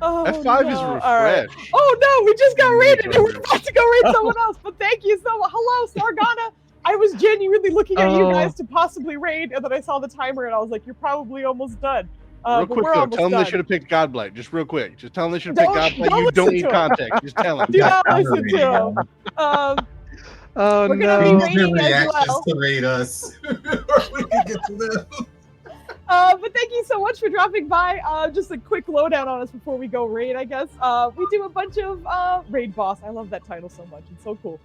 Oh, F5 is no. All right. refreshed. Oh no, we just got raided and we're Refresh. about to go raid someone else. But thank you so much. Hello, Sargana. I was genuinely looking at you guys to possibly raid, and then I saw the timer and I was like, you're probably almost done. Real but quick we're though, almost tell them they done. should have picked Godblight. Just real quick. Just tell them they should have picked Don't- Godblight. don't You don't listen need to 'em. context. Just tell them. Do not I'm listen raiding to him. y'all. Oh We're gonna no. be Use raiding their as reactions well. to raid us. Or we can get to them. But thank you so much for dropping by. Just a quick lowdown on us before we go raid, I guess. We do a bunch of raid boss. I love that title so much. It's so cool.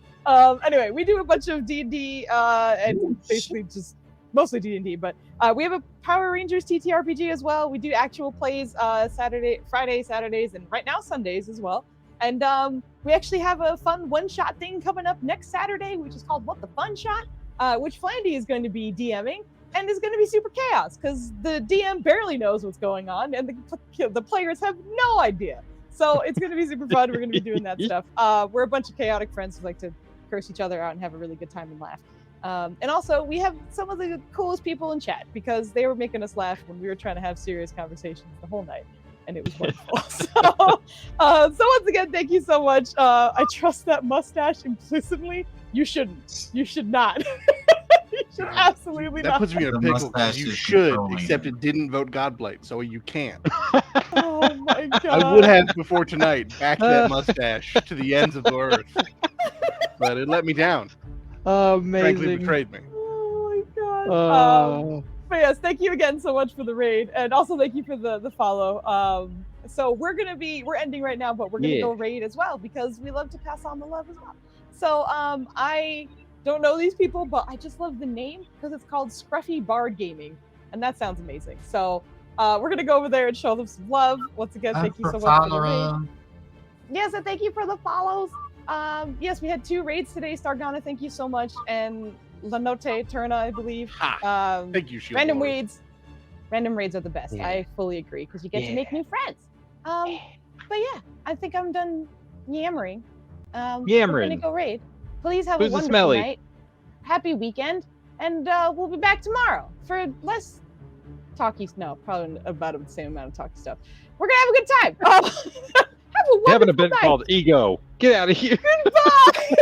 Anyway, we do a bunch of D&D and basically just mostly D&D, but we have a Power Rangers TTRPG as well. We do actual plays Friday, Saturdays, and right now Sundays as well. And we actually have a fun one-shot thing coming up next Saturday, which is called What the Fun Shot, which Flandy is going to be DMing. And is going to be super chaos because the DM barely knows what's going on and the players have no idea. So it's going to be super fun. We're going to be doing that stuff. We're a bunch of chaotic friends who like to curse each other out and have a really good time and laugh. And also, we have some of the coolest people in chat because they were making us laugh when we were trying to have serious conversations the whole night, and it was wonderful. So once again, thank you so much. I trust that mustache implicitly. You shouldn't. You should not. You should absolutely That not. puts me in a The pickle mustache because you is should, controlling except it. it didn't vote Godblight, so you can't. Oh my god. I would have before tonight backed that mustache to the ends of the earth, but it let me down. Frankly, Amazing. betrayed me. Oh my god. But yes, thank you again so much for the raid, and also thank you for the follow. So we're ending right now, but we're gonna go raid as well because we love to pass on the love as well. So I don't know these people, but I just love the name because it's called Scruffy Bard Gaming, and that sounds amazing. So we're gonna go over there and show them some love. Once again, thank you so much for the raid. Yes, and thank you for the follows. Yes, we had 2 raids today. Stargana, thank you so much, and Lanote Turna, I believe. Thank you, Shield Random Lord. raids. Random raids are the best. Yeah. I fully agree because you get to make new friends. But yeah, I think I'm done yammering. We're gonna go raid. Please have a Who's the wonderful smelly? night. Happy weekend, and we'll be back tomorrow for less talky. No, probably about the same amount of talky stuff. We're gonna have a good time. Have a We have an wonderful event night. called Ego. Get out of here. Goodbye.